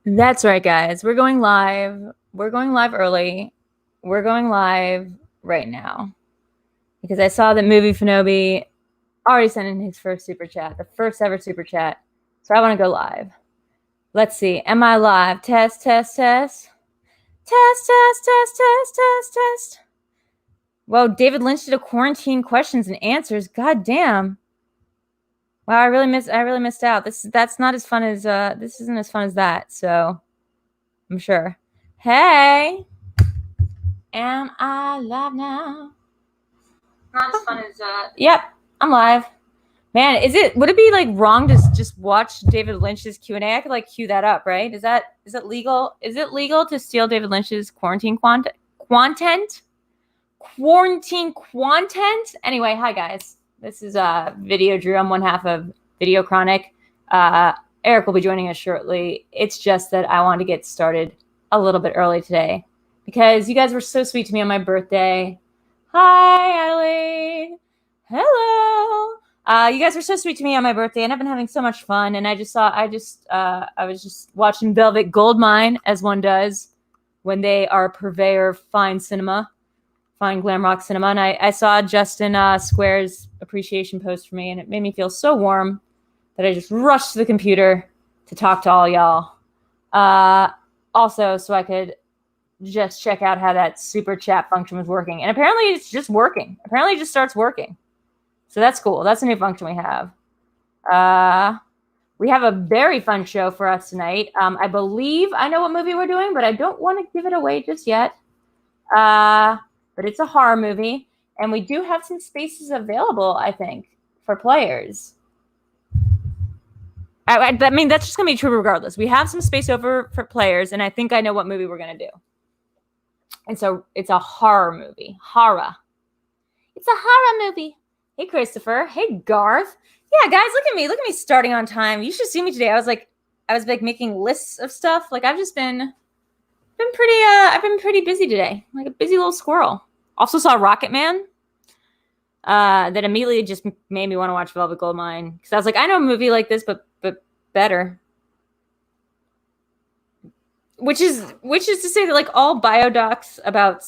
That's right, guys. We're going live. We're going live early. We're going live right now because I saw that Movie Finobi already sent in his first super chat, the first ever super chat. So I want to go live. Let's see. Am I live? Test, test, test. Test, test, test, test, test, test. Whoa, David Lynch did a quarantine questions and answers. God damn. Wow, I really missed out. That's not as fun as this isn't as fun as that, so I'm sure. Hey, am I live now? Not as fun as yep, I'm live. Man, would it be like wrong to just watch David Lynch's Q&A? I could like cue that up, right? Is it legal? Is it legal to steal David Lynch's quarantine content? Quarantine content? Anyway, hi guys. This is VideoDrew. I'm one half of VideoChronic. Eric will be joining us shortly. It's just that I wanted to get started a little bit early today because you guys were so sweet to me on my birthday. Hi, Adelaide. Hello. You guys were so sweet to me on my birthday, and I've been having so much fun. And I was just watching Velvet Goldmine, as one does when they are a purveyor of fine glam rock cinema. And I saw Justin Square's appreciation post for me, and it made me feel so warm that I just rushed to the computer to talk to all y'all. Also, so I could just check out how that super chat function was working. And apparently it's just working. Apparently it just starts working. So that's cool. That's a new function we have. We have a very fun show for us tonight. I believe I know what movie we're doing, but I don't want to give it away just yet. But it's a horror movie, and we do have some spaces available, I think, for players. I mean, that's just going to be true regardless. We have some space over for players, and I think I know what movie we're going to do. And so it's a horror movie. Horror. It's a horror movie. Hey, Christopher. Hey, Garth. Yeah, guys, look at me. Look at me starting on time. You should see me today. I was making lists of stuff. Like, I've been pretty busy today. Like a busy little squirrel. Also saw Rocket Man. That immediately just made me want to watch Velvet Goldmine. Because I was like, I know a movie like this, but better. Which is to say that like all biodocs about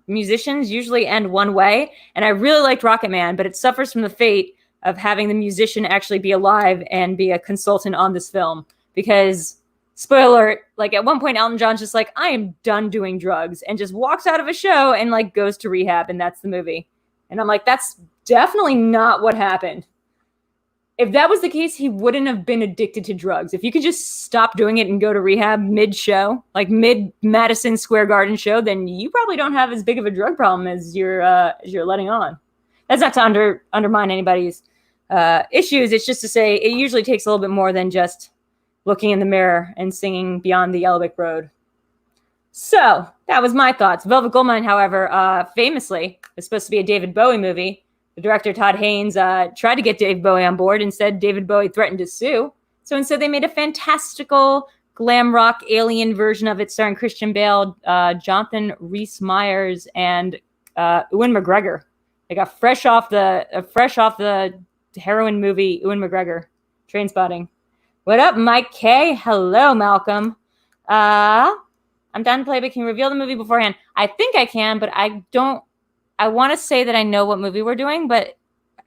musicians usually end one way, and I really liked Rocket Man, but it suffers from the fate of having the musician actually be alive and be a consultant on this film. Because, spoiler alert, like at one point Elton John's just like, I am done doing drugs, and just walks out of a show and like goes to rehab, and that's the movie. And I'm like, that's definitely not what happened. If that was the case, he wouldn't have been addicted to drugs. If you could just stop doing it and go to rehab mid-show, like mid-Madison Square Garden show, then you probably don't have as big of a drug problem as you're letting on. That's not to undermine anybody's issues. It's just to say it usually takes a little bit more than just looking in the mirror and singing Beyond the Yellow Brick Road. So that was my thoughts. Velvet Goldmine, however, famously is supposed to be a David Bowie movie. The director, Todd Haynes, tried to get Dave Bowie on board. Instead, David Bowie threatened to sue. So instead, they made a fantastical glam rock alien version of it starring Christian Bale, Jonathan Rhys-Meyers, and Ewan McGregor. They got fresh off the heroin movie, Ewan McGregor, Trainspotting. What up, Mike K? Hello, Malcolm. I'm done to play, but can you reveal the movie beforehand? I think I can, but I don't. I want to say that I know what movie we're doing, but,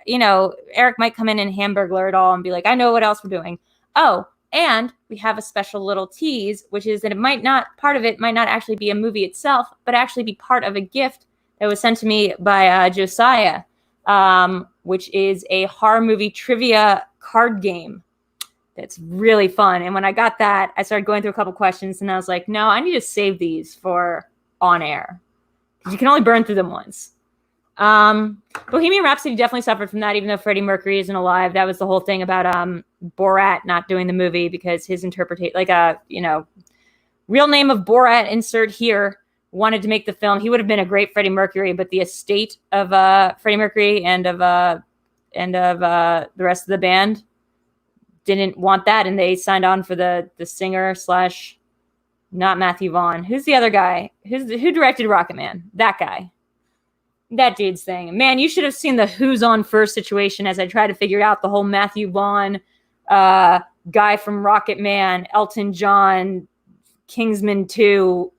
you know, Eric might come in and hamburglar it all and be like, I know what else we're doing. Oh, and we have a special little tease, which is that part of it might not actually be a movie itself, but actually be part of a gift that was sent to me by Josiah, which is a horror movie trivia card game that's really fun. And when I got that, I started going through a couple questions, and I was like, no, I need to save these for on air. You can only burn through them once. Bohemian Rhapsody definitely suffered from that, even though Freddie Mercury isn't alive. That was the whole thing about Borat not doing the movie because his interpretation, real name of Borat insert here, wanted to make the film. He would have been a great Freddie Mercury, but the estate of Freddie Mercury and of the rest of the band didn't want that, and they signed on for the singer / not Matthew Vaughn. Who's the other guy? Who directed Rocket Man? That guy. That dude's thing. Man, you should have seen the Who's On First situation as I tried to figure out the whole Matthew Vaughn guy from Rocket Man, Elton John, Kingsman 2,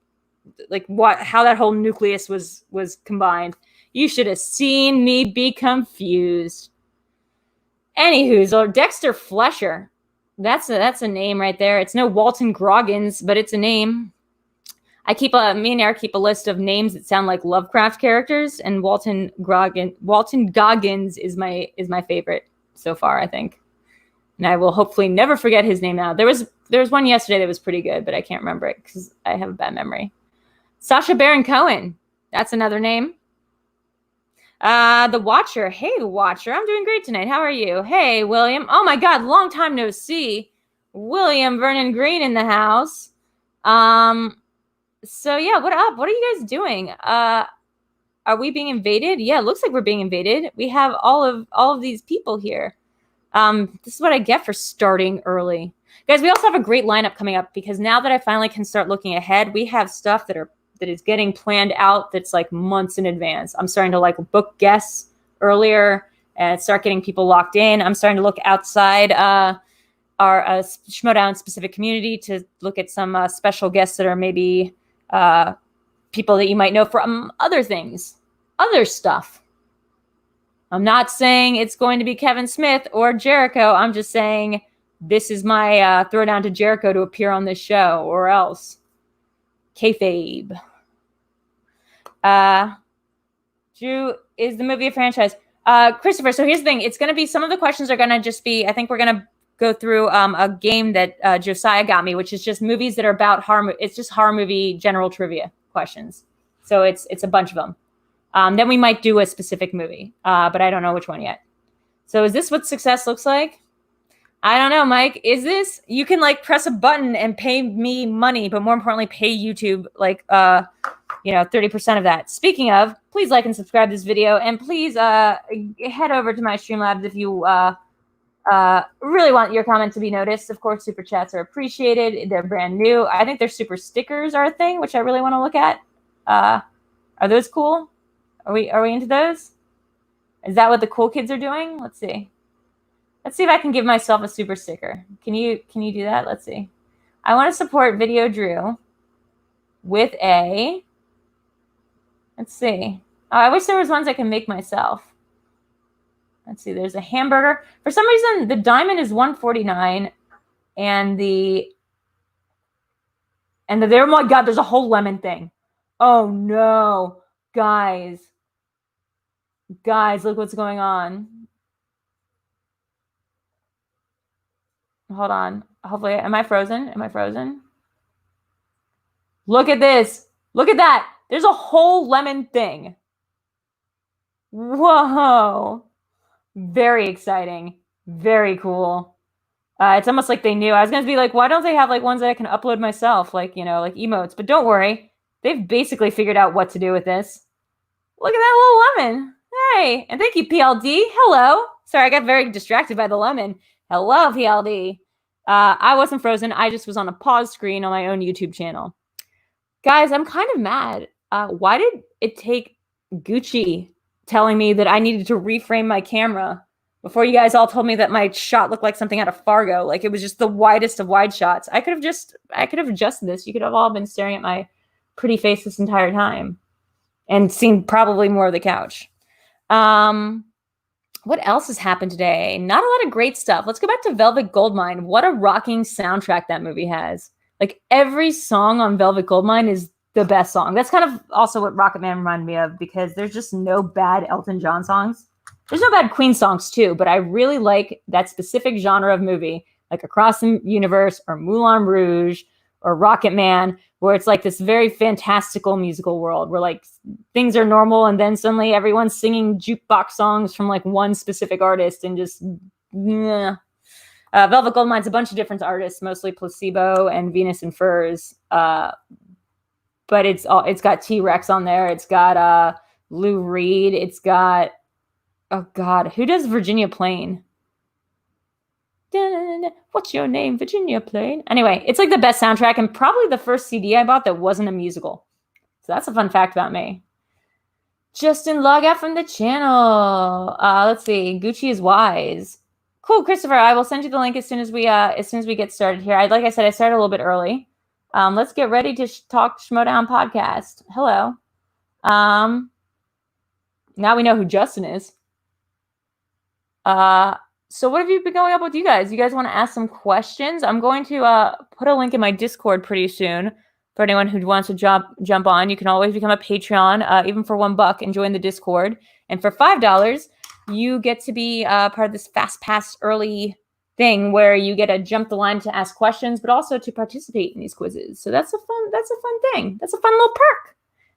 like how that whole nucleus was combined. You should have seen me be confused. Anywho's, or Dexter Fletcher. That's a name right there. It's no Walton Goggins, but it's a name. Me and Eric keep a list of names that sound like Lovecraft characters, and Walton Goggins is my favorite so far, I think. And I will hopefully never forget his name now. There was one yesterday that was pretty good, but I can't remember it because I have a bad memory. Sacha Baron Cohen. That's another name. The Watcher. Hey, Watcher. I'm doing great tonight. How are you? Hey, William. Oh my God, long time no see. William Vernon Green in the house. So yeah, what up? What are you guys doing? Are we being invaded? Yeah, it looks like we're being invaded. We have all of these people here. This is what I get for starting early. Guys, we also have a great lineup coming up because now that I finally can start looking ahead, we have stuff that is getting planned out that's like months in advance. I'm starting to like book guests earlier and start getting people locked in. I'm starting to look outside our Schmoedown specific community to look at some special guests that are maybe people that you might know from other things, other stuff. I'm not saying it's going to be Kevin Smith or Jericho. I'm just saying this is my throwdown to Jericho to appear on this show, or else. Kayfabe. Drew, is the movie a franchise? Christopher, so here's the thing. It's going to be, some of the questions are going to just be, I think we're going to go through a game that Josiah got me, which is just movies that are about horror. It's just horror movie general trivia questions. So it's a bunch of them. Then we might do a specific movie, but I don't know which one yet. So is this what success looks like? I don't know, Mike. Is this, you can like press a button and pay me money, but more importantly, pay YouTube like 30% of that. Speaking of, please like and subscribe to this video, and please head over to my Streamlabs if you really want your comment to be noticed. Of course, super chats are appreciated. They're brand new. I think their super stickers are a thing, which I really want to look at. Are those cool? Are we into those? Is that what the cool kids are doing? Let's see. Let's see if I can give myself a super sticker. Can you do that? Let's see. I want to support VideoDrew with a, let's see. Oh, I wish there was ones I can make myself. Let's see. There's a hamburger. For some reason, the diamond is $149, and oh my God, there's a whole lemon thing. Oh no, guys, look what's going on. Hold on. Hopefully, am I frozen? Look at this. Look at that. There's a whole lemon thing. Whoa. Very exciting. Very cool. It's almost like they knew. I was going to be like, why don't they have like ones that I can upload myself? Like, like emotes. But don't worry. They've basically figured out what to do with this. Look at that little lemon. Hey. And thank you, PLD. Hello. Sorry, I got very distracted by the lemon. Hello, PLD. I wasn't frozen. I just was on a pause screen on my own YouTube channel. Guys, I'm kind of mad. Why did it take Gucci telling me that I needed to reframe my camera before you guys all told me that my shot looked like something out of Fargo? Like it was just the widest of wide shots. I could have adjusted this. You could have all been staring at my pretty face this entire time and seen probably more of the couch. What else has happened today? Not a lot of great stuff. Let's go back to Velvet Goldmine. What a rocking soundtrack that movie has. Like every song on Velvet Goldmine is the best song. That's kind of also what Rocket Man reminded me of, because there's just no bad Elton John songs. There's no bad Queen songs too, but I really like that specific genre of movie, like Across the Universe or Moulin Rouge or Rocket Man, where it's like this very fantastical musical world where like things are normal and then suddenly everyone's singing jukebox songs from like one specific artist and just Velvet Goldmine's a bunch of different artists, mostly Placebo and Venus and Furs. But it's got T-Rex on there. It's got Lou Reed. It's got, oh God, who does Virginia Plain? What's your name, Virginia Plain? Anyway, it's like the best soundtrack and probably the first CD I bought that wasn't a musical. So that's a fun fact about me. Justin, log out from the channel. Let's see. Gucci is wise. Cool, Christopher. I will send you the link as soon as we get started here. Like I said, I started a little bit early. Let's get ready to talk Schmoedown podcast. Hello. Now we know who Justin is. So what have you been going up with you guys? You guys want to ask some questions? I'm going to put a link in my Discord pretty soon for anyone who wants to jump on. You can always become a Patreon, even for $1, and join the Discord. And for $5, you get to be part of this Fast Pass early thing where you get to jump the line to ask questions, but also to participate in these quizzes. So that's a fun thing. That's a fun little perk.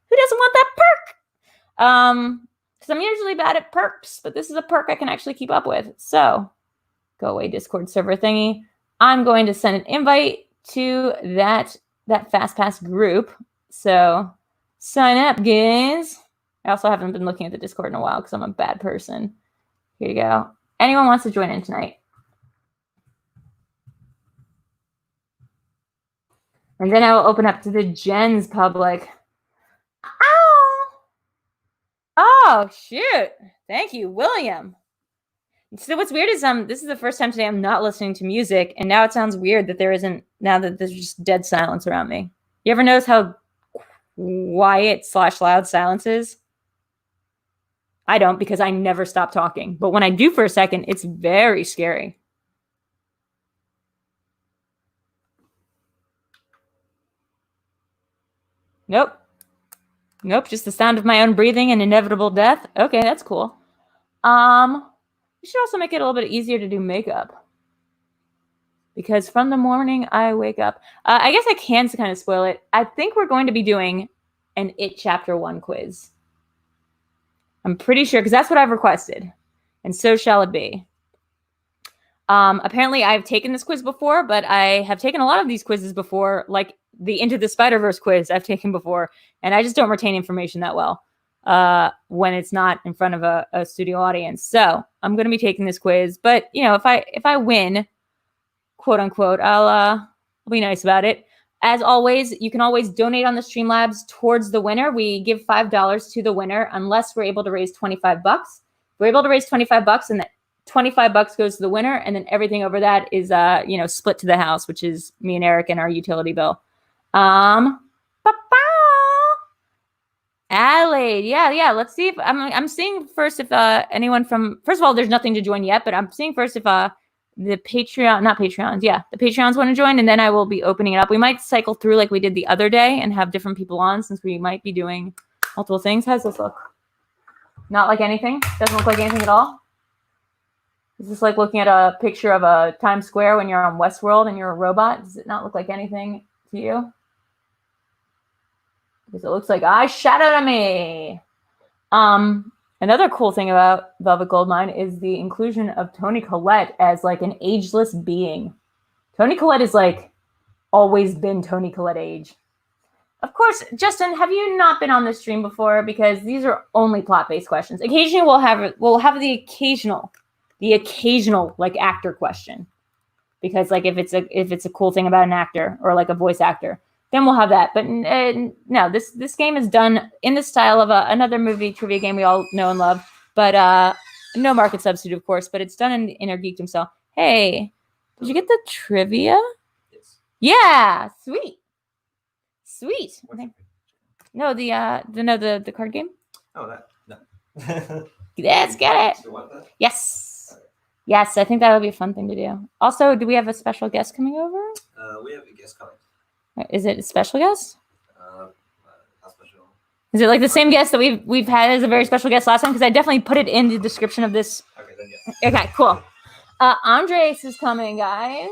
Who doesn't want that perk? Because I'm usually bad at perks, but this is a perk I can actually keep up with. So go away, Discord server thingy. I'm going to send an invite to that Fast Pass group. So sign up, guys. I also haven't been looking at the Discord in a while because I'm a bad person. Here you go. Anyone wants to join in tonight? And then I will open up to the Gens public. Ow! Oh, shoot. Thank you, William. So what's weird is this is the first time today I'm not listening to music, and now it sounds weird that now that there's just dead silence around me. You ever notice how quiet/loud silence is? I don't, because I never stop talking. But when I do for a second, it's very scary. Nope, just the sound of my own breathing and inevitable death. Okay, that's cool. We should also make it a little bit easier to do makeup. Because from the morning I wake up. I guess I can kind of spoil it. I think we're going to be doing an It Chapter 1 quiz. I'm pretty sure, because that's what I've requested. And so shall it be. Apparently I've taken this quiz before, but I have taken a lot of these quizzes before, like the Into the Spider-Verse quiz I've taken before, and I just don't retain information that well when it's not in front of a studio audience. So I'm going to be taking this quiz, but if I win, quote unquote, I'll be nice about it. As always, you can always donate on the Streamlabs towards the winner. We give $5 to the winner unless we're able to raise $25. If we're able to raise $25, and that $25 goes to the winner, and then everything over that is split to the house, which is me and Eric and our utility bill. Adelaide, yeah. Let's see if I'm seeing first if anyone from, first of all, there's nothing to join yet, but I'm seeing first if the Patreons want to join, and then I will be opening it up. We might cycle through like we did the other day and have different people on, since we might be doing multiple things. How's this look? Not like anything? Doesn't look like anything at all? Is this like looking at a picture of a Times Square when you're on Westworld and you're a robot? Does it not look like anything to you? Because it looks like eyeshadow to me. Another cool thing about Velvet Goldmine is the inclusion of Toni Collette as like an ageless being. Toni Collette is like always been Toni Collette age. Of course, Justin, have you not been on this stream before? Because these are only plot-based questions. Occasionally we'll have the occasional like actor question. Because like if it's a cool thing about an actor or like a voice actor, then we'll have that. But no, this game is done in the style of another movie trivia game we all know and love. But no market substitute, of course. But it's done in Inner Geekdom style. Hey, did you get the trivia? Yes. Yeah, sweet. No, the card game. Oh, that no. Let's get it. You want that? Yes. Okay. Yes, I think that would be a fun thing to do. Also, do we have a special guest coming over? We have a guest coming. Is it a special guest? How special? Is it like the same guest that we've had as a very special guest last time? Because I definitely put it in the description of this. Okay, then yes. Okay, cool. Andres is coming, guys.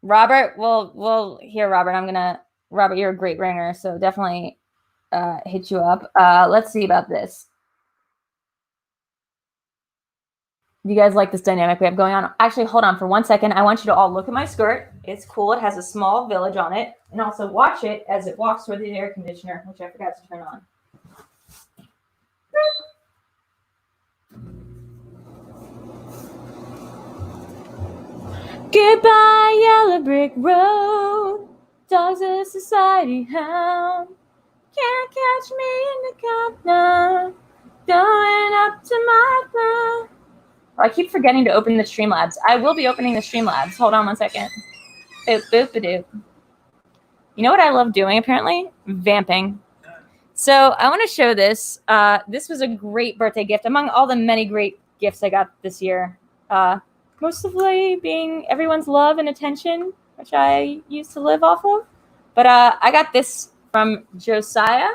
Robert, well, here, Robert, Robert, you're a great ringer, so definitely hit you up. Let's see about this. Do you guys like this dynamic we have going on? Actually, hold on for 1 second. I want you to all look at my skirt. It's cool. It has a small village on it. And also watch it as it walks toward the air conditioner, which I forgot to turn on. Goodbye, yellow brick road. Dog's a society hound. Can't catch me in the corner. Going up to my throne. I keep forgetting to open the Streamlabs. I will be opening the Streamlabs. Hold on 1 second. Boop, boop, doop. You know what I love doing, apparently? Vamping. So I want to show this. This was a great birthday gift among all the many great gifts I got this year. Mostly being everyone's love and attention, which I used to live off of. But I got this from Josiah.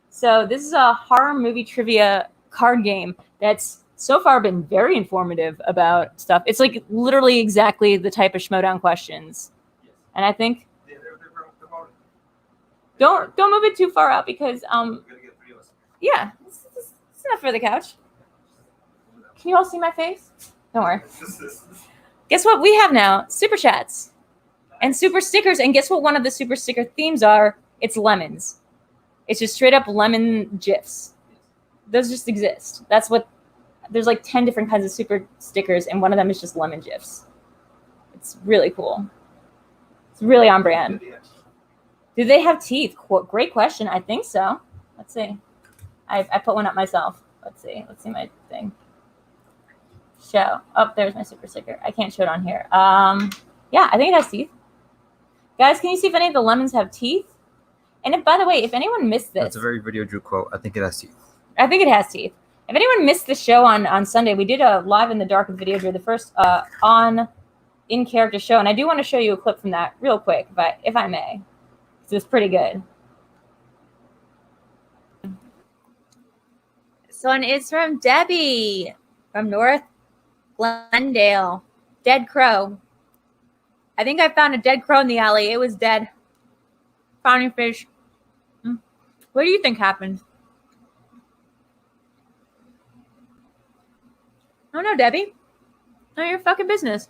So this is a horror movie trivia card game that's so far been very informative about stuff. It's like literally exactly the type of Schmoedown questions. And I think don't move it too far out because yeah, it's enough for the couch. Can you all see my face? Don't worry. Guess what we have now? Super chats and super stickers. And guess what one of the super sticker themes are? It's lemons. It's just straight up lemon GIFs. Those just exist. That's what, there's like 10 different kinds of super stickers, and one of them is just lemon GIFs. It's really cool. It's really on brand. Do they have teeth? Great question. I think so. Let's see. I put one up myself. Let's see. Let's see my thing. Show. Oh, there's my super sticker. I can't show it on here. Yeah, I think it has teeth. Guys, can you see if any of the lemons have teeth? And if, by the way, if anyone missed this. That's a very VideoDrew quote. I think it has teeth. I think it has teeth. If anyone missed the show on Sunday, we did a Live in the Dark with VideoDrew, the first in-character show. And I do want to show you a clip from that real quick, if I may. It was pretty good. This one is from Debbie from North Glendale. Dead crow. I think I found a dead crow in the alley. It was dead. Finding fish. What do you think happened? I don't know, Debbie. None of your fucking business.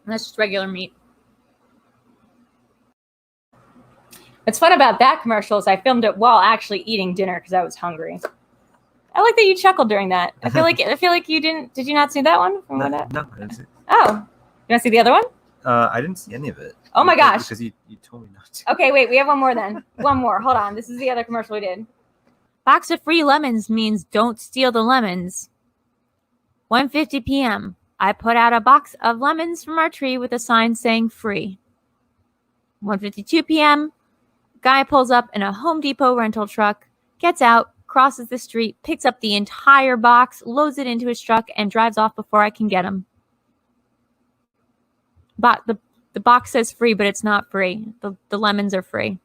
And that's just regular meat. What's fun about that commercial is I filmed it while actually eating dinner because I was hungry. I like that you chuckled during that. I feel like you didn't. Did you not see that one? No, I didn't see it. Oh, you want to see the other one? I didn't see any of it. Oh my gosh! Because you told me not to. Okay, wait. We have one more then. One more. Hold on. This is the other commercial we did. Box of free lemons means don't steal the lemons. 1:50 p.m. I put out a box of lemons from our tree with a sign saying free. 1:52 p.m. Guy pulls up in a Home Depot rental truck, gets out, crosses the street, picks up the entire box, loads it into his truck, and drives off before I can get him. But the box says free, but it's not free. The lemons are free.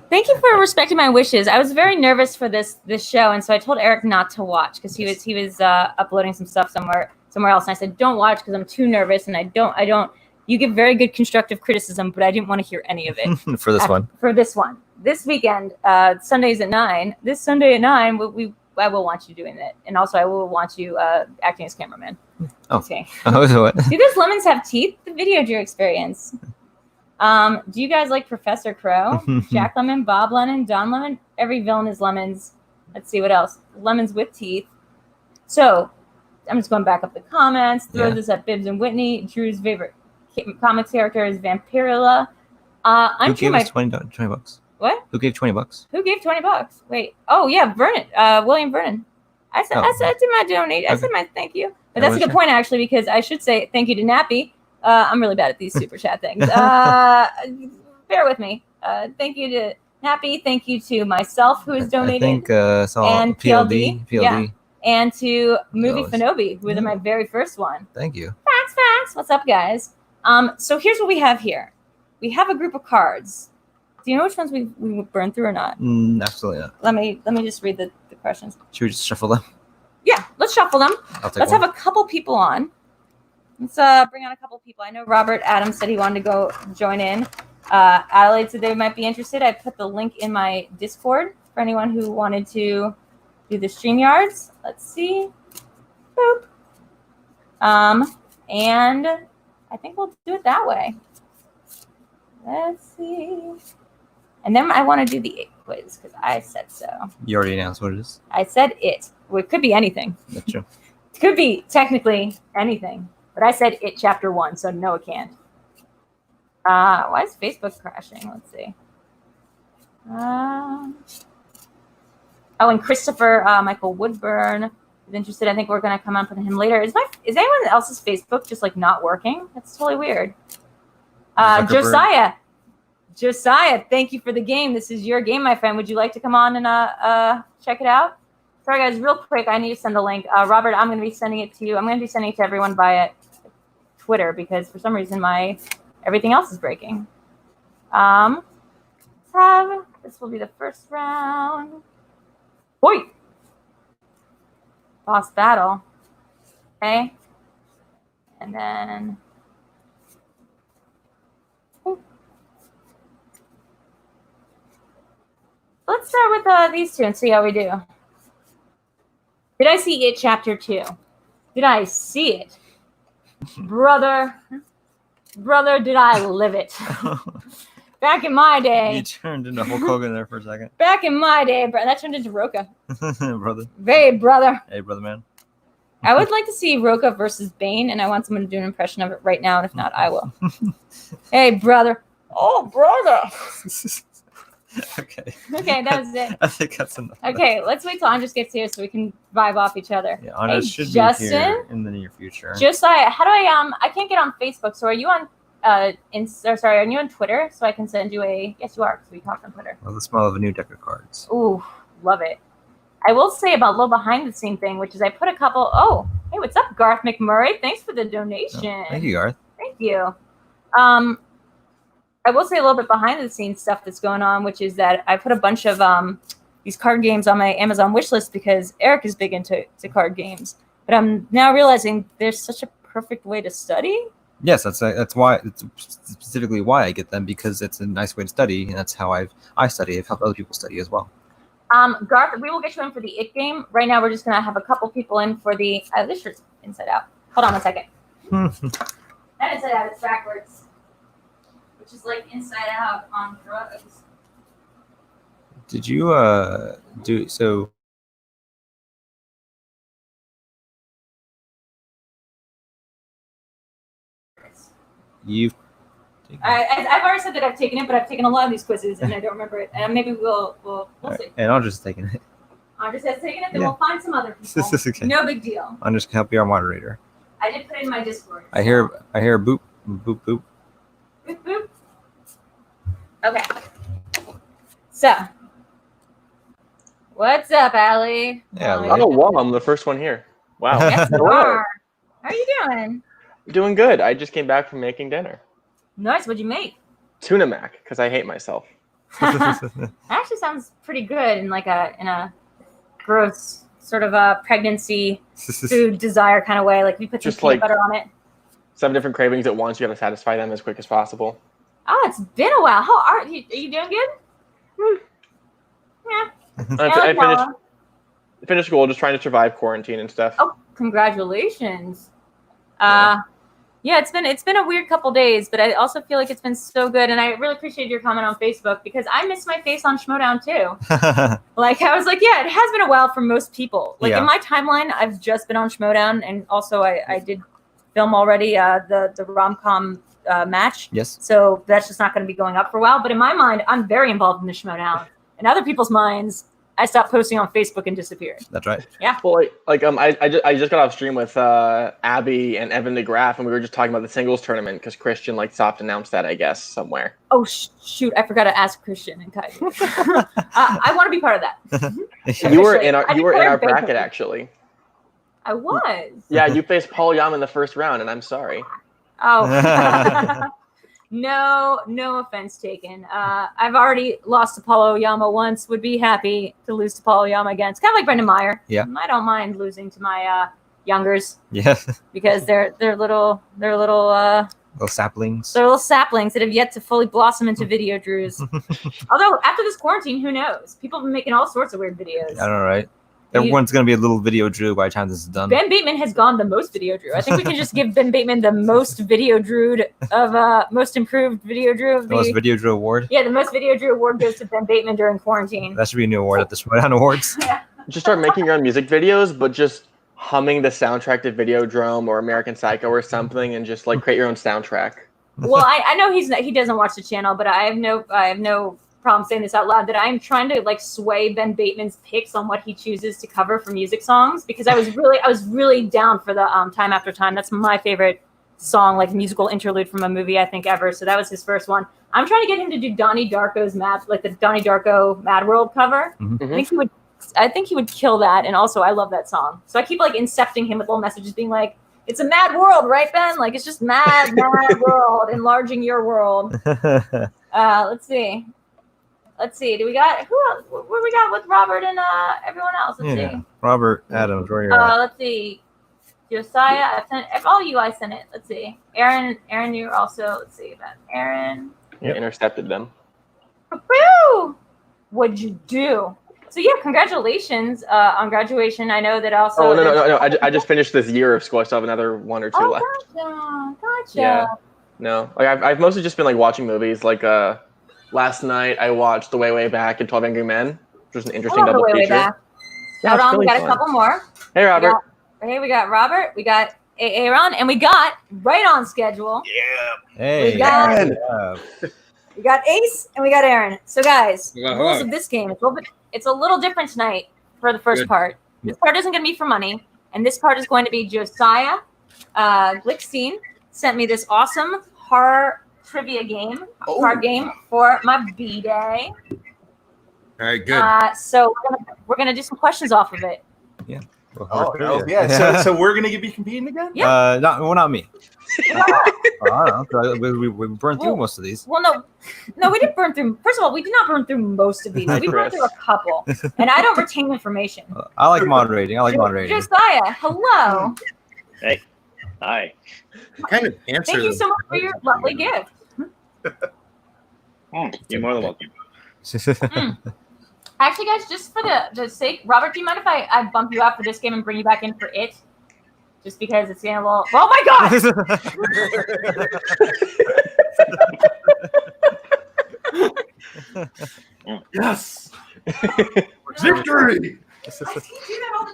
Thank you for respecting my wishes. I was very nervous for this show, and so I told Eric not to watch because he was uploading some stuff somewhere else, and I said don't watch because I'm too nervous, and I don't. You give very good constructive criticism, but I didn't want to hear any of it. For this one. For this one. This weekend, Sundays at 9. This Sunday at 9, I will want you doing it. And also I will want you acting as cameraman. Oh. Okay. Oh, so what? Do those lemons have teeth? The VideoDrew experience. Do you guys like Professor Crow? Jack Lemon, Bob Lennon, Don Lemon? Every villain is lemons. Let's see what else. Lemons with teeth. So, I'm just going back up the comments. Throw this at Bibbs and Whitney. Drew's favorite comics character is Vampirilla. Who gave us $20? What? Who gave $20? Who gave $20? Wait. Oh yeah, Vernon. William Vernon. I said my donate. I said my thank you. But that's a good point actually, because I should say thank you to Nappy. I'm really bad at these super chat things. Bear with me. Thank you to Nappy. Thank you to myself who has donated. I think and PLD. Yeah. And to Movie Fanobi, who was my very first one. Thank you. Facts. What's up, guys? So here's what we have here. We have a group of cards. Do you know which ones we burned through or not? Absolutely not. Let me just read the questions. Should we just shuffle them? Yeah, let's shuffle them. Let's have a couple people on. Let's bring on a couple people. I know Robert Adams said he wanted to go join in. Adelaide said they might be interested. I put the link in my Discord for anyone who wanted to do the StreamYards. Let's see. Boop. And I think we'll do it that way. Let's see. And then I want to do the quiz because I said so. You already announced what it is. I said it. Well, it could be anything. That's true. It could be technically anything. But I said it chapter 1, so no, it can't. Why is Facebook crashing? Let's see. Oh, and Christopher Michael Woodburn is interested. I think we're going to come up with him later. Is anyone else's Facebook just like not working? That's totally weird. Josiah, thank you for the game. This is your game, my friend. Would you like to come on and check it out? Sorry, guys, real quick, I need to send a link. Robert, I'm going to be sending it to you. I'm going to be sending it to everyone via Twitter because for some reason everything else is breaking. This will be the first round. Boy! Boss battle. Okay. And then... Let's start with these two and see how we do. Did I see it, Chapter 2? Did I see it? Brother, did I live it? Back in my day. You turned into Hulk Hogan there for a second. Back in my day, that turned into Roka. Brother. Hey, brother. Hey, brother man. I would like to see Roka versus Bane, and I want someone to do an impression of it right now, and if not, I will. Hey, brother. Oh, brother. Okay. Okay, that was it. I think that's enough. Okay, let's wait till Andres gets here so we can vibe off each other. Yeah, Andres should Justin, be here in the near future. Josiah, how do I can't get on Facebook, so are you on are you on Twitter so I can send you a... Yes, you are, because we talked on Twitter. Well, the smell of a new deck of cards. Ooh, love it. I will say about a little behind the scene thing, which is I put a couple... Oh, hey, what's up, Garth McMurray? Thanks for the donation. Oh, thank you, Garth. Thank you. I will say a little bit behind the scenes stuff that's going on, which is that I put a bunch of these card games on my Amazon wish list because Eric is big into card games. But I'm now realizing there's such a perfect way to study. Yes, that's why. It's specifically why I get them, because it's a nice way to study, and that's how I study. I've helped other people study as well. Garth, we will get you in for the It game. Right now, we're just gonna have a couple people in for the. This shirt's inside out. Hold on a second. That inside out, it's backwards. Which is like inside out on drugs. Did you do so? I've already said that I've taken it, but I've taken a lot of these quizzes and I don't remember it. And maybe we'll see. And I'll just take it. Andres has taken it, then we'll find some other people. Okay. No big deal. I'm just gonna help you, our moderator. I did put it in my Discord. I hear boop boop boop. Boop boop. Okay. So, what's up, Allie? Yeah. Oh, wow, I'm the first one here. Wow. Yes, you are. How are you doing? Doing good. I just came back from making dinner. Nice. What'd you make? Tuna mac, because I hate myself. That actually sounds pretty good in a gross sort of a pregnancy food desire kind of way. Like we put some Just peanut like butter on it. 7 different cravings at once. You got to satisfy them as quick as possible. Oh, it's been a while. How are you? Are you doing good? Yeah. I finished school, just trying to survive quarantine and stuff. Oh, congratulations. Yeah, it's been a weird couple days, but I also feel like it's been so good, and I really appreciate your comment on Facebook because I miss my face on Schmoedown too. Like I was like, yeah, it has been a while for most people. Like in my timeline, I've just been on Schmoedown, and also I did film already the rom-com match. Yes. So that's just not going to be going up for a while. But in my mind, I'm very involved in the Schmoedown. In other people's minds, I stopped posting on Facebook and disappeared. That's right. Yeah. Well, I just got off stream with Abby and Evan DeGraff, and we were just talking about the singles tournament because Christian soft announced that, I guess, somewhere. Oh shoot! I forgot to ask Christian and Kai. I want to be part of that. You were in our bracket actually. I was. Yeah, you faced Paul Yam in the first round, and I'm sorry. Oh. No offense taken. I've already lost to Paul Oyama once. Would be happy to lose to Paul Oyama again. It's kind of like Brendan Meyer. Yeah. I don't mind losing to my youngers. Yeah. Because they're little saplings. They're little saplings that have yet to fully blossom into video drews. Although after this quarantine, who knows? People have been making all sorts of weird videos. I don't know, right? Everyone's going to be a little video drew by the time this is done. Ben Bateman has gone the most video drew. I think we can just give Ben Bateman the most video drewed of most improved video drew of the most video drew award. Yeah, the most video drew award goes to Ben Bateman during quarantine. That should be a new award at the Schmoedown Awards. Yeah. Just start making your own music videos, but just humming the soundtrack to Videodrome or American Psycho or something, and just create your own soundtrack. Well, I know he doesn't watch the channel, but I have no problem saying this out loud, that I'm trying to like sway Ben Bateman's picks on what he chooses to cover for music songs, because I was really down for the Time After Time. That's my favorite song, like musical interlude from a movie I think ever. So that was his first one. I'm trying to get him to do Donnie Darko's the Donnie Darko Mad World cover. Mm-hmm. I think he would kill that, and also I love that song. So I keep like incepting him with little messages being like, it's a mad world, right, Ben? Like, it's just mad world, enlarging your world. Let's see. Do we got who else? What we got with Robert and everyone else? Let's see. Robert Adams, where you at? Let's see. Josiah, I sent all you. I sent it. Let's see. Aaron, you're also. Let's see about Aaron. You intercepted them. Woo! What'd you do? So yeah, congratulations on graduation. I know that also. Oh no! I just finished this year of school. I still have another 1 or 2 left. Gotcha. Yeah. No, like I've mostly just been like watching movies. Like last night I watched The Way Back and 12 Angry Men, which was an interesting double feature. Yeah, hold on, we got a couple more. Hey Robert. We got Robert. We got Aaron, and we got right on schedule. Yeah. Hey. We got Ace and we got Aaron. So guys, the rules of this game, it's a little different tonight for the first part. This part isn't going to be for money, and this part is going to be Josiah Glickstein sent me this awesome horror trivia game, card game for my B-Day. All right, good. So we're gonna do some questions off of it. Yeah. Yeah. So we're gonna be competing again? Yeah. Not me. I don't know. We burned through most of these. Well, no, we didn't burn through. First of all, we did not burn through most of these. We burned through a couple, and I don't retain information. I like moderating. Josiah, hello. Hey, hi. Kind of answer. Thank you so much for your lovely gift. You're more than welcome. Actually, guys, just for the sake, Robert, do you mind if I bump you out for this game and bring you back in for it? Just because it's getting a little... Oh, my God! Yes! Victory! I see you do that all the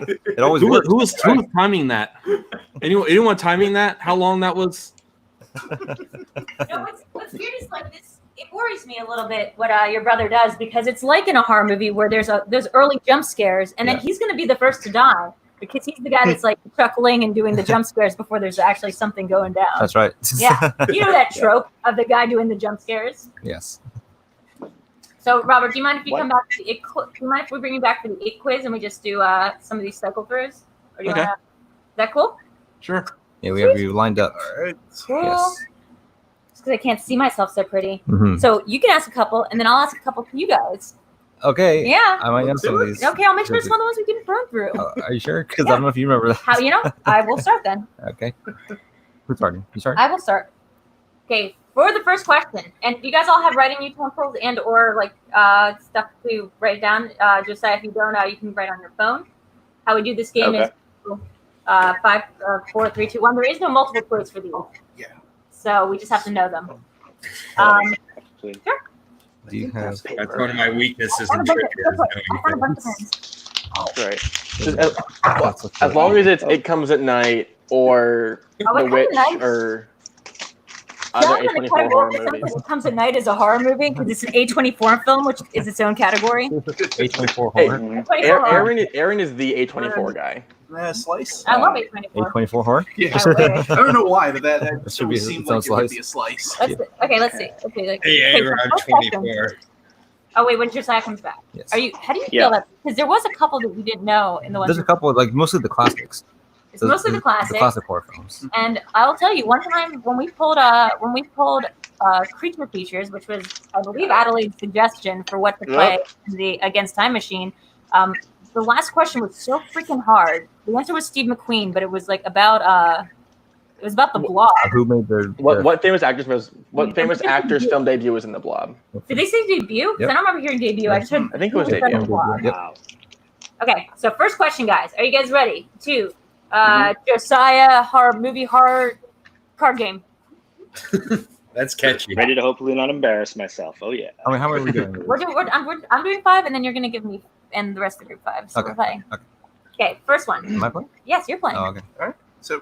time. It always works. Who was timing that? Anyone timing that? How long that was? What's weird is like this. It worries me a little bit what your brother does, because it's like in a horror movie where there's early jump scares, and then he's going to be the first to die because he's the guy that's like chuckling and doing the jump scares before there's actually something going down. That's right. Yeah, you know that trope of the guy doing the jump scares. Yes. So, Robert, do you mind if you come back to the it? Do you mind if we bring you back for the it quiz and we just do some of these cycle throws? Or do you wanna, is that cool? Sure. Yeah, we have you lined up. All right. Cool. Yes. Because I can't see myself so pretty. Mm-hmm. So you can ask a couple, and then I'll ask a couple for you guys. Okay. Yeah. I might answer these. Okay, I'll make sure it's one of the ones we can burn through. Are you sure? Because I don't know if you remember that. How I will start then. Okay. Who's starting? You start? I will start. Okay, for the first question, and you guys all have writing utensils and or like stuff to write down. Josiah, if you don't, you can write on your phone. How we do this game is 5, 4, 3, 2, 1. There is no multiple choice for these. Yeah. So we just have to know them. Sure. Do you have? That's one of my weaknesses I in have a trivia. bunch of pens. Right. Just as long as it comes at night or Oh, The it comes Witch at night? or That other one's in the A24 category horror that movies. It Comes at Night as a horror movie because it's an A24 film, which is its own category. A24 Hey, horror. A24 horror. Aaron is the A24 guy. Slice? I love A24. A24 horror. Yeah. I wish. I don't know why, but that should be always seemed its own like it would be a slice. Let's see. Okay, Hey, so I'm first question. 24. Oh wait, when Josiah comes back. Yes. How do you Yeah. feel that? Because there was a couple that you didn't know in the ones. There's a couple, like mostly the classics. It's mostly the classics. The classic horror films. And I'll tell you, one time when we pulled creature features, which was I believe Adelaide's suggestion for what to play in the Against Time Machine. The last question was so freaking hard. The answer was Steve McQueen, but it was like about the Blob. Who made the What famous actor's film debut was in The Blob? Did they say debut? 'Cause Yep. I don't remember hearing debut. I just heard. I think it was who said debut. The Blob. Yep. Wow. Okay, so first question, guys. Are you guys ready? Josiah horror card game. That's catchy. Ready to hopefully not embarrass myself. Oh yeah. I mean, how are we doing? I'm doing 5, and then you're gonna give me and the rest of the group 5. So Okay. we're playing. Okay. Okay, first one. Am I playing? Yes, you're playing. Oh, okay. So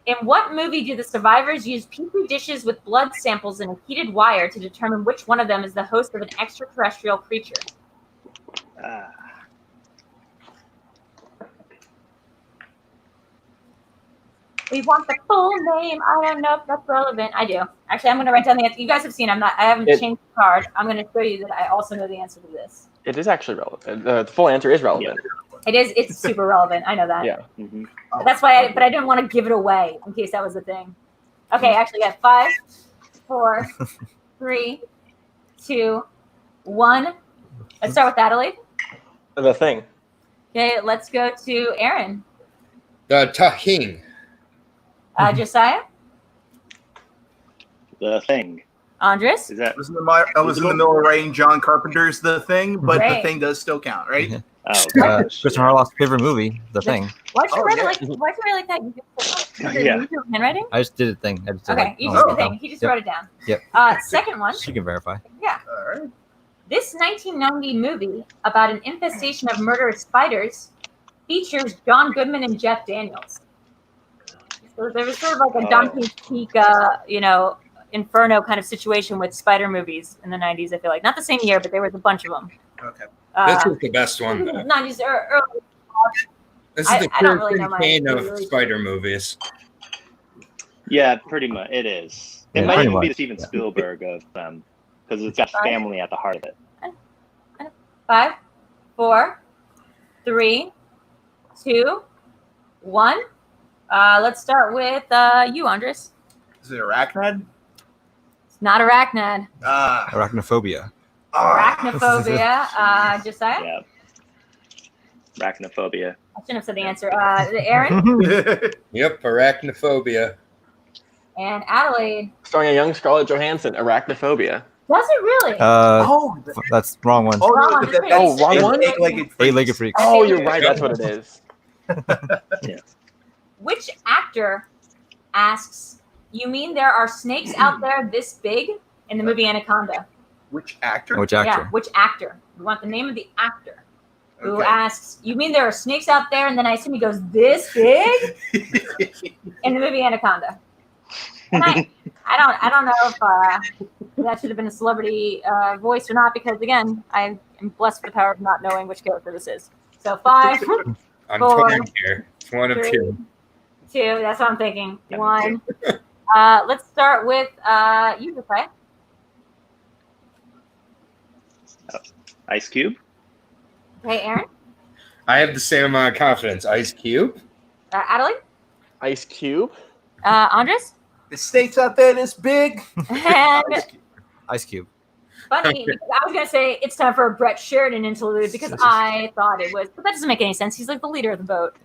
In what movie do the survivors use petri dishes with blood samples and a heated wire to determine which one of them is the host of an extraterrestrial creature? We want the full name. I don't know if that's relevant. I do. Actually, I'm going to write down the answer. You guys have seen. I haven't changed the card. I'm going to show you that I also know the answer to this. It is actually relevant. The full answer is relevant. It is. It's super relevant. I know that. Yeah. Mm-hmm. That's why. But I didn't want to give it away in case that was the thing. Okay. Actually, yeah. 5, 4, 3, 2, 1. Let's start with Adelaide. The Thing. Okay. Let's go to Aaron. The Tahing. Josiah. The Thing. Andres. Is that? I was in the middle of writing John Carpenter's The Thing, but Great. The Thing does still count, right? Oh, gosh. Christian Harloff's favorite movie, The Thing. Why'd you Oh, write yeah. it like? Why'd you write it like that? You just Yeah. use your handwriting. I just did a thing. I just did Okay, you oh, just did no. the thing. He just Yep. wrote it down. Yep. Second one. She can verify. Yeah. All right. This 1990 movie about an infestation of murderous spiders features John Goodman and Jeff Daniels. So there was sort of like a Dante's Peak, Inferno kind of situation with spider movies in the 90s, I feel like. Not the same year, but there was a bunch of them. Okay. This is the best one, though. 90s or early. This is the I don't really know my chain of really- spider movies. Yeah, pretty much. It is. It Yeah, might pretty even be much. the Steven Spielberg of them because it's got family at the heart of it. 5, 4, 3, 2, 1. Let's start with you, Andres. Is it Arachnid? It's not arachnid. Arachnophobia. Arachnophobia. Josiah? Yeah. Arachnophobia. I shouldn't have said the answer. Aaron Yep, arachnophobia. and Adelaide. Starring a young Scarlett Johansson, Arachnophobia. Does it really? That's wrong one. Oh, Wrong no, one. Oh, wrong one? Eight-legged freaks. Oh, you're right. That's what it is. Which actor asks, "You mean there are snakes out there this big?" in the movie Anaconda? Which actor? Which actor? Yeah, which actor? We want the name of the actor who Okay. asks, "You mean there are snakes out there?" And then I assume he goes, "This big?" in the movie Anaconda. And I don't know if that should have been a celebrity voice or not, because again, I am blessed with the power of not knowing which character this is. So 5, I'm 4, torn here. It's one of 3, two. 2. That's what I'm thinking. Yeah, 1. Let's start with you, Josiah. Ice Cube. Okay, Aaron. I have the same amount of confidence. Ice Cube. Adelaide. Ice Cube. Andres. The snakes out there this big. And Ice Cube. funny, because I was going to say it's time for a Brett Sheridan interlude because I thought it was, but that doesn't make any sense. He's like the leader of the boat.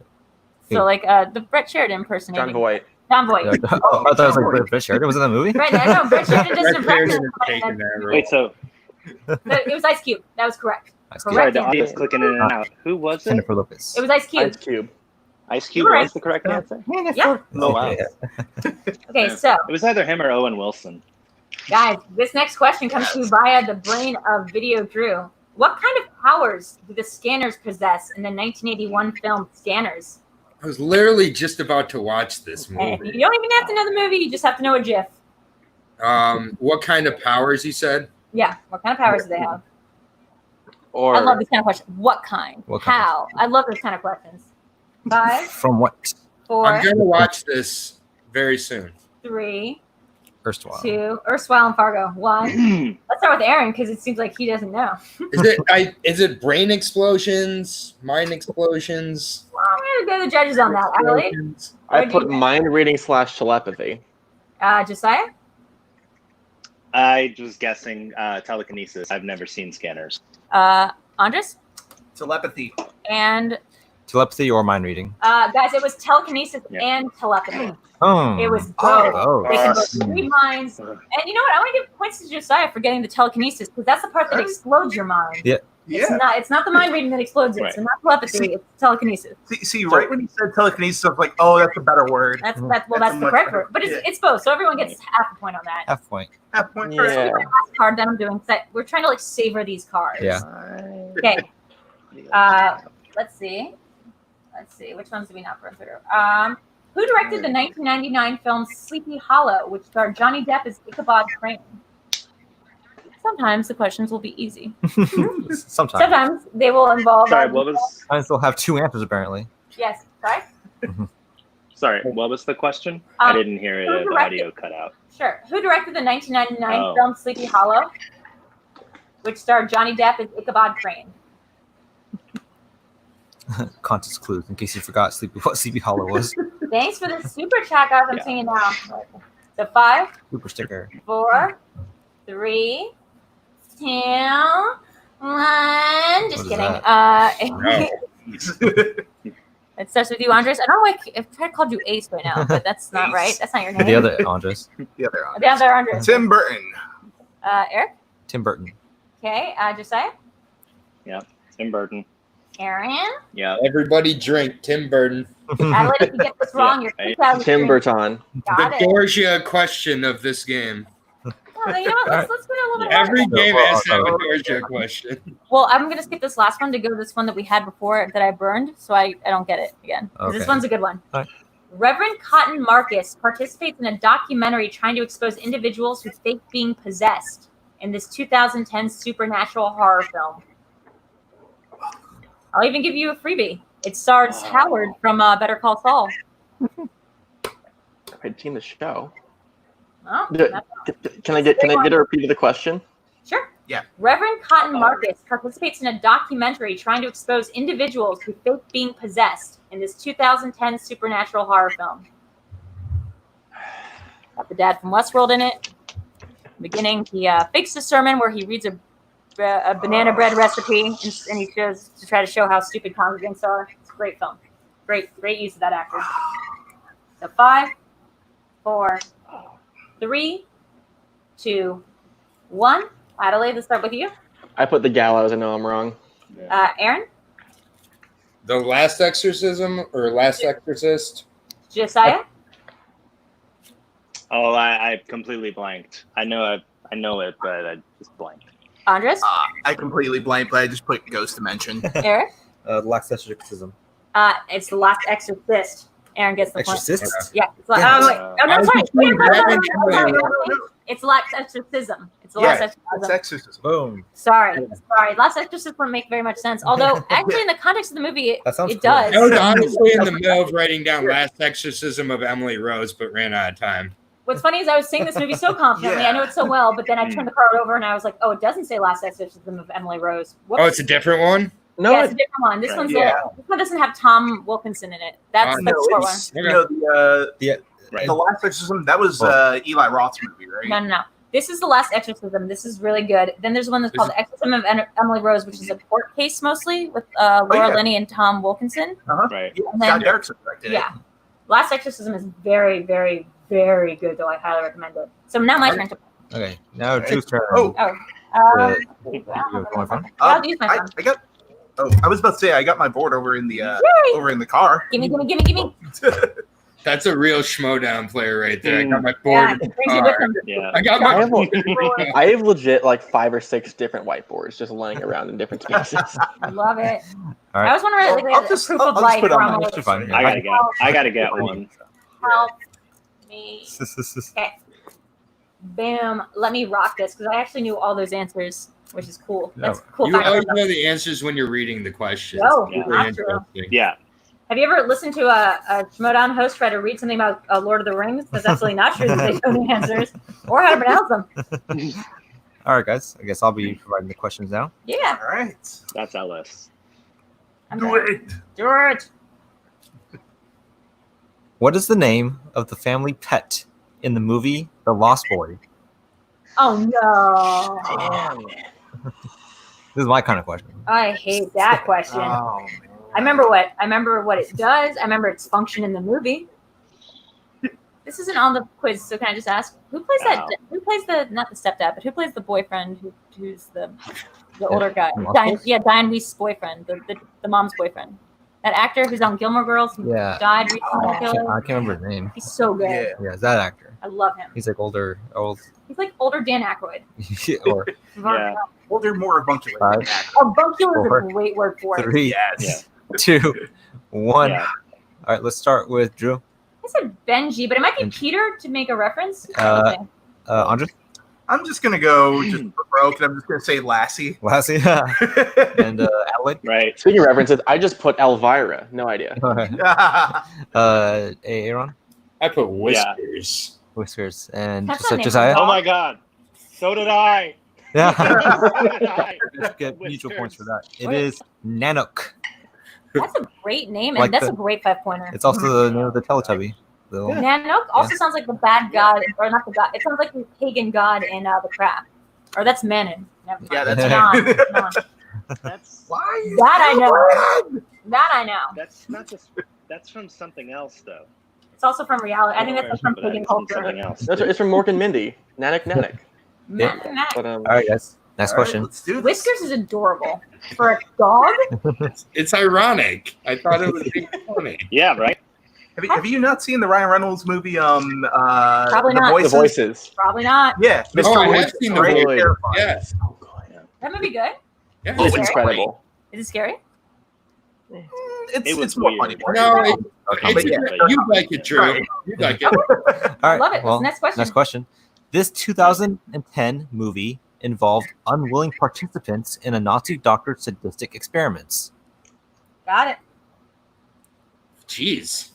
So like the Brett Sheridan impersonating. John Voight. John Voight. Oh, I thought it was like Brett Sheridan. Was it that movie? Brett, I know, Brett Sheridan doesn't Brett Sheridan impress is taking that role. Wait, so It was Ice Cube. That was correct. Ice Cube. sorry, Correct the answer. audience clicking in and out. Who was it? Jennifer Lopez. It was Ice Cube. Ice Cube. Ice Cube You're right. was the correct answer. Yeah. Oh wow! Okay, so It was either him or Owen Wilson. guys, this next question comes to you via the brain of VideoDrew. What kind of powers do the scanners possess in the 1981 film Scanners? I was literally just about to watch this And movie. you don't even have to know the movie; you just have to know a GIF. What kind of powers you said? Yeah, what kind of powers do they have? Or I love this kind of question. What kind? What kind? How? I love those kind of questions. 5, From what? 4, I'm going to watch this very soon. 3, Erstwhile. 2. Erstwhile and Fargo. 1. Let's start with Aaron because it seems like he doesn't know. Is it brain explosions, mind explosions? Well, I'm gonna go to the judges on that. Adelaide, explosions? I What do you put think? mind reading / telepathy. Josiah, I was guessing telekinesis. I've never seen Scanners. Andres, Telepathy. and Telepathy or mind reading? guys, it was telekinesis Yeah. and telepathy. Oh. It was both. Oh. They can both read minds. And you know what? I want to give points to Josiah for getting the telekinesis because that's the part that explodes your mind. Yeah. Yeah. It's not the mind reading that explodes it. Right. So not telepathy. It's telekinesis. See, right when you said telekinesis, I was like, oh, that's a better word. That's That's the a much correct better- word. But yeah. it's both. So everyone gets half a point on that. Half point. Half point. Yeah. This is my last card that I'm doing. We're trying to like savor these cards. Yeah. Okay. Let's see. Which ones do we not run through? Who directed the 1999 film Sleepy Hollow, which starred Johnny Depp as Ichabod Crane? Sometimes the questions will be easy. Sometimes. Sometimes they will involve. Sorry, what was? Sometimes they'll have two answers apparently. Yes, sorry. Sorry, what was the question? I didn't hear it. The audio cut out. Sure. Who directed the 1999 film Sleepy Hollow, which starred Johnny Depp as Ichabod Crane? Context clues in case you forgot what Sleepy Hollow was. Thanks for the super chat, guys. I'm seeing it now. So 5, Super sticker. 4, 3, 2, 1. Just kidding. It starts with you, Andres. I don't know if I called you Ace right now, but that's not right. That's not your name. The other Andres. The other Andres. The other Andres. Tim Burton. Eric? Tim Burton. Okay. Josiah? Yeah, Tim Burton. Aaron? Yeah. Everybody drink Tim Burton. Adelaide, if you get this wrong, you're kicked out of the Tim stream. Burton. Got it. Georgia question of this game. Oh, you know what? Let's go a little bit Every harder. game has to have a Georgia question. Well, I'm going to skip this last one to go to this one that we had before that I burned, so I don't get it again. 'Cause Okay. This one's a good one. All right. Reverend Cotton Marcus participates in a documentary trying to expose individuals who fake being possessed in this 2010 supernatural horror film. I'll even give you a freebie. It stars Howard from Better Call Saul. I'd seen the show. Oh, Can I get a repeat of the question? Sure. Yeah. Reverend Cotton Marcus participates in a documentary trying to expose individuals who fake being possessed in this 2010 supernatural horror film. Got the dad from Westworld in it. In the beginning, he fakes a sermon where he reads a banana bread recipe and he shows to try to show how stupid congregants are. It's a great film. Great use of that actor. So 5, 4, 3, 2, 1. Adelaide, let's start with you. I put the gallows. I know I'm wrong. Aaron? The Last Exorcism or Last Exorcist? Josiah? Oh, I completely blanked. I know it, but I just blanked. Andres? I completely blanked, but I just put Ghost Dimension. Eric? Last Exorcism. It's The Last Exorcist. Aaron gets the Exorcist? point. Yeah. It's like, Yes. no, sorry. No. It's Last Exorcism. It's The Yeah, Last That's Exorcism. Exorcism. Boom. Sorry. Last Exorcist wouldn't make very much sense. Although, actually, in the context of the movie, That sounds it cool. does. I was honestly in the middle of writing down Last Exorcism of Emily Rose, but ran out of time. What's funny is I was saying this movie so confidently. Yeah. I know it so well, but then I turned the card over and I was like, oh, it doesn't say Last Exorcism of Emily Rose. Whoops. Oh, it's a different one? No, Yeah, it's a different one. This one's this one doesn't have Tom Wilkinson in it. That's No, the short one. it's, the Last Exorcism, that was Eli Roth's movie, right? No. This is The Last Exorcism. This is really good. Then there's one that's called The Exorcism of Emily Rose, which is a court case mostly with Laura Linney and Tom Wilkinson. Right. Yeah, And then- Scott Derrickson directed it. Yeah. Last Exorcism is very, very, very good, though. I highly recommend it. So now my turn to Okay. Now Drew's turn. Oh. I'll use my phone. I got. Oh, I was about to say I got my board over in the car. Gimme. That's a real Schmoedown player right there. I got my Yeah, board. brings you with him. Yeah. I got I my. have, I have legit like 5 or 6 different whiteboards just laying around in different spaces. I love it. All right. I was wondering, like, I'll a just- proof I'll of just life put it on from my- That's fine. I gotta get one. help me. Okay. Boom. Let me rock this because I actually knew all those answers, which is cool. That's a cool. You fact. always know the answers when you're reading the questions. No, Yeah. not true. Interesting. Yeah. Have you ever listened to a Schmoedown host try to read something about Lord of the Rings? That's absolutely not true that they know the answers or how to pronounce them. All right, guys. I guess I'll be providing the questions now. Yeah. All right. That's Ellis. Do it. Do it. What is the name of the family pet in the movie The Lost Boy? Oh no. This is my kind of question. I hate that question. Oh, man. I remember what it does. I remember its function in the movie. This isn't on the quiz, so can I just ask who plays that? Who plays the not the stepdad, but who plays the boyfriend? Who's the older guy? Diane Weist's boyfriend, the mom's boyfriend. That actor who's on Gilmore Girls, who Yeah. died recently. I can't remember his name. He's so good. Yeah. Yeah, it's that actor. I love him. He's like old. He's like older Dan Aykroyd. Or Yeah. Well, they're more avuncular. Five. Avuncular is Four. a great word for it. 3, Yes. 2, 1. Yeah. All right, let's start with Drew. I said Benji, but it might be Peter to make a reference. Andres? I'm just gonna go just for broke, and I'm just gonna say Lassie. Lassie? And Adelaide? Right. Speaking of references, I just put Elvira. No idea. Aaron? I put Whiskers. Whiskers. And That's not Josiah? Oh my God. So did I. Yeah. So did I. Let's get mutual points for that. It What? is Nanook. That's a great name, Like and that's the- a great 5-pointer. It's also the name of the Teletubby. The- Nanook also sounds like the bad god, or not the god. It sounds like the pagan god in the craft. Or that's Manon. Never mind. Yeah, that's Non. That's Why? That I know. That I know. that's not just that's from something else though. It's also from reality. I think that's from But pagan it's from culture. something else. It's from Mork and Mindy. Nanik. Yeah. But All right, guys. Next question. Let's do this. Whiskers is adorable. For a dog? It's ironic. I thought it was being funny. Yeah, right. Have you not seen the Ryan Reynolds movie? Probably The not. the Voices? voices. Probably not. Yeah, Mr. Oh, I have Voices. seen The Right? Voices. Terrifying. Yes. That movie good? Yeah. It's scary? incredible. Is it scary? It's It was it's more weird. funny. No, But yeah, you like it, Drew. You like it. All right. Love it. Well, Next question. Next question. This 2010 movie involved unwilling participants in a Nazi doctored sadistic experiments. Got it. Jeez.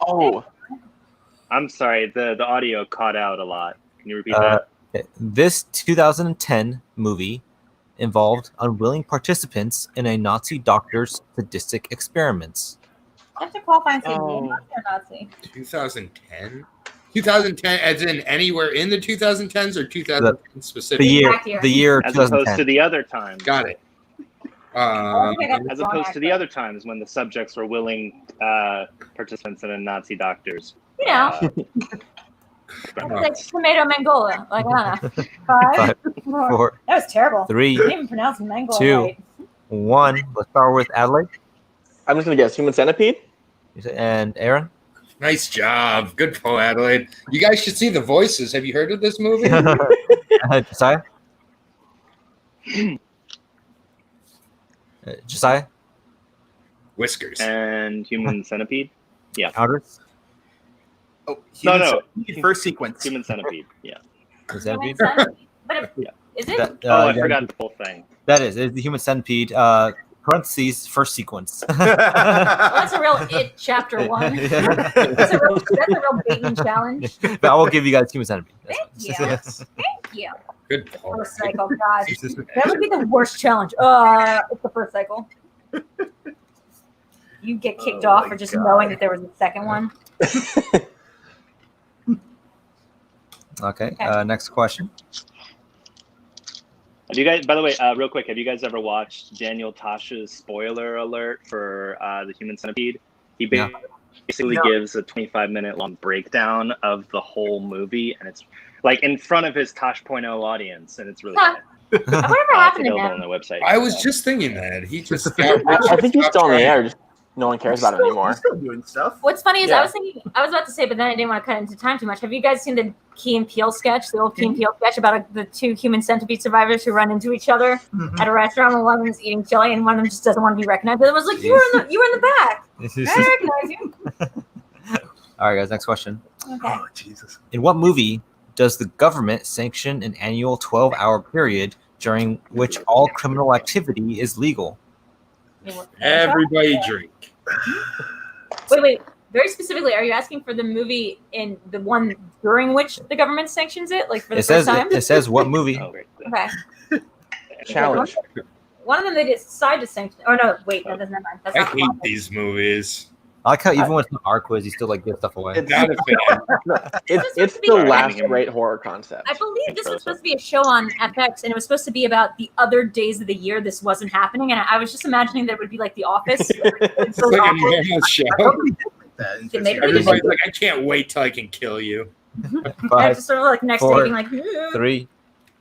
Oh, I'm sorry. The audio caught out a lot. Can you repeat that? This 2010 movie involved unwilling participants in a Nazi doctor's sadistic experiments. I have to qualify and say Oh. Nazi or Nazi. 2010? 2010 as in anywhere in the 2010s or 2010 The specifically? year, Exact year. the year As opposed to 2010. the other times. Got it. I think I got As the wrong opposed to the actor. other times when the subjects were willing participants in a Nazi doctor's. You know, it's like tomato mangola. Like, I don't know. 5, 4. 4, That was terrible. 3, I didn't even pronounce mangola 2. right. 1. Let's start with Adelaide I'm just gonna guess Human Centipede. and Aaron. Nice job. Good pull, Adelaide. You guys should see The Voices. Have you heard of this movie? Josiah. Josiah. Whiskers. And Human Centipede. Andres. Oh, No, Human no. Centipede, First sequence. Human Centipede. Yeah. Is that Human it? centipede. But is it? That, Oh, I yeah, forgot the whole thing. That is. It's the Human Centipede. Parentheses. First sequence. Well, that's a real it chapter 1. That's a real baiting challenge. But I will give you guys Human Centipede. Thank you. Thank you. Good pull. First cycle, God. That would be the worst challenge. It's the first cycle. You get kicked off for just knowing that there was a second one. Okay. Next question. Have you guys, by the way, real quick, have you guys ever watched Daniel Tosh's spoiler alert for the Human Centipede? He basically gives a 25-minute long breakdown of the whole movie, and it's like in front of his Tosh.0 audience, and it's really Huh. good. Whatever It's happened to available on him? the website. I was just thinking that. He just I think he's still on the air. Just no one cares about it anymore. He's still doing stuff. What's funny is Yeah. I was about to say, but then I didn't want to cut into time too much. Have you guys seen the Key and Peele sketch, the old Key and Peele sketch about the 2 human centipede survivors who run into each other at a restaurant and one of them is eating chili and one of them just doesn't want to be recognized? The other was like, you were in the back. I recognize you. All right, guys. Next question. Okay. Oh, Jesus. In what movie does the government sanction an annual 12-hour period during which all criminal activity is legal? Everybody drink. Wait. Very specifically, are you asking for the movie in the one during which the government sanctions it, like for the It first says time? it says what movie? Oh, great. Okay. Challenge. One of them they decide to sanction. Oh no, wait, that doesn't matter. That's I not the hate one. these movies. I like how even when it's not our quiz, you still like give stuff away. It's, Not a fan. it's the last great horror concept. I believe this was supposed to be a show on FX, and it was supposed to be about the other days of the year this wasn't happening. And I was just imagining that it would be like The Office. It's like a normal show. That Yeah, maybe interesting. Everybody's like, I can't wait till I can kill you. And 5, just sort of like next day 4, being like, 3,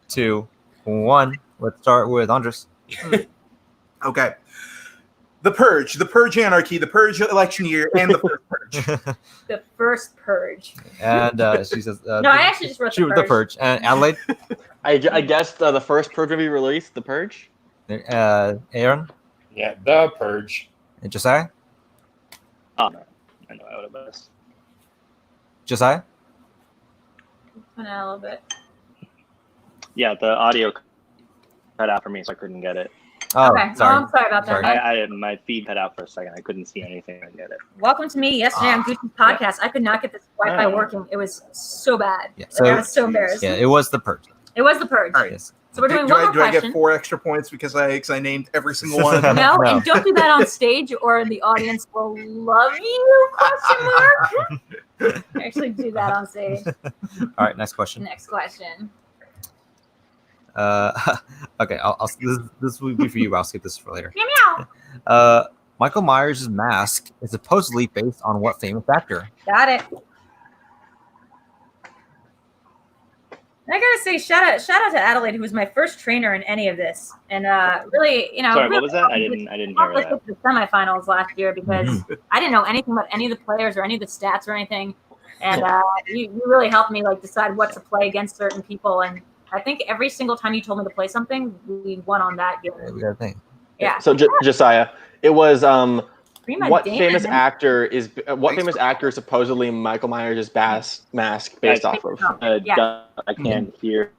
2, 1. Let's start with Andres. Okay. The Purge Anarchy, the Purge election year, and the First Purge. the first purge. And she says, No, I actually just wrote she the the Purge. purge. And Adelaide, I guessed the first Purge movie released, The Purge. Aaron, Yeah, The Purge. and Josiah. Oh, no. I know I would have guessed. Josiah? Went out a little bit. Yeah, the audio cut out for me, so I couldn't get it. Oh, Okay. sorry. Oh, I'm sorry about that. Sorry. My feed cut out for a second. I couldn't see anything. I get it. Welcome to me yesterday on Gucci's podcast. I could not get this Wi-Fi working. It was so bad. Yeah, I was so embarrassed. Yeah, it was the purge. It was the purge. All right. Yes. So we're doing do one more I question. get 4 extra points because I named every single one? No, No. and don't do that on stage or the audience will love you, question mark. Actually do that on stage. All right, next question. Next question. Okay, this will be for you. I'll skip this for later. Meow meow. Michael Myers' mask is supposedly based on what famous actor? Got it. I gotta say, shout out to Adelaide, who was my first trainer in any of this, and really, Sorry, really what was that? I didn't hear that. the semifinals last year because I didn't know anything about any of the players or any of the stats or anything, and you really helped me like decide what to play against certain people, and I think every single time you told me to play something, we won on that game. We got a thing. Yeah. So Josiah, it was Prima what Damon. famous actor is supposedly Michael Myers' mask based off of? Yeah. I can't hear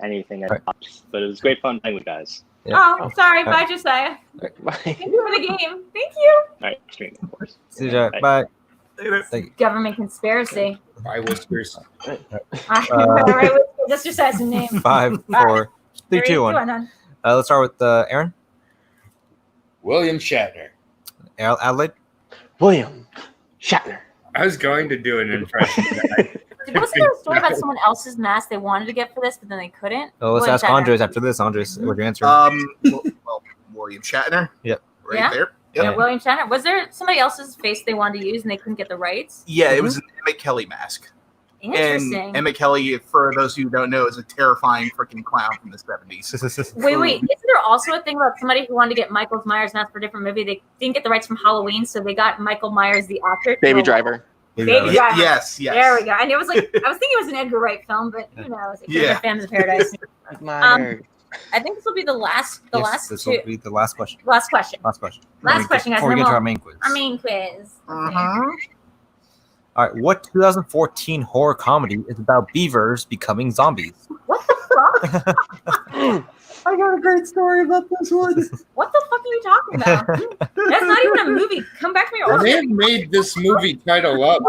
anything, Right. but it was great fun playing with you guys. Yeah. Oh, sorry. Bye, Josiah. Thank you for the game. Thank you. All right, stream, of course. See you, bye. Thank you. Government conspiracy. I whispers. Right, that's Josiah's name. 5, 4, 3, 2, 1. Let's start with Aaron. William Shatner. Adelaide. William Shatner. I was going to do an impression. Wasn't there a story about someone else's mask they wanted to get for this, but then they couldn't? Oh, let's William ask Shatner. Andres after this. Andres, what's your answer? Well, William Shatner. Yep. Right Yeah? there. Yeah, Yep. William Shatner. Was there somebody else's face they wanted to use and they couldn't get the rights? Yeah, it was an Emmett Kelly mask. Interesting. And Emmett Kelly, for those who don't know, is a terrifying freaking clown from the 70s. Wait. Isn't there also a thing about somebody who wanted to get Michael Myers mask for a different movie? They didn't get the rights from Halloween, so they got Michael Myers, the actor. Baby Driver. Baby Driver. Yes. There we go. And it was like, I was thinking it was an Edgar Wright film, but who knows? It could have been Phantoms of Paradise. I think this will be the last This two. will be the last question. Last question. Last question. Last question, guys. Before we then get to we'll- our main quiz. Our main quiz. All right. What 2014 horror comedy is about beavers becoming zombies? What the fuck? I got a great story about this one. What the fuck are you talking about? That's not even a movie. Come back to me. The man made this movie title up.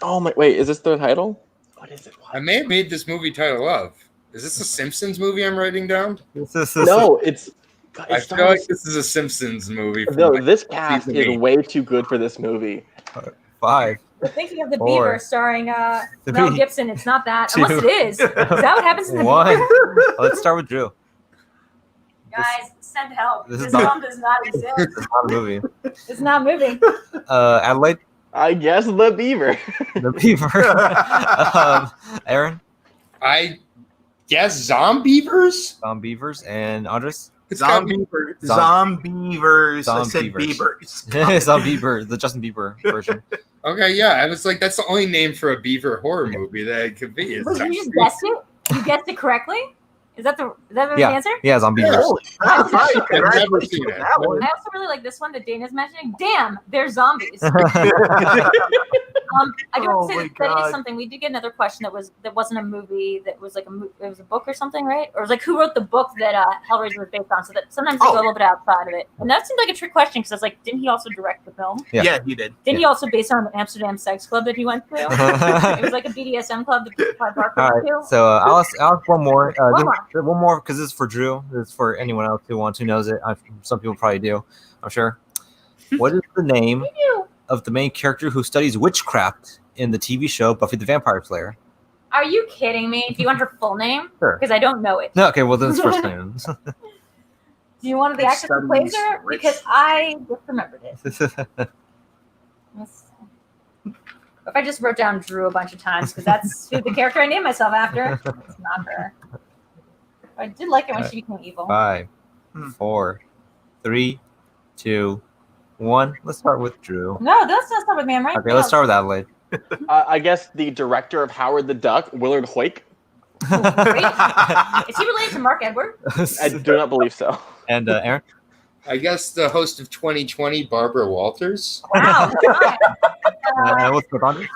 Oh my! Wait, is this the title? What is it? I may have made this movie title up. Is this a Simpsons movie I'm writing down? No, it's. God, I it feel sounds- like this is a Simpsons movie. from No, like this cast season is 8. way too good for this movie. 5. We're thinking of the 4, Beaver starring Mel 3, Gibson. It's not that. 2, Unless it is. Is that what happens in the 1. Beaver? Let's start with Drew. Guys, send help. This is This not- film does not exist. It's not a movie. It's not moving. Adelaide. I guess the Beaver. The beaver. Aaron. I guess Zombievers? Beavers. And Andres. Zombievers. I said beavers. Zombiever. The Justin Bieber version. Okay, yeah. I was like, that's the only name for a beaver horror movie that it could be. Wait, you just guessed it? You guessed it correctly? Is that the Yeah. answer? Yeah, Zombievers. Holy crap, right. I've never Congratulations seen on it. that one. I also really like this one that Dana's mentioning. Damn, they're zombies. I do have Oh to say my that God. is something. We did get another question that wasn't a movie. That was like it was a book or something, right? Or it was like who wrote the book that Hellraiser was based on? So that sometimes they go a little bit outside of it. And that seemed like a trick question because I was like, didn't he also direct the film? Yeah. Yeah, he did. Didn't he also base it on the Amsterdam sex club that he went to? It was like a BDSM club that Clive Barker All went right, to. so I'll ask one more. One One more, because this is for Drew. This is for anyone else who knows it. Some people probably do, I'm sure. What is the name of the main character who studies witchcraft in the TV show Buffy the Vampire Slayer? Are you kidding me? Do you want her full name? Sure. Because I don't know it. No, okay, well, then it's first name. Do you want the actress who plays her? Rich. Because I just remembered it. Let's see. If I just wrote down Drew a bunch of times, because that's who the character I named myself after. It's not her. I did like it when she became evil. 5, 4, 3, 2, 1. Let's start with Drew. No, that's not start with me. I'm right. Okay, let's start with Adelaide. I guess the director of Howard the Duck, Willard Hoyk. Is he related to Mark Edward? I do not believe so. And Aaron? I guess the host of 2020, Barbara Walters. Wow. What's with Andres?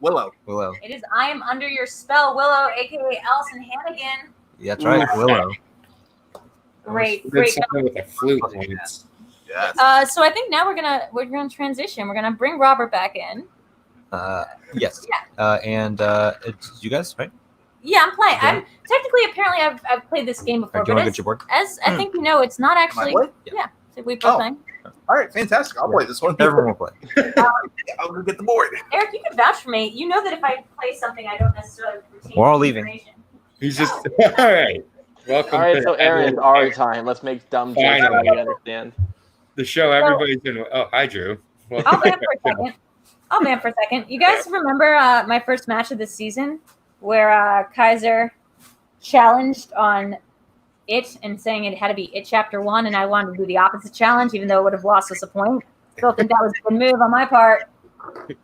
Willow. Willow. It is I am under your spell, Willow, aka Allison Hannigan. Yeah, that's right. Willow. Great. With a flute once. Yes. So I think now we're gonna transition. We're gonna bring Robert back in. Yes. Yeah. And it's you guys, right? Yeah, I'm playing. Yeah. I'm apparently I've played this game before, Do you want to but get your board? as I think you know, it's not actually. play? Yeah, so we've been playing. All right, fantastic. I'll play this one. Everyone will play. I'll go get the board. Eric, you can vouch for me. You know that if I play something, I don't necessarily retain We're all leaving. information. He's just all right. Welcome. All right, to so Aaron, it's our time. Let's make dumb jokes Fine. that we understand. the show. Everybody's doing. Oh, hi, Drew. I'll vamp for a second. You guys remember my first match of this season where Kaiser challenged on it and saying it had to be it chapter 1, and I wanted to do the opposite challenge, even though it would have lost us a point. Still think that was a good move on my part.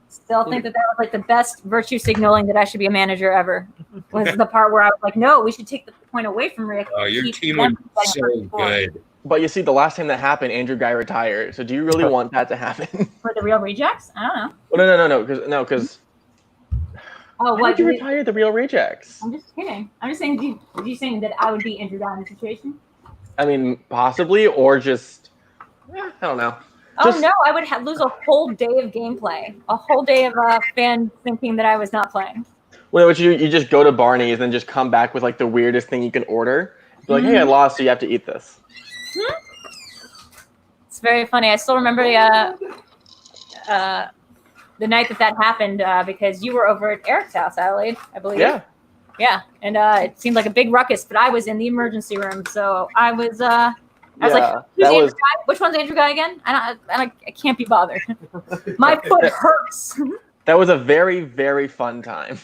Still think that was like the best virtue signaling that I should be a manager ever. Was the part where I was like, no, we should take the point away from Rick. Oh, your Keep team them was playing so first score. good. But you see, the last time that happened, Andrew Guy retired. So do you really want that to happen? For the real rejects? I don't know. Well, no, because Oh, why what? did you retire the real rejects? I'm just kidding. I'm just saying, you saying that I would be injured in the situation? I mean, possibly, or just I don't know. Oh Just- no, I would lose a whole day of gameplay, a whole day of fan thinking that I was not playing. Well, what you just go to Barney's and then just come back with like the weirdest thing you can order. Be like, hey, I lost, so you have to eat this. It's very funny. I still remember the night that happened because you were over at Eric's house, Adelaide, I believe. Yeah. Yeah, and it seemed like a big ruckus, but I was in the emergency room, so I was like, who's that Andrew was Guy? Which one's Andrew Guy again? I can't be bothered. My foot hurts. that was a very, very fun time.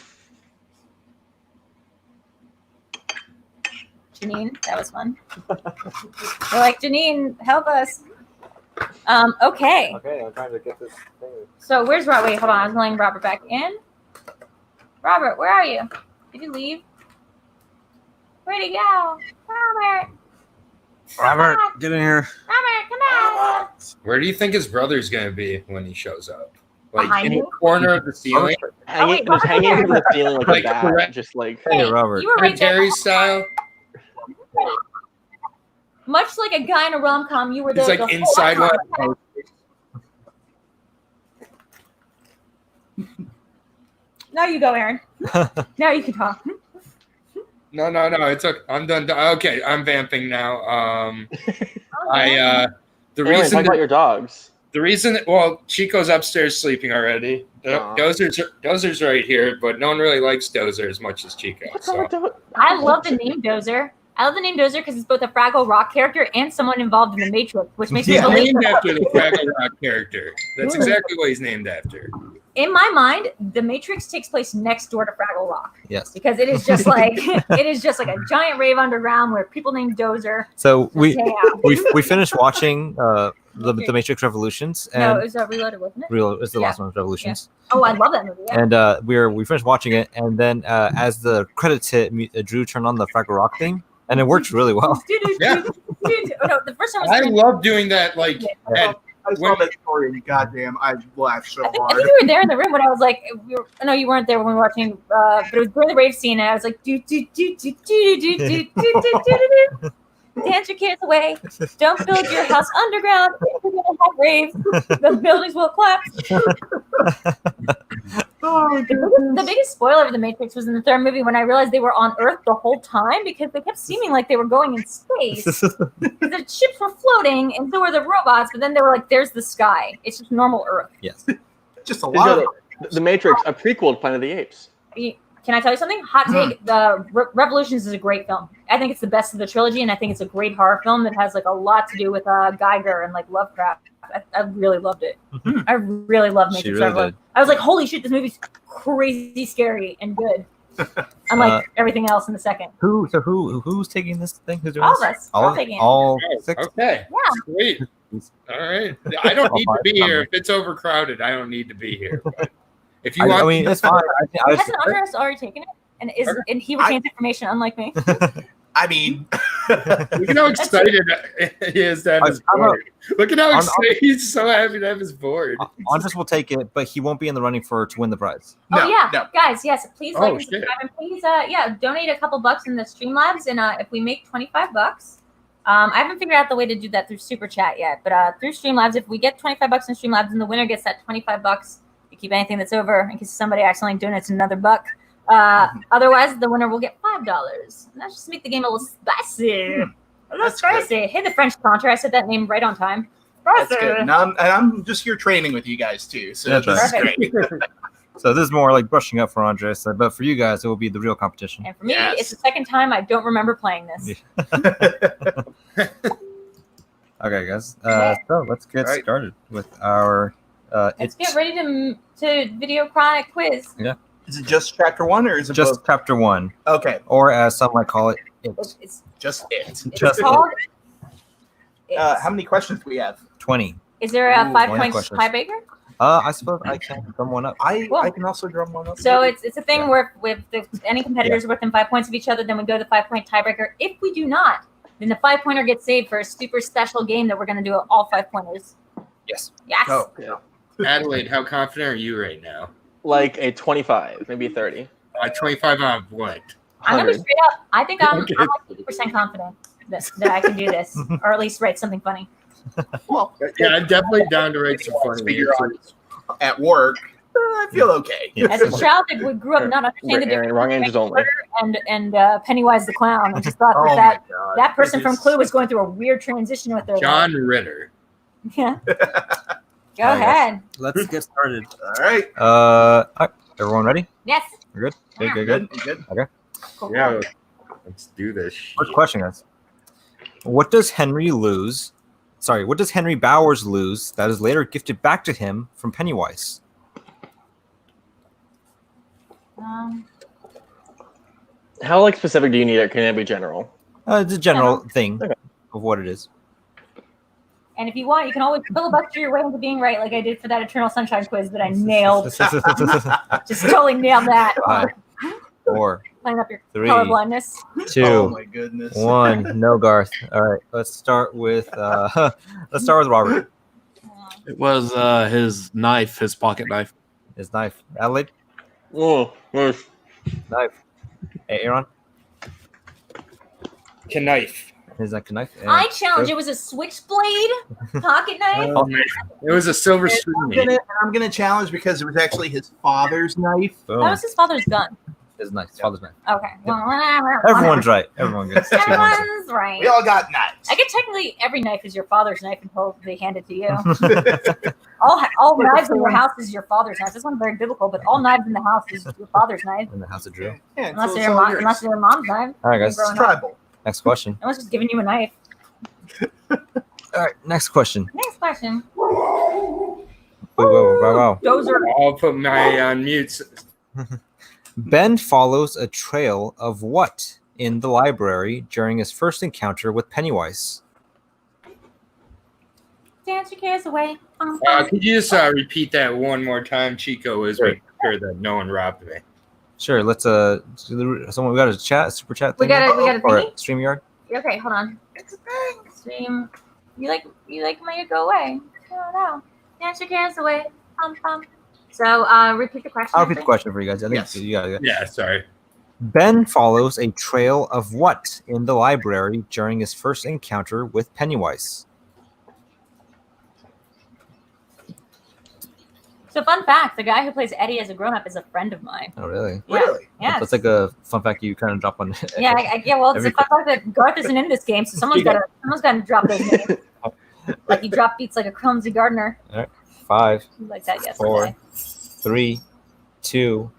Janine, that was fun. We're like, Janine, help us. Okay. Okay, I'm trying to get this thing. So where's Robert? Wait, hold on. I was letting Robert back in. Robert, where are you? Did you leave? Where'd he go? Robert. Robert, get in here. Robert, come on. Where do you think his brother's gonna be when he shows up? Like Behind in you? the corner of the ceiling, Hanging Robert, from the ceiling like a Like, bat, correct. just like Hey, Robert. You were right there. Terry style. Much like a guy in a rom-com, you were there. He's like the whole inside time. one. Now you go, Aaron. Now you can talk. No. It's okay. I'm done. Okay, I'm vamping now. The Aaron, reason talk about your dogs. well, Chico's upstairs sleeping already. Aw. Dozer's right here, but no one really likes Dozer as much as Chico. What's wrong with So. that? I love the name Dozer. I love the name Dozer because it's both a Fraggle Rock character and someone involved in the Matrix, which makes me He's believe named that after the Fraggle Rock character. That's exactly what he's named after. in my mind, the Matrix takes place next door to Fraggle Rock Yes. because it is just like a giant rave underground where people named Dozer. So we hang out. we finished watching the Matrix Revolutions, and No, it was Reloaded, wasn't it? it's the last one, Revolutions. Oh, I love that movie. Yeah. And we finished watching it, and then as the credits hit, Drew turned on the Fraggle Rock thing, and it worked really well. Yeah. Oh, no, the first time I was love doing that. Like, at, I saw that story and goddamn, I laughed so I think hard. you were there in the room when I was like, no, you weren't there when we were watching, but it was during the rave scene, and I was like, do, do, do, do, do, do, do, do, do, do, do. Dance your kids away. Don't build your house underground. If you're gonna have raves, the buildings will collapse. The biggest spoiler of the Matrix was in the third movie when I realized they were on Earth the whole time because they kept seeming like they were going in space. The ships were floating, and so were the robots. But then they were like, "There's the sky. It's just normal Earth." Yes. Just a lot of The Matrix, a prequel to Planet of the Apes. Can I tell you something? Hot take: the Revolutions is a great film. I think it's the best of the trilogy, and I think it's a great horror film that has like a lot to do with Geiger and like Lovecraft. I really loved it. I really loved She Matrix really Revolution. did. I was like, holy shit, this movie's crazy, scary, and good. Unlike everything else in the second. Who's taking this thing? Who's doing All of this? us. All taking it. All oh, six. okay. Yeah. Sweet. All right. I don't need to All be five. here. If it's overcrowded, I don't need to be here. But if you I want, mean, it's fine. Hasn't Andres already taken it? And he retains information, unlike me. I mean, Look at how excited he is to have his board. Look at how excited he's so happy to have his board. Andres will take it, but he won't be in the running to win the prize. Guys, yes, please like and subscribe, and please, donate a couple bucks in the Streamlabs, and if we make $25, I haven't figured out the way to do that through Super Chat yet, but through Streamlabs, if we get $25 in Streamlabs, and the winner gets that $25, you keep anything that's over in case somebody accidentally donates another buck. Otherwise, the winner will get $5. And that's just to make the game a little spicy. A little spicy. Hey, the French Contra. I said that name right on time. That's good. And I'm just here training with you guys too. So this is great. So this is more like brushing up for Andres, but for you guys, it will be the real competition. And for me, it's the second time I don't remember playing this. Okay, guys. So let's get started with our. Let's get ready to VideoChronic quiz. Yeah. Is it just chapter 1 or is it just chapter 1? Okay. Or as some might call it, it's just it. It's called. How many questions do we have? 20. Is there a 5-point tiebreaker? I suppose I can drum one up. I can also drum one up. So it's a thing where if any competitors are within 5 points of each other, then we go to the 5-point tiebreaker. If we do not, then the 5-pointer gets saved for a super special game that we're going to do all 5-pointers. Yes. Yes. Oh, yeah. Adelaide, how confident are you right now? Like a 25, maybe 30. 25 out of what? I'm going to be straight up. I think I'm like 80% confident that I can do this, or at least write something funny. Well, yeah, I'm definitely down to write some funny. Figure out at work, I feel okay. As a child, we grew up not understanding the difference wrong angels only. and Pennywise the Clown. I just thought that person from Clue was going through a weird transition with their John Ritter. Yeah. Go ahead. Let's get started. All right. All right. Everyone ready? Yes. We're good? Good. Okay. Cool. Yeah. Let's do this. First question, guys. What does Henry Bowers lose that is later gifted back to him from Pennywise? How specific do you need it? Can it be general? It's a general thing of what it is. And if you want, you can always filibuster your way into being right, like I did for that Eternal Sunshine quiz that I nailed. Just totally nailed that. 5, 4, Playing up your 3, colorblindness. 2, oh my goodness. 1. No, Garth. All right. Let's start with Robert. It was his knife, his pocket knife. His knife. Adelaide. Oh, Knife. Hey, Aaron. Knife. His knife. I challenge. It was a switchblade pocket knife. It was a silver spoon. I'm gonna challenge because it was actually his father's knife. Boom. That was his father's gun. His knife. His father's knife. Okay. Everyone's right. Everyone gets 2 points. Everyone's right. We all got knives. I guess technically every knife is your father's knife until they hand it to you. all knives in your house is your father's knife. This one's very biblical, but all knives in the house is your father's knife. In the house of Drew. Yeah, Unless they're your mom's knife. All right, guys. It's tribal. Next question. I was just giving you a knife. All right. Next question. Next question. Wow. Dozer. I'll put my on mute. Ben follows a trail of what in the library during his first encounter with Pennywise? Dance your cares away. Could you just repeat that one more time, Chico? Is making sure that no one robbed me. Sure. Let's someone we got a super chat thing. We got a or thingy? StreamYard. Okay, hold on. Stream. You like me to go away? No. Dance your cares away. So repeat the question. I'll repeat the question for you guys. I think Yes. you got it. Yeah, sorry. Ben follows a trail of what in the library during his first encounter with Pennywise? So fun fact, the guy who plays Eddie as a grown-up is a friend of mine. Oh, really? Yeah. Really? Yeah. That's like a fun fact you kind of drop on. Well, it's a fun fact that Garth isn't in this game, so someone's got to drop those names. Like he drop beats like a clumsy gardener. All right. 5, You like that yesterday. 4, 3, 2,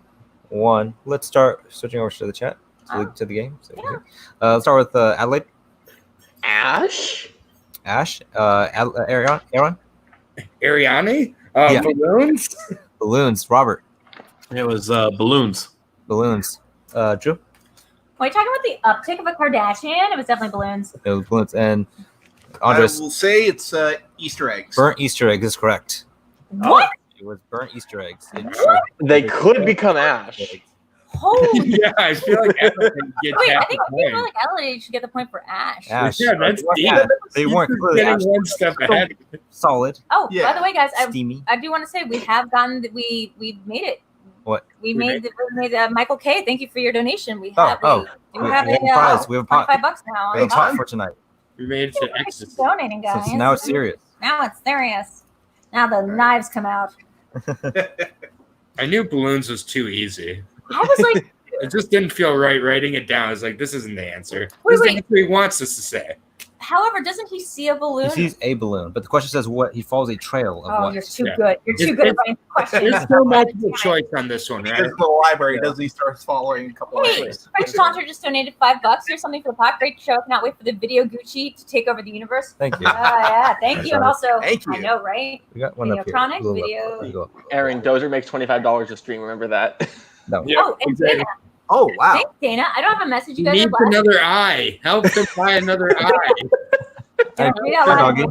1. Let's start switching over to the chat to the game. So, Yeah. Let's start with Adelaide. Ash? Aaron. Ariane? Yeah. Balloons? Balloons. Robert. It was balloons. Balloons. Drew. Are you talking about the uptick of a Kardashian? It was definitely balloons. It was balloons. And Andres. I will say it's Easter eggs. Burnt Easter eggs is correct. What? It was burnt Easter eggs. They could become ash. Holy. Yeah, I feel like Adelaide gets Wait, I half think the I feel point. like Adelaide should get the point for Ash. Ash. Yeah, that's deep. They weren't clearly Getting Ash. one step ahead. Solid, Oh, Yeah. by the way, guys, steamy. I do want to say we have gotten we made it. What? We made Michael K. Thank you for your donation. We Oh, have we we have have a prize. We have a pot. $25 now. We have a pot for tonight. We made it to Thanks for ecstasy. donating, So guys. now it's serious. Now it's serious. Now the knives come out. I knew balloons was too easy. I was like, It just didn't feel right writing it down. I was like, this isn't the answer. Wait, This is wait. the answer he wants us to say. however, doesn't he see a balloon? He sees a balloon, but the question says what he follows a trail of Oh, what. you're too Yeah. good. You're too It's- good at writing questions. There's no multiple choice on this one, He right? goes to the library, doesn't he? Starts following a couple of Hey, ways. French Taunter just donated $5. Here's something for the pot. Great show. Cannot wait for the video Gucci to take over the universe. Thank you. Yeah, thank you. And also, Thank I you. know, right? We got one up here. VideoChronic, Blue up. video- There you go. Aaron, Dozer makes $25 a stream. Remember that. No. Yeah, Oh, and exactly. Dana. Oh wow! Thanks, Dana. I don't have a message. You He guys needs are left. another eye. Help them buy another eye. Hey, Read out loud. doggy.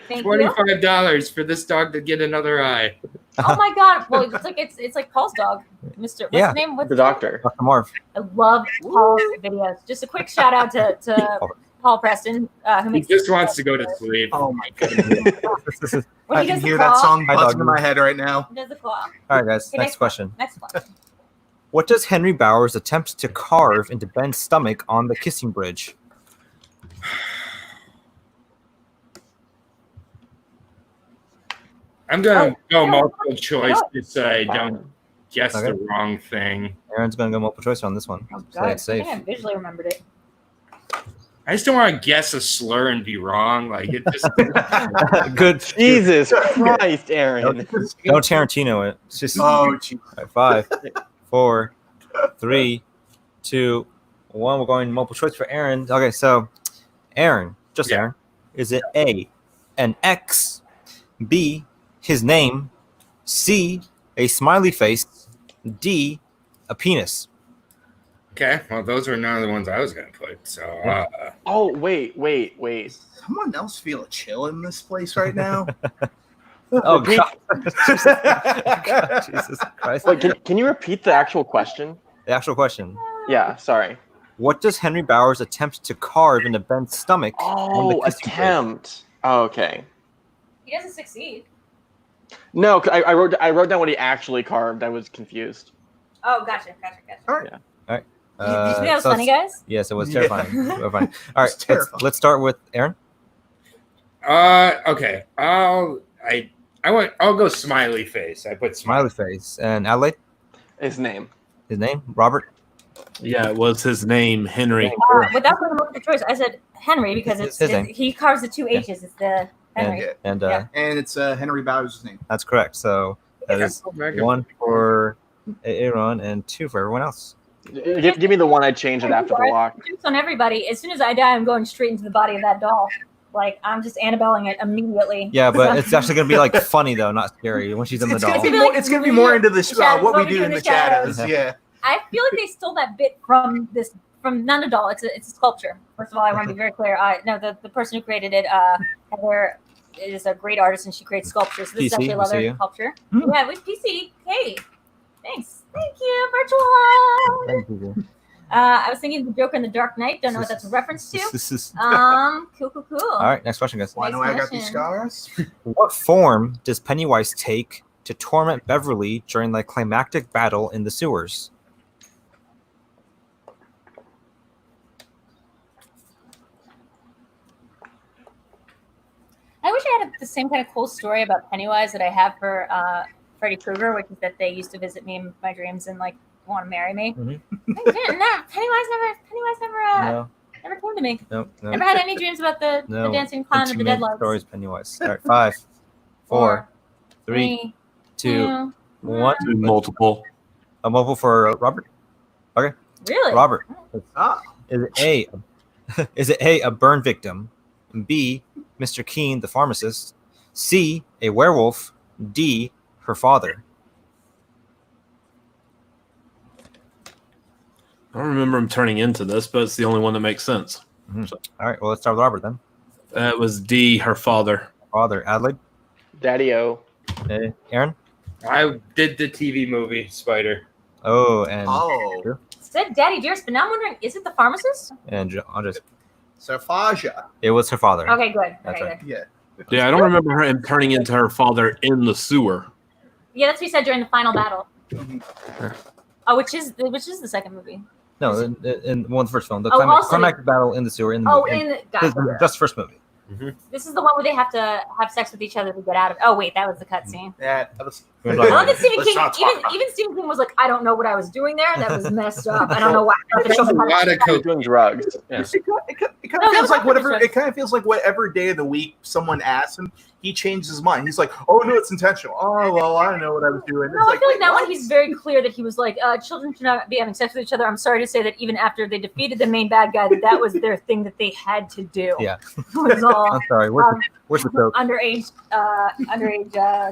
Thank you. $25 for this dog to get another eye. Oh my god. Well, it's like Paul's dog, Mr. What's Yeah. his name? What's The his name? doctor. Dr. Marv. I love Paul's videos. Just a quick shout out to Paul Preston, who He makes just wants to go to sleep. Oh my goodness! When I he can does the hear that claw, song Hi, buzzing doggy. in my head right now. He does the claw. All right, guys. Okay, Next question. Next one. What does Henry Bowers attempt to carve into Ben's stomach on the kissing bridge? I'm going to go no, multiple choice no. just so I don't guess Okay. the wrong thing. Aaron's gonna go multiple choice on this one. Oh Play god. it I safe. think I visually remembered it. I just don't want to guess a slur and be wrong. Like it just Good. Jesus Christ, Aaron. Don't Tarantino it. It's just Oh, geez. all right, 5, 4, 3, 2, 1. We're going multiple choice for Aaron. Okay, so Aaron, just Yeah. Aaron. Is it A, an X, B, his name, C, a smiley face, D, a penis? okay. Well, those were none of the ones I was going to put. So Oh, wait. Someone else feel a chill in this place right now? Oh God. Jesus Christ. Wait, can you repeat the actual question? The actual question. Yeah, sorry. What does Henry Bowers attempt to carve into Ben's stomach? on the Oh, kissing bridge? attempt. Oh, okay. He doesn't succeed. No, 'cause I wrote down what he actually carved. I was confused. Oh, gotcha. All right. Did you think that was so funny, guys? Yes, it was Yeah. terrifying. Terrifying. All right, It's terrifying. let's start with Aaron. okay. I'll go smiley face. I put Smiley face. And Adelaide, His name. his name? Robert? Yeah, it was his name, Henry. Without going multiple choice, I said Henry because His name. he carves the two H's. It's the Henry. Yeah. And Yeah. And it's Henry Bowers' name. that's correct. So that is 1 for Aaron and 2 for everyone else. Give me the one I changed it after the lock. Jokes on everybody. As soon as I die, I'm going straight into the body of that doll. Like I'm just Annabelleing it immediately. Yeah, but it's actually going to be like funny though, not scary when she's in the It's doll. gonna be It's more, like it's gonna be more into the shadows, what we do in the shadows. shadows. Yeah. I feel like they stole that bit from not a doll. It's a sculpture. First of all, I want to be very clear. No, the person who created it, Heather, is a great artist and she creates sculptures. So this is PC, actually a we'll see leather you. sculpture. Hmm. Yeah, with PC. Hey, thanks. Thank you. Virtual hug. Thank you. I was thinking the Joker in the Dark Knight. Don't know what that's a reference to. This is Cool. all right. Next question, guys. Why do I got these question. scars? What form does Pennywise take to torment Beverly during the climactic battle in the sewers? I wish I had the same kind of cool story about Pennywise that I have for Freddy Krueger, which is that they used to visit me in my dreams and like want to marry me. Mhm. Pennywise No, never came to me. no. Never had any dreams about the dancing clown of the dead Intimate lives. stories, Pennywise. All right, 5, 4, 3, 2, 1. Multiple. A mobile for Robert. Really? Robert, Ah, is it A, a burn victim, B, Mr. Keen, the pharmacist, C, a werewolf, D, her father? I don't remember him turning into this, but it's the only one that makes sense. All right, well, let's start with Robert then. It was D, her father. Father, Adelaide, Daddy-O. Aaron. I did the TV movie Spider. Oh, and Oh. Said Daddy Dearest, but now I'm wondering, is it the pharmacist? and Andres. Sarfaja. It was her father. Okay, good. That's Okay, right. good. Yeah. Yeah, I don't remember him turning into her father in the sewer. Yeah, that's what he said during the final battle. Mhm. Oh, which is the second movie. No, in one first film, the Oh, also- climactic battle in the sewer. In the Oh, movie. in the This is gotcha. just the first movie. This is the one where they have to have sex with each other to get out of. Oh wait, that was the cutscene. Yeah, that was. We're I talking love about- that Stephen Let's King. not talk about Even Stephen King was like, I don't know what I was doing there. That was messed up. I don't know why. I There's a lot of He's doing drugs. Yeah. It kind No, of that feels was like not whatever. the It kind of feels like whatever day of the week someone asks him, he changed his mind. He's like, "Oh no, it's intentional." Oh well, I don't know what I was doing. No, It's I feel like wait, that what? one he's very clear that he was like, children should not be having sex with each other. I'm sorry to say that even after they defeated the main bad guy, that was their thing that they had to do. Yeah. It was all I'm sorry. Where's the joke? underage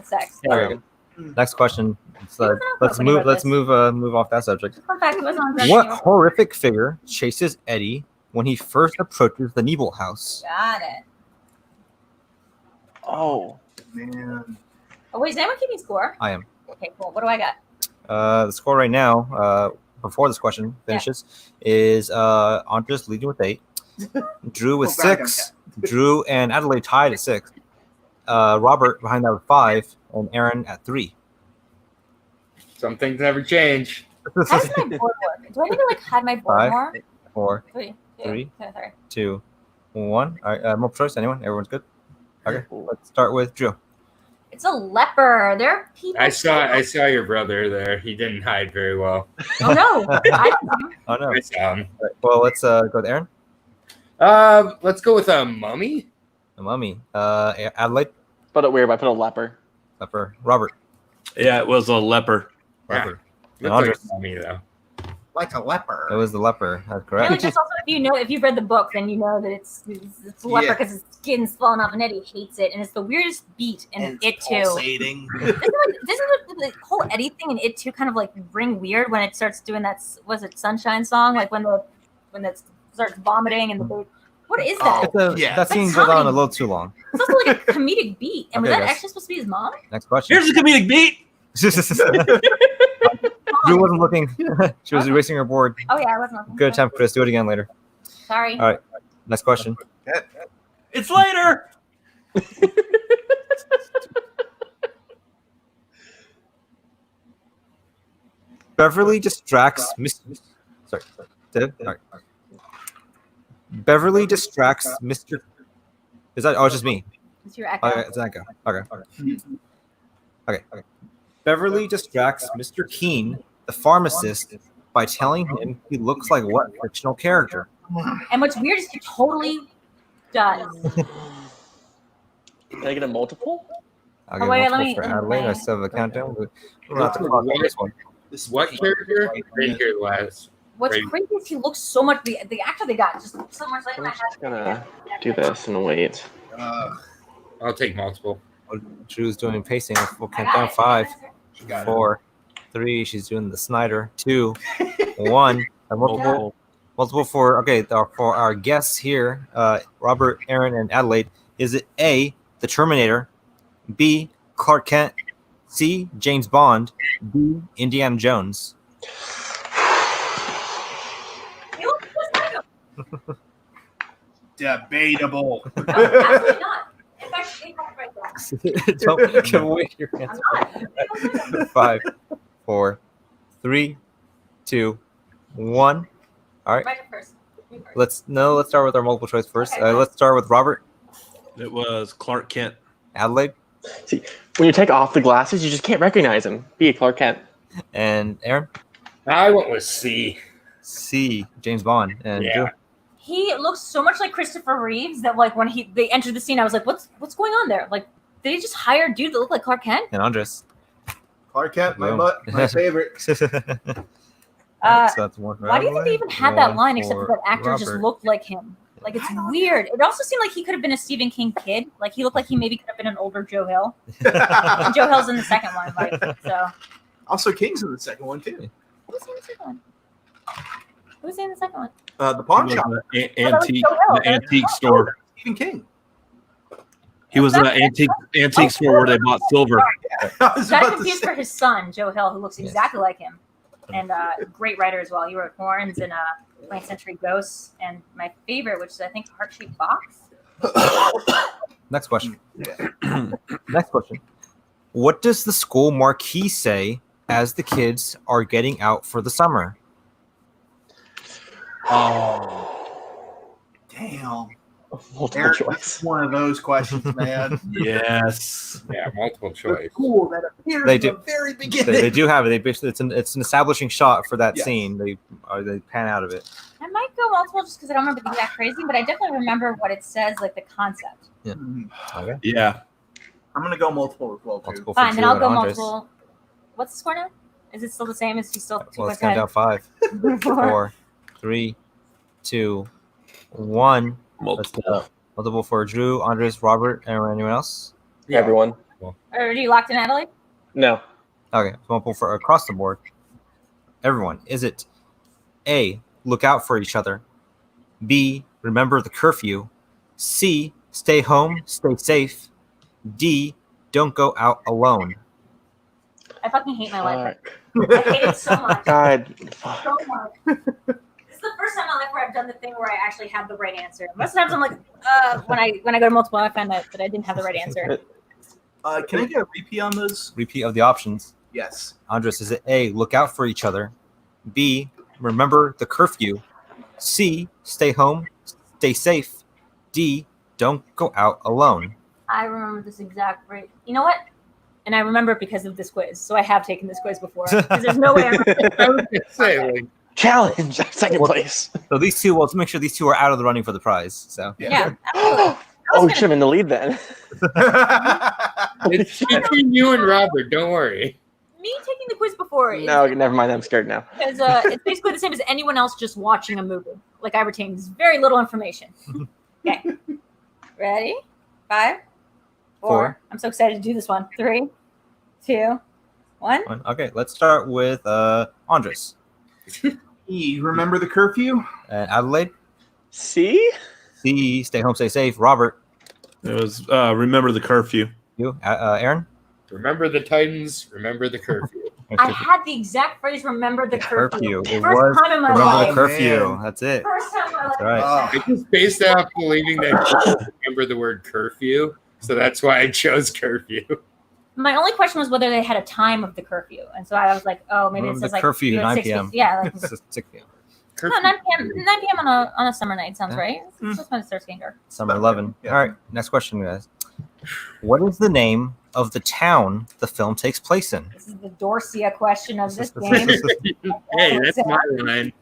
sex. All right. Next question. So, let's When you move. read Let's this. move off that subject. Fun fact, it wasn't on Dungeon What Mate. horrific figure chases Eddie when he first approaches the Nebel house? Got it. Oh. Man. Oh, wait, is anyone keeping score? I am. Okay, cool. What do I got? The score right now, before this question finishes, is Andres leading with 8, Drew with Go back on 6, Drew and Adelaide tied at 6, Robert behind that with 5, and Aaron at 3. Some things never change. How does my board work? Do I need to hide my board 5, more? 4, 3, 3. Okay, sorry. 2, 1. All right, multiple choice. Anyone? Everyone's good. Okay, let's start with Drew. It's a leper. There are people. I saw your brother there. He didn't hide very well. Oh no! I didn't. Oh no. I saw him. All right, well, let's go with Aaron. Let's go with a mummy. The mummy. Adelaide. Put it weird. I put a leper. Leper. Robert. Yeah, it was a leper. Robert. And Looks like Andres. a mummy though. Like a leper. It was the leper. That's I correct. feel like that's also if you've read the book, then you know that it's a leper Yeah. because his skin's falling off, and Eddie hates it, and it's the weirdest beat in it too. Pulsating. Doesn't the whole Eddie thing in it too kind of like ring weird when it starts doing that? Was it Sunshine song? Like when that starts vomiting and the baby. What is that? Oh. Yeah. That scene That's goes on comedy. a little too long. It's also like a comedic beat. And was Okay, that guys. actually supposed to be his mom? Next question. Here's a comedic beat. Drew wasn't looking. She was erasing her board. Oh yeah, I wasn't looking. Good attempt, Chris. Do it again later. Sorry. All right. Next question. It's later. Beverly distracts Mr. Sorry. Did? All right. Beverly distracts Mr. Is that? Oh, it's just me. It's your echo. Okay, it's an echo. Okay. Beverly distracts Mr. Keene, the pharmacist, by telling him he looks like what fictional character? And what's weird is he totally does. Can I get a multiple? I'll Oh, give wait, multiple let me- for Adelaide. I still have a countdown. We're not the What- clock on this one. This What character? I didn't hear the last. What's Right. crazy is he looks so much. The actor they got just somewhere like I'm my just gonna do this and wait. I'll take multiple. Drew's doing pacing. We'll count down 5, 4, 3. She's doing the Snyder. 2, 1. And multiple for for our guests here, Robert, Aaron, and Adelaide. Is it A, the Terminator, B, Clark Kent, C, James Bond, D, Indiana Jones? Debatable. No, absolutely not. In fact, they have right there. Don't give away your I'm answer. not. 5, 4, 3, 2, 1. All right. Right first. You first. Let's start with our multiple choice first. Okay. Let's start with Robert, It was Clark Kent. Adelaide, See, when you take off the glasses, you just can't recognize him. Be a Clark Kent. and Aaron. I went with C. C, James Bond, and Yeah. Drew. He looks so much like Christopher Reeves that like when they entered the scene, I was like, what's going on there? Like, did he just hire a dude that looked like Clark Kent? And Andres. Clark Kent, my Boom. butt, my favorite. So that's one for Why do you think they Adelaide, even had that one line except for for that actor just Robert. looked like him? Like, it's weird. It also seemed like he could have been a Stephen King kid. Like, he looked like he maybe could have been an older Joe Hill. And Joe Hill's in the second one. Like, so. Also, King's in the second one too. Who's in the second one? Who's in the second one? The pawn He shop. was an Oh, that was antique, Joe Hill. the antique store. Stephen King. He was at an antique store where they bought silver. I was Got about to confused say. for his son, Joe Hill, who looks exactly like him. and great writer as well. He wrote Horns and 20th Century Ghosts, and my favorite, which is I think Heart-Shaped Box. Next question. Next question. What does the school marquee say as the kids are getting out for the summer? Oh, damn. Multiple Eric, choice. that's one of those questions, man. Yes. Yeah, multiple choice. Cool. That appears They in do. the very beginning. They do have it. They basically it's an establishing shot for that Yes. scene. They pan out of it. I might go multiple just because I don't remember the exact phrasing, but I definitely remember what it says, like the concept. Mhm. Okay. Yeah. I'm gonna go multiple as well too. Multiple for Fine, then Drew I'll go and Andres. multiple. What's the score now? Is it still the same? Is he still 2 Well, let's points count ahead? down 5, 4, 3, 2, 1. Let's go. Multiple for Drew, Andres, Robert, and anyone else? Yeah. Everyone. Are you locked in, Natalie? No. Okay. Multiple for across the board. Everyone. Is it A, look out for each other, B, remember the curfew, C, stay home, stay safe, D, don't go out alone? I fucking hate my life. Fuck. I hate it so much. God. So much. This is the first time in my life where I've done the thing where I actually have the right answer. Most of the times I'm like, when I go to multiple, I find that I didn't have the right answer. Can I get a repeat on those? Repeat of the options. Yes. Andres, is it A, look out for each other, B, remember the curfew, C, stay home, stay safe, D, don't go out alone? I remember this exact right. You know what? And I remember it because of this quiz. So I have taken this quiz before. Because there's no way I'm I was gonna say, like, Challenge. Second place. So these two, well, let's make sure these two are out of the running for the prize. So Yeah. Absolutely. Oh, we should have been in the lead then. it's between you and Robert. Don't worry. Me taking the quiz before is No, never mind. I'm scared now. because it's basically the same as anyone else just watching a movie. Like I retain very little information. Okay. Ready? 5, 4. 4. I'm so excited to do this one. 3, 2, 1. okay, let's start with Andres E, remember the curfew? and Adelaide. See? C, stay home, stay safe. Robert, It was remember the curfew. you, Aaron. Remember the Titans. Remember the curfew. I had the exact phrase "remember the curfew." It First was time in my remember life. the curfew. man. That's it. First time in my life. That's right. I just based off believing that you remember the word curfew, so that's why I chose curfew. My only question was whether they had a time of the curfew, and so I was like, "Oh, maybe it Remember says the like curfew, 9 6 p.m. Yeah, like It's just 6 p.m. no, Curfew. 9 p.m. 9 p.m. on a summer night sounds Yeah. right. It's just when it starts getting dark. Summer 11. Yeah. All right, next question, guys. What is the name of the town the film takes place in? This is the Dorcia question of this game. Hey, that's my line.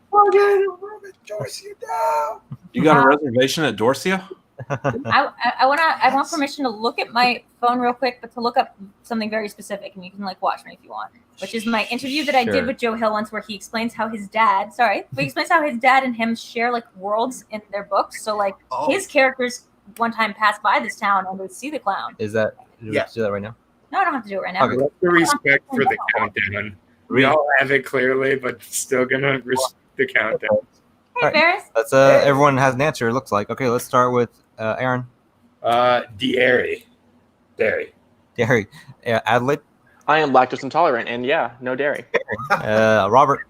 You got a reservation at Dorcia? I want permission to look at my phone real quick, but to look up something very specific, and you can like watch me if you want. Which is my interview that I Sure. did with Joe Hill once, where he explains how his dad. He explains how his dad and him share like worlds in their books. So like his characters one time passed by this town and would see the clown. Is that? Do we Yeah. have to do that right now? No, I don't have to do it right now. Okay. What's the respect for the countdown? We all have it clearly, but still gonna respect the countdown. Hey, Alright. Ferris. That's everyone has an answer. It looks like. Okay, let's start with Aaron, Dairy. Gary, Adelaide, I am lactose intolerant, and yeah, no dairy. Robert,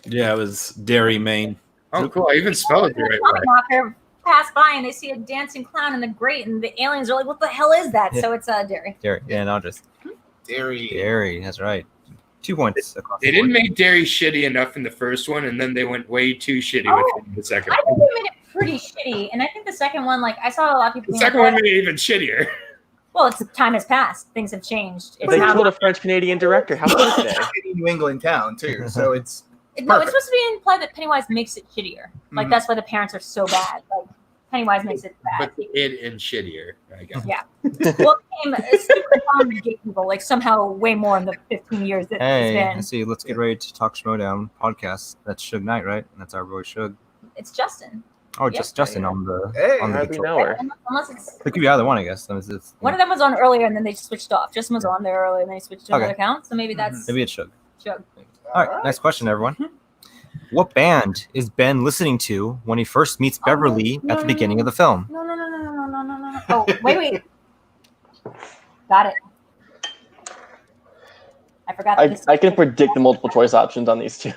Yeah, it was Derry, Maine. Oh, cool. I even spelled it the right way. Walker pass by and they see a dancing clown in the grate, and the aliens are like, "What the hell is that?" Yeah. So it's Derry. Gary, and Andres. Dairy. Gary, that's right. 2 points across They the didn't board. make Dairy shitty enough in the first one, and then they went way too shitty with the second I one. think they made it pretty shitty, and I think the second one, like I saw a lot of people. The being second like, one made it even shittier. Well, it's time has passed. Things have changed. It's They now, killed a French Canadian director. How could they? New England town too, so it's no, it's perfect. supposed to be implied that Pennywise makes it shittier. Like Mhm. that's why the parents are so bad. Like Pennywise makes it bad. But it and shittier, I guess. Yeah. Well, it became super fun to gay people. Like somehow way more in the 15 years that Hey, I it's see. Let's get ready to talk Schmoedown podcast. That's Suge Knight, right? That's our boy Suge. been. It's Justin. Oh, Yeah. just Justin on the Hey, on the How'd we control. know her? Unless it's It could be either one, I guess. It's, one of them was on earlier and then they switched off. Justin was on there earlier and then he switched to Okay. another account. So maybe that's maybe it's Suge. Shug. All right, next question, everyone. What band is Ben listening to when he first meets Beverly at the beginning of the film? No. Oh, wait. Got it. I forgot. I can predict the multiple choice options on these two.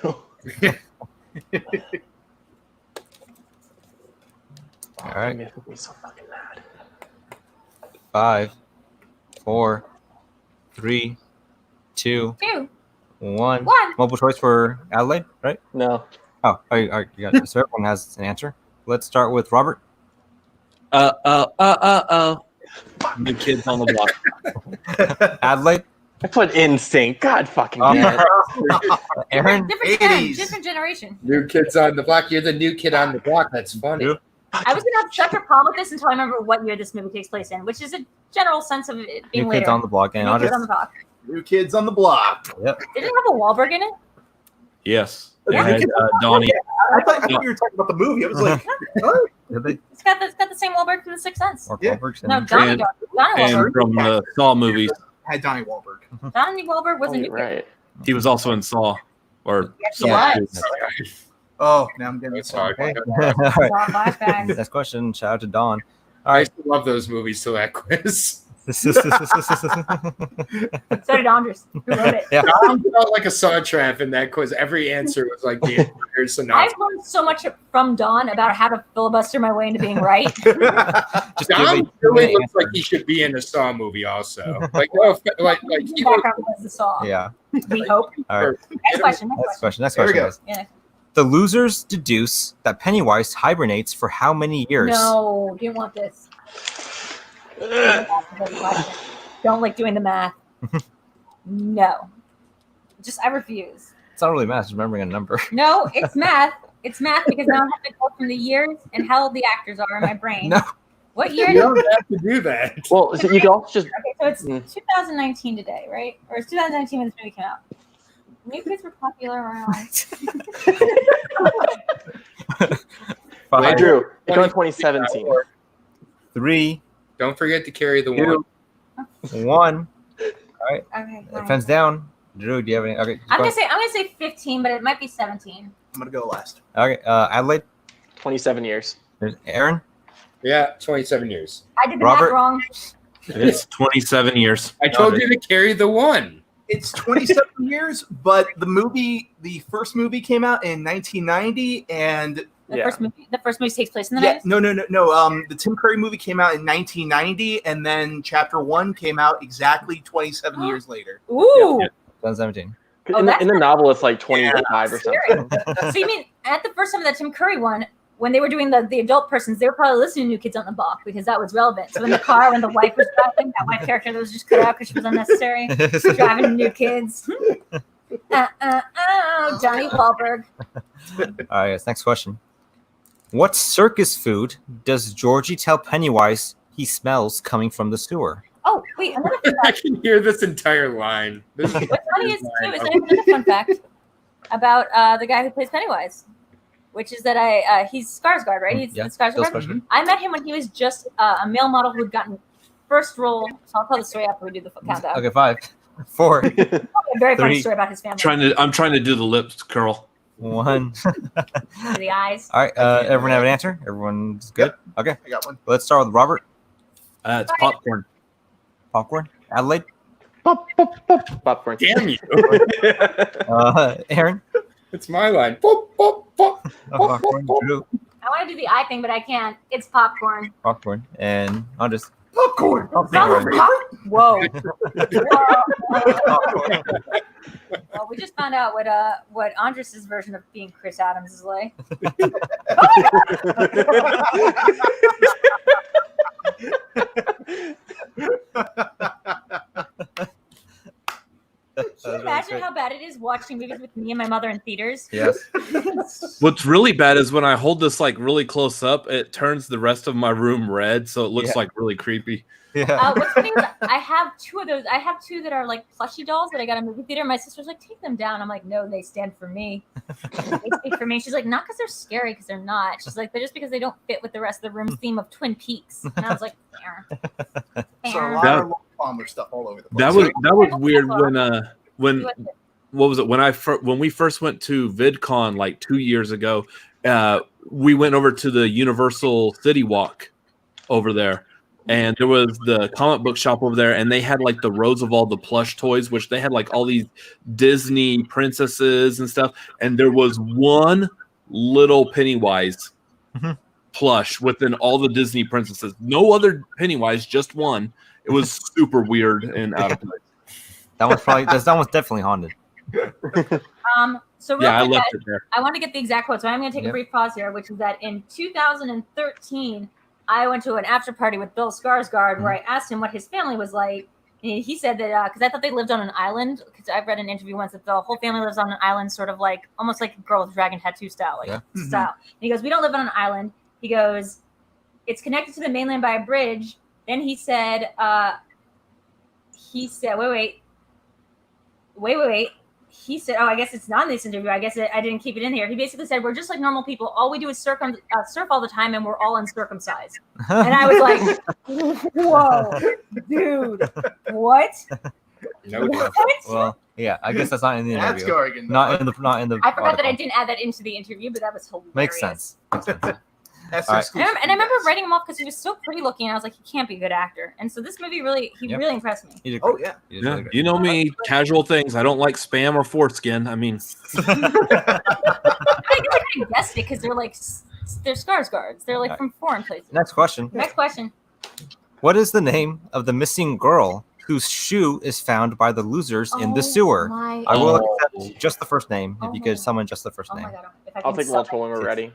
All right. Make me so fucking mad. 5, 4, 3, 2, 1. Multiple choice for Adelaide, right? No. Oh, you got it. So everyone has an answer. Let's start with Robert. New Kids on the Block. Adelaide. I put in sync. God fucking damn it. Aaron. Different generation. New Kids on the Block. You're the new kid on the block. That's funny. Yep. I was gonna have such a problem with this until I remember what year this movie takes place in, which is a general sense of it being New later. Kids on the Block. And New Kids on the Block. New Kids on the Block. Yep. Did it have a Wahlberg in it? Yes. Yeah. It had, Donnie. I thought you were talking about the movie. I was like, what? Did they? It's got the same Wahlberg from The Sixth Sense. Or Yeah. Wahlberg's in No, it? Donnie And- Wahlberg. And from the Saw movies, Had Donnie Wahlberg. Donnie Wahlberg was a Oh, new you're kid. right. he was also in Saw. Or Yes, he Saw. was. 2. Oh, now I'm getting That's this hard. Okay. Saw flashbacks. Next question. Shout out to Dawn. I used to love those movies till that quiz. So did Andres, who wrote it. Yeah. I felt like a Saw tramp in that quiz. Every answer was like the answer. So now I've learned so much from Dawn about how to filibuster my way into being right. Just Don really looks like he should be in a Saw movie also. Like, no, like he looks, Background was the Saw. Yeah. We hope. All right. Next question. Next Here we question, go. guys. Yeah. The losers deduce that Pennywise hibernates for how many years? No, you want this. Don't like doing the math. No. I refuse. It's not really math, it's remembering a number. No, it's math. It's math because now I have to go from the years and how old the actors are in my brain. No. What year? you don't have to do that. Well, so you can also just Okay, so it's 2019 today, right? Or it's 2019 when this movie came out. New kids were popular around. Hey, 5, Drew. It's on 2017. 3, Don't forget to carry the one. 1. Okay, It fine. fence down. Drew, do you have any? Okay. I'm go. gonna say 15, but it might be 17. I'm gonna go last. Okay. Adelaide. 27 years. There's Aaron. Yeah, 27 years. I did the Robert? math wrong. It's 27 years. I told you to carry the one. It's 27 years, but the first movie came out in 1990, and The first movie takes place in the yeah, 90s. no. The Tim Curry movie came out in 1990, and then Chapter 1 came out exactly 27 years later. Ooh. 2017. Oh, in, that's the novel, it's like 25 or scary. something. So you mean at the first time of that Tim Curry one, when they were doing the adult persons, they were probably listening to New Kids on the Block because that was relevant. So in the car when the wife was driving, that wife character that was just cut out because she was unnecessary, driving New Kids. Johnny Wahlberg. All right, guys, next question. What circus food does Georgie tell Pennywise he smells coming from the sewer? Oh, wait, another fun I fact. can hear this entire line. This is What's funny is, too, is I have another fun fact about the guy who plays Pennywise, which is that he's Skarsgård, right? He's Yeah, Skarsgård. Bill Skarsgård. I met him when he was just a male model who had gotten first role. So I'll tell the story after we do the countdown. Okay, 5, 4, A very funny 3. story about his family. I'm trying to do the lips curl. 1. The eyes. All right, everyone have an answer? Everyone's good? Okay, I got one. let's start with Robert. It's popcorn. Popcorn. Adelaide. Popcorn. damn you. Aaron. It's my line. Pop, pop, pop. Popcorn. Drew. I want to do the eye thing, but I can't. It's popcorn. Popcorn. And I'll just. Popcorn. Whoa. Well, we just found out what Andres' version of being Chris Adams is like. Can you imagine how bad it is watching movies with me and my mother in theaters? Yes. What's really bad is when I hold this like really close up, it turns the rest of my room red, so it looks Yeah. like really creepy. Yeah. What's funny is I have two of those. I have two that are like plushie dolls that I got in a movie theater. My sister's like, take them down. I'm like, no, they stand for me. They speak for me. She's like, not because they're scary, because they're not. She's like, they're just because they don't fit with the rest of the room's theme of Twin Peaks. And I was like, fair. So a Fair. lot of Palmer stuff all over the place. That was weird when what was it when we first went to VidCon like 2 years ago. We went over to the Universal City Walk over there. and there was the comic book shop over there, and they had like the rows of all the plush toys, which they had like all these Disney princesses and stuff. And there was one little Pennywise plush within all the Disney princesses. No other Pennywise, just one. It was super weird and out of place. That one's definitely haunted. So I left it there. I want to get the exact quote, so I'm going to take a brief pause here, which is that in 2013, I went to an after party with Bill Skarsgård where I asked him what his family was like. And he said that because I thought they lived on an island, because I've read an interview once that the whole family lives on an island, sort of like almost like a girl with dragon tattoo style, style. And he goes, "We don't live on an island." He goes, "It's connected to the mainland by a bridge." Then he said, wait. He said, "Oh, I guess it's not in this interview. I guess I didn't keep it in here." He basically said, "We're just like normal people. All we do is surf all the time, and we're all uncircumcised." And I was like, "Whoa, dude, what?" No. What? Well, yeah, I guess that's not in the That's interview. Gorgon. Not in the. I forgot that I didn't add that into the interview, but that was hilarious. Makes sense. That's All right. And I remember writing him off because he was so pretty looking. And I was like, he can't be a good actor. And so this movie really impressed me. Oh yeah. Yeah, you know me, casual things. I don't like spam or foreskin. I mean, I guessed it because they're Skarsgårds. They're like from foreign places. Next question. Next question. What is the name of the missing girl whose shoe is found by the losers in the sewer? I will accept just the first name if you could summon just the first name. My God. I'll take multiple when we're ready.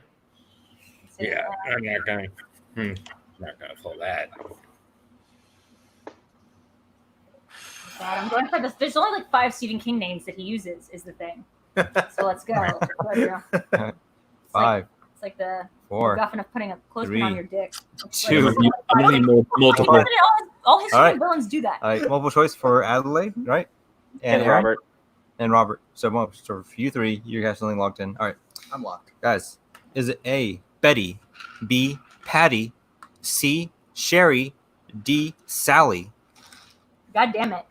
Yeah, I'm not going. Not going to pull that. God, I'm going for this. There's only like 5 Stephen King names that he uses. Is the thing. So let's go. Five. It's like the 4, guffin of putting a clothespin on your dick. 2. I'm gonna need multiple. All his All right. villains do that. All right, multiple choice for Adelaide, right? And Aaron? Robert. And Robert. So for you 3, you guys something logged in. All right, I'm locked. guys. Is it A, Betty, B, Patty, C, Sherry, D, Sally? God damn it.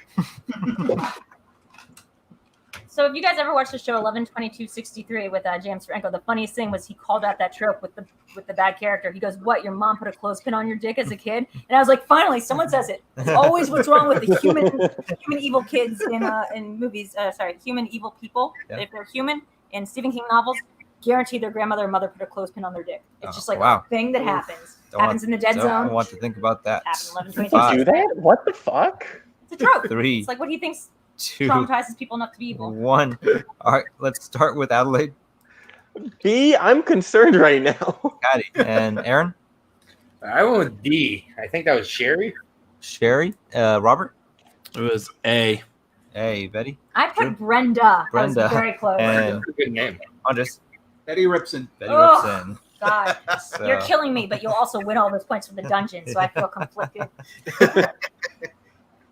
So if you guys ever watched the show 11/22/63 with James Franco, the funniest thing was he called out that trope with the bad character. He goes, "What? Your mom put a clothespin on your dick as a kid?" And I was like, "Finally, someone says it." It's always what's wrong with the human evil kids in movies. Human evil people. Yeah. If they're human in Stephen King novels, guarantee their grandmother or mother put a clothespin on their dick. It's just like a thing that happens. Happens in the dead zone. I don't want to think about that. Happens 11/22. Do that? What the fuck? It's a trope. 3, It's like what he thinks 2, traumatizes people enough to be evil. 1. All right, let's start with Adelaide, B, I'm concerned right now. Patty, and Aaron. I went with D. I think that was Sherry. Sherry, Robert, It was A. Betty, I put Brenda. Brenda. I was very close. and That's a good name. Andres. Betty Ripson. Betty Ugh. Ripson. God, So, you're killing me, but you'll also win all those points for the dungeon, so I feel conflicted.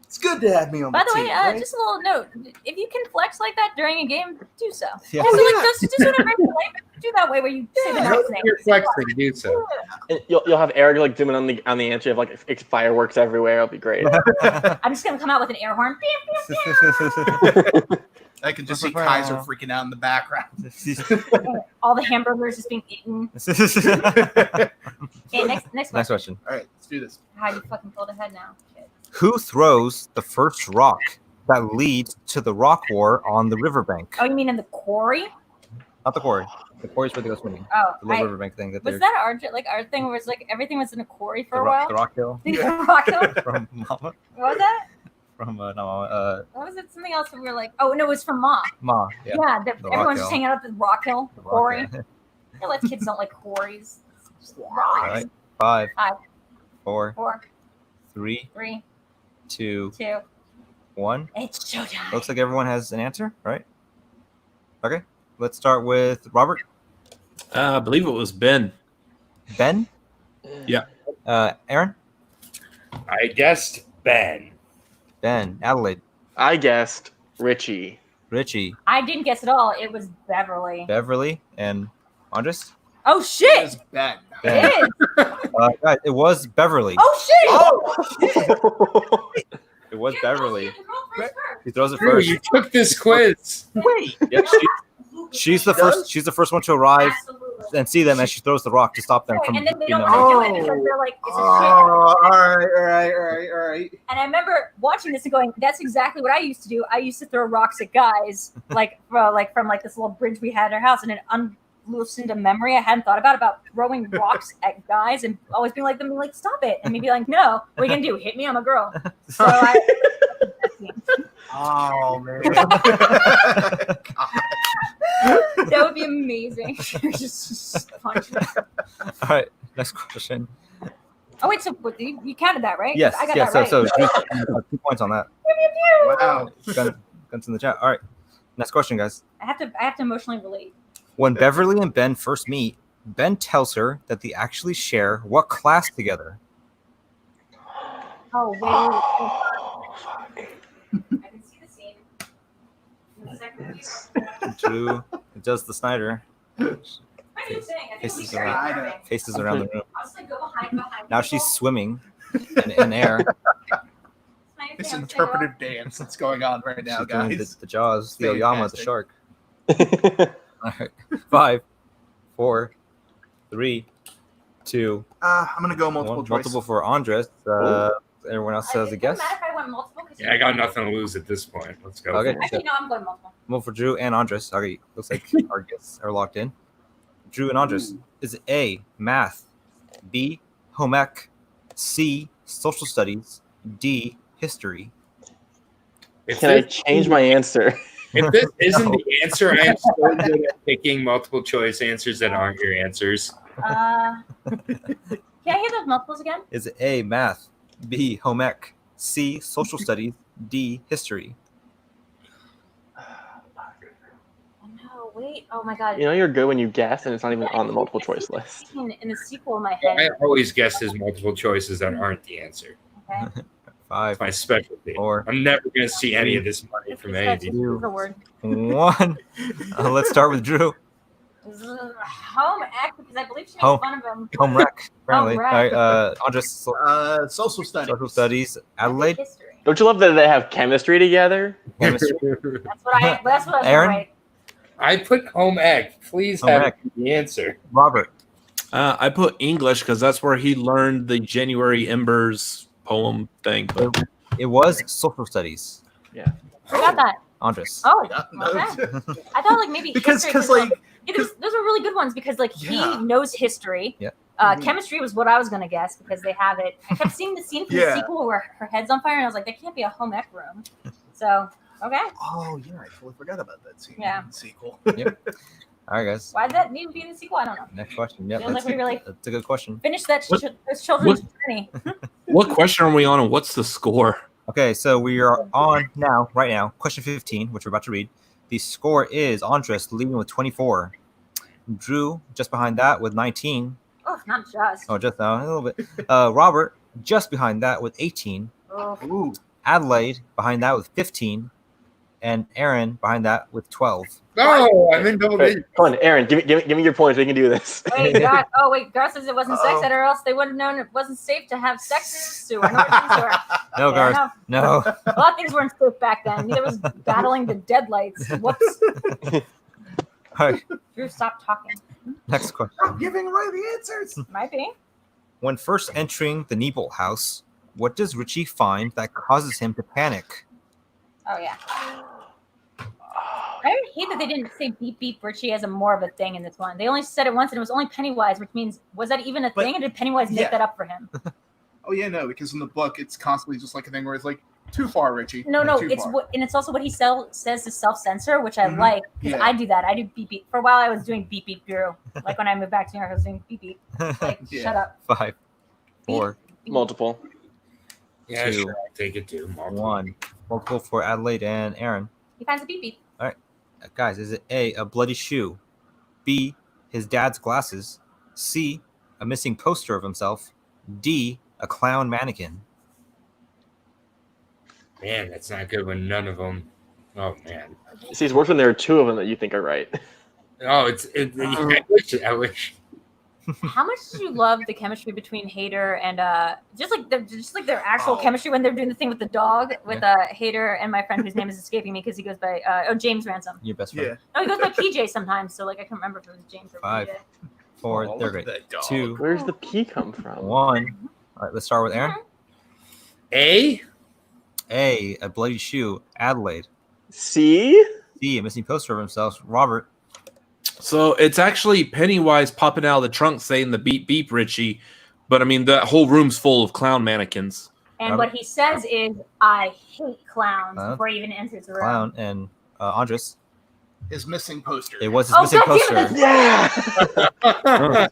It's good to have me on By the the way, team. Right? just a little note: if you can flex like that during a game, do so. Yeah. Also, like just whenever you play, do that way where you say the next name. You're flexing to do so. And you'll have Eric like zooming on the answer of like fireworks everywhere. It'll be great. I'm just gonna come out with an air horn. Beep, beep, beep. I can just see Kaiser freaking out in the background. All the hamburgers just being eaten. Okay, next question. Next question. All right, let's do this. How you fucking pulled ahead now? Shit. Who throws the first rock that leads to the rock war on the riverbank? Oh, you mean in the quarry? Not the quarry. The quarry's where they go swimming. Oh, The little riverbank thing that was they're that our thing where it's like everything was in a quarry for the a while? the rock hill The rock hill? from Mama. What was that? From What was it? Something else that we were like, oh no, it was from Ma. Ma. Yeah. Yeah, The Rock everyone's Hill. just hanging out at the Rock Hill The rock quarry. hill. I realize kids don't like quarries. It's just All rocks. right. 5, 5, 4, 4, 3, 3, 2, 2. 1. It's showtime. Looks like everyone has an answer, right? Okay. Let's start with Robert. I believe it was Ben. Ben. Yeah. Aaron. I guessed Ben. Ben. Adelaide. I guessed Richie. Richie. I didn't guess at all. It was Beverly. Beverly. And Andres. Oh It shit! was Ben. Ben. It is. Guys, it was Beverly. Oh shit! It was Beverly. Wait. She throws it Drew, first. you took this quiz. Yep, she's the first. She's the first one to arrive. Absolutely. and see them as she throws the rock to stop them Right, from. and then they beating don't them want up. to do it because they're like, it's a shit. all right. And I remember watching this and going, "That's exactly what I used to do. I used to throw rocks at guys, from this little bridge we had at our house, and it unloosened a memory I hadn't thought about throwing rocks at guys, and always being like, stop it, and me be like, no, what are you gonna do? Hit me? I'm a girl. So Oh man. that would be amazing. Just punch me. All right, next question. Oh wait, so you counted that, right? Yes, I got yes. that right. So 2 points on that. Wow. Guns in the chat. All right, next question, guys. I have to emotionally relate. When Beverly and Ben first meet, Ben tells her that they actually share what class together? Oh wait. I can see the scene. In the second view. Drew does the Snyder. What are you saying? I think Faces we're around, very faces around the room. I'll just go behind Now she's swimming in air. This interpretive dance that's going on right now, She's doing guys. the Jaws, the Oyama, the Fantastic. shark. All right, 5, 4, 3, 2, I'm gonna go multiple 1. choice. Multiple for Andres. Everyone else has a guess. It doesn't matter if I went multiple. Yeah, I got nothing to lose at this point. Let's go. Okay. for it. Actually, no, I'm going multiple. Multiple for Drew and Andres. Okay, looks like our guests are locked in. Drew and Andres. Is it A, math, B, home ec, C, social studies, D, history? If Can I this, change my answer? if this isn't the answer, I am so good at picking multiple choice answers that aren't your answers. Can I hear those multiples again? Is it A, math, B, home ec, C, social studies, D, history? No, wait. Oh my god. You know you're good when you guess, and it's not even on the multiple choice list. In the sequel in my I head. always guess his multiple choices that aren't the answer. Okay. 5, It's my specialty. 4, I'm never going to see any of this money from any of these. Use the word. 1. Let's start with Drew. Home ec, because I believe she makes Home. fun of him. Home rec, apparently. Home rec. All right, Andres, Social studies. social studies, Adelaide, History. Don't you love that they have chemistry together? chemistry, That's what I was Aaron? right. I put home ec. Please Home have ec. the answer. Robert. I put English because that's where he learned the January Embers poem thing. But It was social studies. Forgot that. Andres. Oh, No. okay. I thought like maybe Because history, like yeah, those are really good ones because like Yeah. he knows history. Yeah. Chemistry was what I was gonna guess because they have it. I kept seeing the scene from the Yeah. sequel where her head's on fire, and I was like, that can't be a home ec room. So okay, oh yeah, I totally forgot about that scene. Yeah. In the sequel. All right, guys. why did that need to be in the sequel? I don't know. Next question. Yep, Feels like that's, we really that's a good question. finish that What- those children's journey. what question are we on and what's the score? Okay, so we are on now, right now, question 15, which we're about to read. The score is Andres leading with 24. Drew just behind that with 19. Oh, not just. Oh, just now, a little bit. Robert just behind that with 18. Oh, Ooh. Adelaide behind that with 15. And Aaron behind that with 12. No, I'm in double Wait, digits. come on, Aaron, give me your points. We can do this. wait, God. Oh, wait. Garth says it wasn't sex Uh-oh. ed, or else they wouldn't have known it wasn't safe to have sex in the sewer. I know what things were. No, Yeah, Garth. No. A lot of things weren't safe back then. Neither was battling the deadlights. Whoops. All right, Drew, stop talking. next question. I'm giving away the answers. Might be. When first entering the Niebel house, what does Richie find that causes him to panic? Oh, yeah. I hate that they didn't say beep beep Richie as a more of a thing in this one. They only said it once, and it was only Pennywise, which means was that even a But- thing, or did Pennywise make yeah. that up for him? Oh yeah, no, because in the book it's constantly just like a thing where it's like too far, Richie. No, Too it's far. what, and it's also what he says to self censor, which I Mhm. like because Yeah. I do that. I do beep beep. For a while, I was doing beep beep Drew. Like when I moved back to New York, I was doing beep beep. Like Yeah. shut up. 5, 4, Multiple. Yeah, 2, sure. I'll take it too. Multiple. 1. Multiple for Adelaide and Aaron. He finds a beep beep. Guys, is it A, a bloody shoe, B, his dad's glasses, C, a missing poster of himself, D, a clown mannequin? Man, that's not good when none of them. Oh man. See, it's worse when there are two of them that you think are right. Oh, I wish. How much did you love the chemistry between Hader and just like their actual Oh. chemistry when they're doing the thing with the dog with Hader and my friend whose name is escaping me because he goes by James Ransom. Your best friend. Yeah. No, he goes by PJ sometimes, so like I can't remember if it was James or 5, PJ. 4. They're great. 2. Where's the P come from? 1. All right, let's start with Aaron. A. A bloody shoe. Adelaide. C. C. A missing poster of himself. Robert. So it's actually Pennywise popping out of the trunk saying the beep beep Richie, but I mean that whole room's full of clown mannequins. And what he says is, "I hate clowns," before he even enters the room. Clown and Andres. His missing poster. It was his missing poster. Yeah.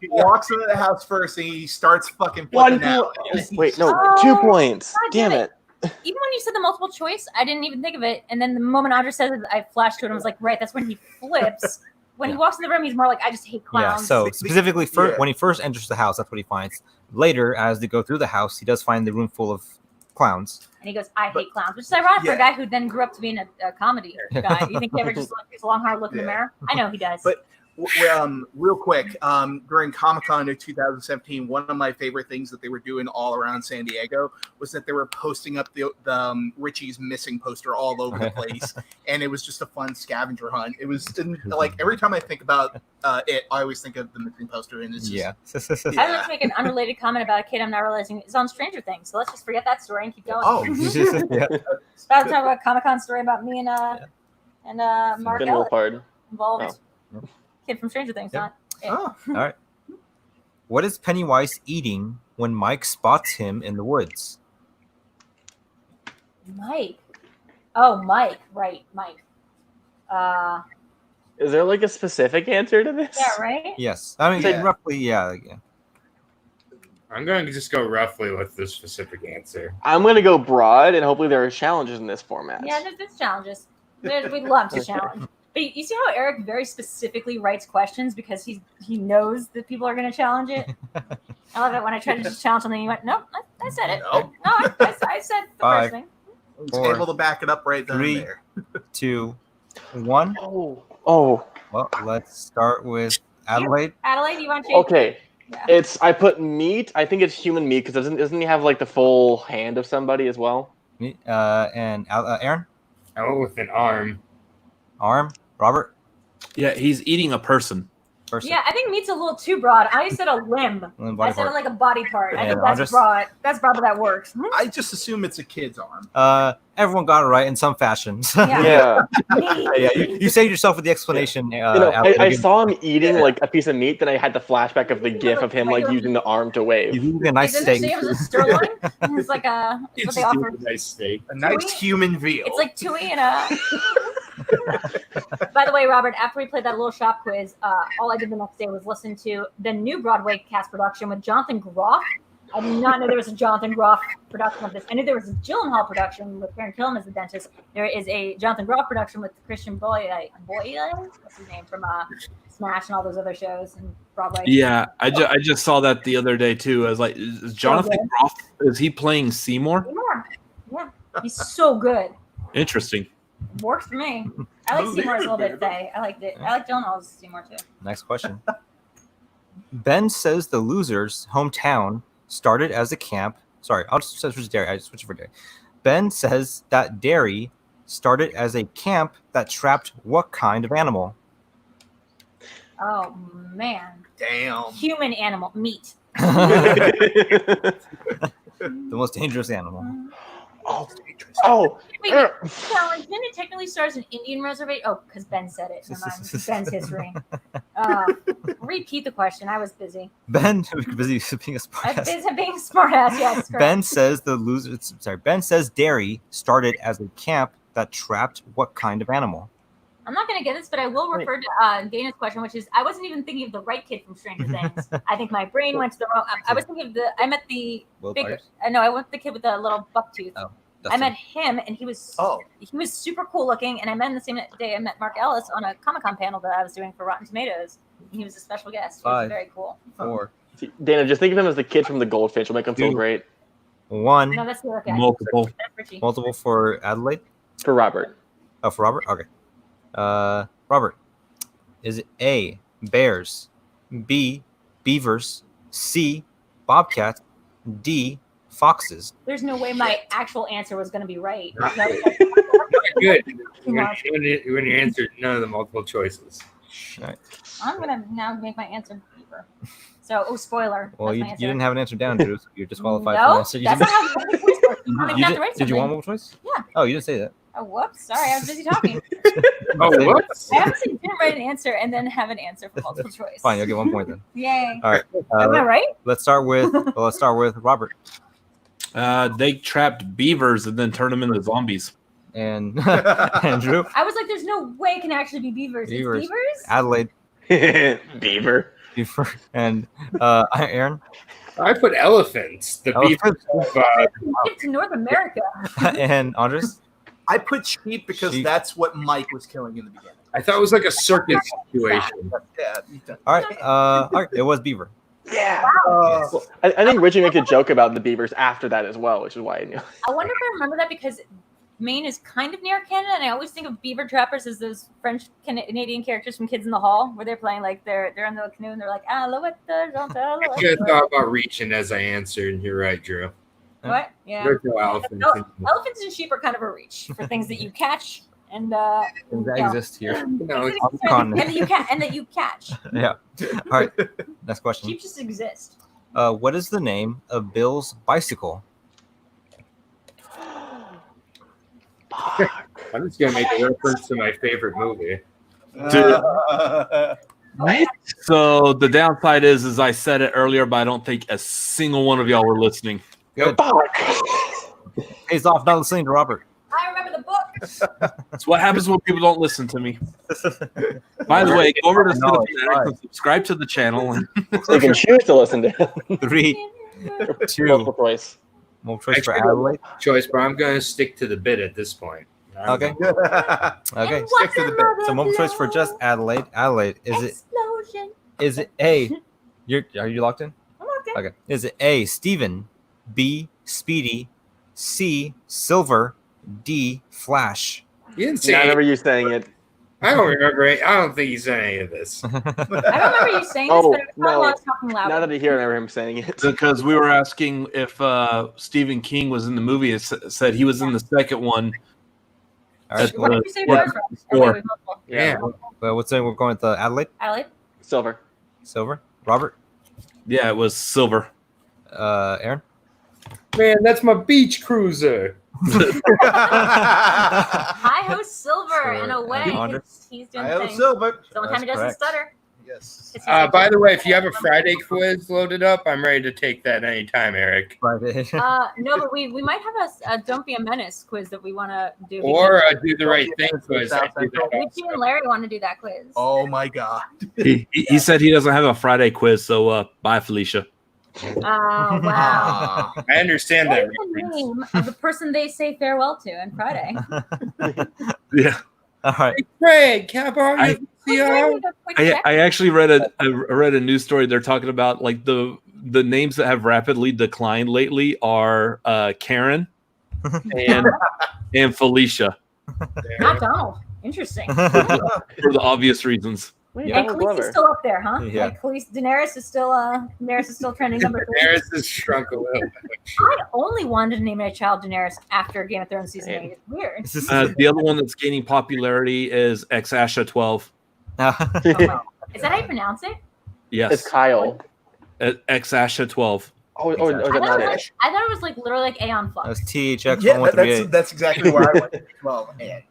He walks into the house first and he starts fucking flipping out. Wait, no, Oh, 2 points. God Damn it. Even when you said the multiple choice, I didn't even think of it. And then the moment Andres said it, I flashed to it and was like, right, that's when he flips. When he walks in the room, he's more like, I just hate clowns. Yeah, so specifically when he first enters the house, that's what he finds. Later, as they go through the house, he does find the room full of clowns. And he goes, I hate clowns, which is ironic for a guy who then grew up to being a comedy guy. You think he ever just takes a long, hard look in the mirror? I know he does. But real quick, during Comic-Con in 2017, one of my favorite things that they were doing all around San Diego was that they were posting up the Richie's missing poster all over the place, and it was just a fun scavenger hunt. It was like every time I think about it, I always think of the missing poster, and it's just, I would like to make an unrelated comment about a kid I'm not realizing is on Stranger Things. So let's just forget that story and keep going. Oh, About to talk about a Comic-Con story about me and Mark Finn Ellis Wolfhard. involved. Kid from Stranger Things, not it. All right. What is Pennywise eating when Mike spots him in the woods? Mike. Oh, Mike. Right, Mike. Is there like a specific answer to this? Yeah, right? Yes. I mean, roughly, yeah. I'm going to just go roughly with the specific answer. I'm going to go broad, and hopefully there are challenges in this format. Yeah, there's challenges. We'd love to challenge. But you see how Eric very specifically writes questions because he knows that people are going to challenge it? I love it when I try to just challenge something, you went, nope, I said it. Nope. No, I said the 5, first thing. he's able to back it up right then 3, and there. 2, 1. Oh. Well, let's start with Adelaide. Adelaide, you want to Okay. Yeah. I put meat. I think it's human meat because doesn't he have like the full hand of somebody as well? And Aaron? I went with an arm. Arm? Robert? Yeah, he's eating a person. Yeah, I think meat's a little too broad. I said a limb. I said it like a body part. I think that's broad. That's broad, but that works. I just assume it's a kid's arm. Everyone got it right in some fashion. Yeah. You saved yourself with the explanation. I saw him eating like a piece of meat, then I had the flashback of the gif of him like using the arm to wave. He's eating a nice steak. It was a sirloin. It's like what they offer. A nice steak. A nice human veal. It's like tui and a. By the way, Robert, after we played that little shop quiz, all I did the next day was listen to the new Broadway cast production with Jonathan Groff. I did not know there was a Jonathan Groff production of this. I knew there was a Gyllenhaal production with Baron Killam as the dentist. There is a Jonathan Groff production with Christian Boyle. What's his name from Smash and all those other shows and Broadway. Yeah, I just saw that the other day too. I was like, is Jonathan Groff? Is he playing Seymour? Seymour. Yeah, he's so good. Interesting. Works for me. I like Seymour's a little bit today. I liked it. I like Gyllenhaal's Seymour too. Next question. Ben says the losers' hometown started as a camp. Sorry, I'll just switch to Derry. I just switch it for Derry. Ben says that Derry started as a camp that trapped what kind of animal? Oh man. Damn. Human animal meat. The most dangerous animal. Wait, challenge. Didn't it technically start as an Indian reservation? Oh, because Ben said it. Never mind. Ben's history. Repeat the question. I was busy. Ben busy being a smart ass. Being a smart ass. Yes. Correct. Ben says Ben says Derry started as a camp that trapped what kind of animal? I'm not going to get this, but I will refer to Dana's question, which is I wasn't even thinking of the right kid from Stranger Things. I think my brain went to the wrong. I was thinking of I met the bigger. No, I went with the kid with the little buck tooth. Oh, I met him, and he was super cool looking. And I met him the same day I met Mark Ellis on a Comic-Con panel that I was doing for Rotten Tomatoes. And he was a special guest. He was very cool. 4. Dana, just think of him as the kid from the Goldfinch. It'll make him feel great. 1. No, that's the other guy. Multiple. Multiple for Adelaide? For Robert. Oh, for Robert? Okay. Robert, is it A, bears, B, beavers, C, bobcats, D, foxes? There's no way my actual answer was going to be right. Good. When you answered none of the multiple choices. All right. I'm gonna now make my answer beaver. So, spoiler. Well, that's you my answer. didn't have an answer down, Drew. So you're disqualified No, from that's not how the choice works. I'm gonna have to write Did you want something. multiple choice? Yeah. Oh, you didn't say that. Oh, whoops. Sorry, I was busy talking. Oh, what? I obviously didn't write an answer and then have an answer for multiple choice. Fine, you'll get 1 point then. Yay. All right. Am I right? Let's start with Robert They trapped beavers and then turned them into zombies. and Andrew. I was like, there's no way it can actually be beavers. Beavers. It's beavers? Adelaide. Beaver. Beaver, and Aaron. I put elephants. The Elephants. beavers. Get to North America. And Andres. I put sheep because Sheep. that's what Mike was killing in the beginning. I thought it was like a circus situation. Yeah. All right. It was beaver. Yeah. Well, I think Richie made a joke about the beavers after that as well, which is why I knew. I wonder if I remember that because Maine is kind of near Canada, and I always think of beaver trappers as those French Canadian characters from Kids in the Hall, where they're playing like they're in the canoe and they're like, Alouette, I should have thought about reaching as I answered, and you're right, Drew. What? Yeah. There's no elephants. Elephants and sheep are kind of a reach for things that you catch and That you know, exists here. No, things it's- that you catch. Yeah. All right. Next question. Sheep just exist. What is the name of Bill's bicycle? I'm just gonna make a reference to my favorite movie. So the downside is I said it earlier, but I don't think a single one of y'all were listening. Good. Pays off not listening to Robert. I remember the book. That's what happens when people don't listen to me. By the way, go over to No, it's Cinefanatics and subscribe to the channel. So you can choose to listen to him. 3, 2. Multiple choice. Multiple choice for Actually, Adelaide. Choice, but I'm gonna stick to the bit at this point. Okay. Okay. And what's to the bit. another So multiple choice for just blow? Adelaide. Adelaide, Explosion. is it A? Are you locked in? I'm okay. Okay. Is it A, Steven, B, Speedy, C, Silver, D, Flash? You didn't say. I remember you saying it. I don't remember it. I don't think he said any of this. I don't remember you saying this, Oh, but it was probably while I no. was talking loud. Now that I hear, I remember him saying it. Because we were asking if Stephen King was in the movie. It said he was in the second one. All right. What did you say Yeah. first? Four. Okay, multiple. Yeah. What's it? We're going with Adelaide, Adelaide? Silver. Silver, Robert, Yeah, it was Silver. Aaron. Man, that's my beach cruiser. Hi, host Silver, in a way. Andre? 'Cause he's doing I have things. silver. Sometimes he That's doesn't correct. stutter. Yes. It's By the way, if you have a Friday quiz loaded up, I'm ready to take that anytime, Eric. Friday. No, but we might have a Don't Be a Menace quiz that we want to do. Or do the right thing quiz. I do that. Richie and Larry want to do that quiz. Oh my god. He said he doesn't have a Friday quiz, so bye, Felicia. Oh, wow. I understand What that. is the reference. name of the person they say farewell to on Friday? Yeah, All right. Hey, Craig, can I borrow I- your VCR? I actually read a news story. They're talking about like the names that have rapidly declined lately are Karen and Felicia Not Donald. Interesting. for the obvious reasons. Wait, Yeah. And Donald Khalees is Glover. still up there, huh? Yeah. Like Khalees, Daenerys is still trending number 3. Daenerys has shrunk a little bit. I only wanted to name my child Daenerys after Game of Thrones season 8. It's weird. The other one that's gaining popularity is Exasha 12. Oh, wow. Is that how you pronounce it? Yes, It's Kyle. Exasha 12. Oh, is I that thought, not it it? was, I thought it was like literally like Aeon Flux. That's THX Yeah, 1138. that's exactly where I went. Well, and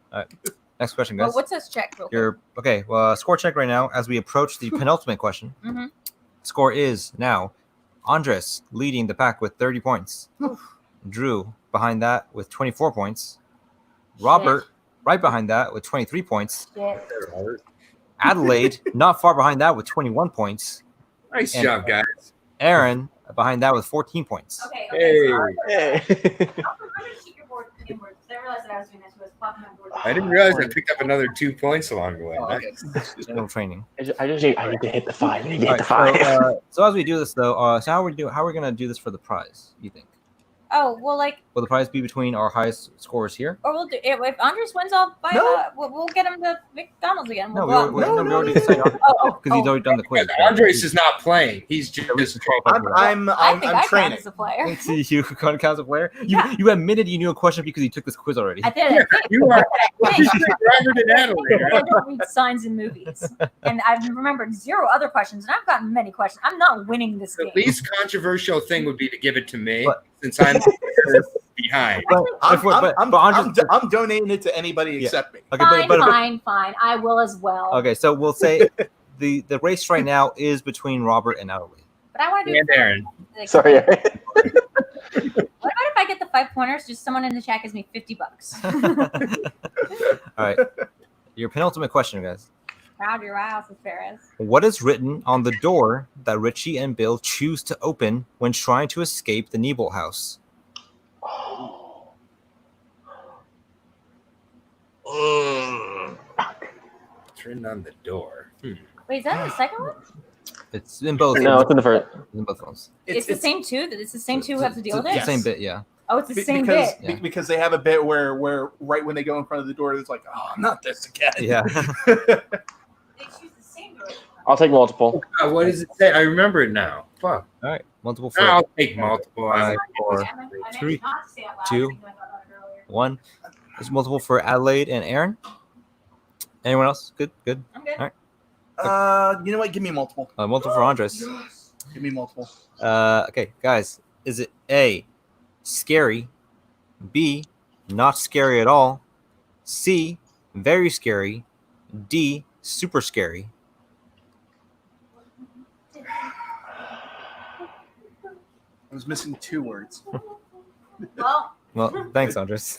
Next question, Well, guys. what's this check? Real quick? You're okay. Well, score check right now as we approach the penultimate question. Mhm. Score is now Andres leading the pack with 30 points. Drew behind that with 24 points. Robert right behind that with 23 points. Shit. Adelaide not far behind that with 21 points. Nice And- job, guys. Aaron behind that with 14 points. Okay. Hey. So Hey. I'm gonna keep your board in words. I realized that I was doing this. Was popping on board. I didn't realize I picked up another 2 points along the way. Oh, okay. General training. I need to hit the 5. I need to hit All the right, 5. so as we do this though, so how are we gonna do this for the prize? You think? Oh, well, like, Will the prize be between our highest scores here? or we'll do if Andres wins, we'll get him to McDonald's again. No, We'll we go out. already decided Oh, because he's already done the quiz. Andres is not playing. He's just. I'm I think I count training. as a player. See, you count as a player. Yeah. You admitted you knew a question because you took this quiz already. I did. You are I Robert and Adelaide. I don't read signs in movies, and I've remembered 0 other questions, and I've gotten many questions. I'm not winning this game. The least controversial thing would be to give it to me, But- since I'm behind. I'm donating it to anybody except me. Okay, Fine. I will as well. Okay, so we'll say the race right now is between Robert and Adelaide. But I want to do And Aaron. like, Sorry, Aaron. What about if I get the 5 pointers? Just someone in the chat gives me $50. All right, your penultimate question, guys. Proud your house is Ferris. What is written on the door that Richie and Bill choose to open when trying to escape the Nebel house? It's written on the door. Wait, is that in the second one? It's in both. No, it's in the first. It's in both ones. It's the same two. It's the same two who have to deal with It's it. the same bit, yeah. Oh, it's the same because, bit. Yeah. because they have a bit where right when they go in front of the door, it's like, oh, not this again. Yeah. They choose the same door. I'll take multiple. What does it say? I remember it now. Fuck. All right, multiple for I'll take multiple. Five, four, three, 2, 1. It's multiple for Adelaide and Aaron. Anyone else? Good. I'm good. All right. You know what? Give me multiple. Multiple for Andres. Give me multiple. Okay, guys. Is it A, scary, B, not scary at all, C, very scary, D, super scary? I was missing 2 words. Well, thanks, Andres.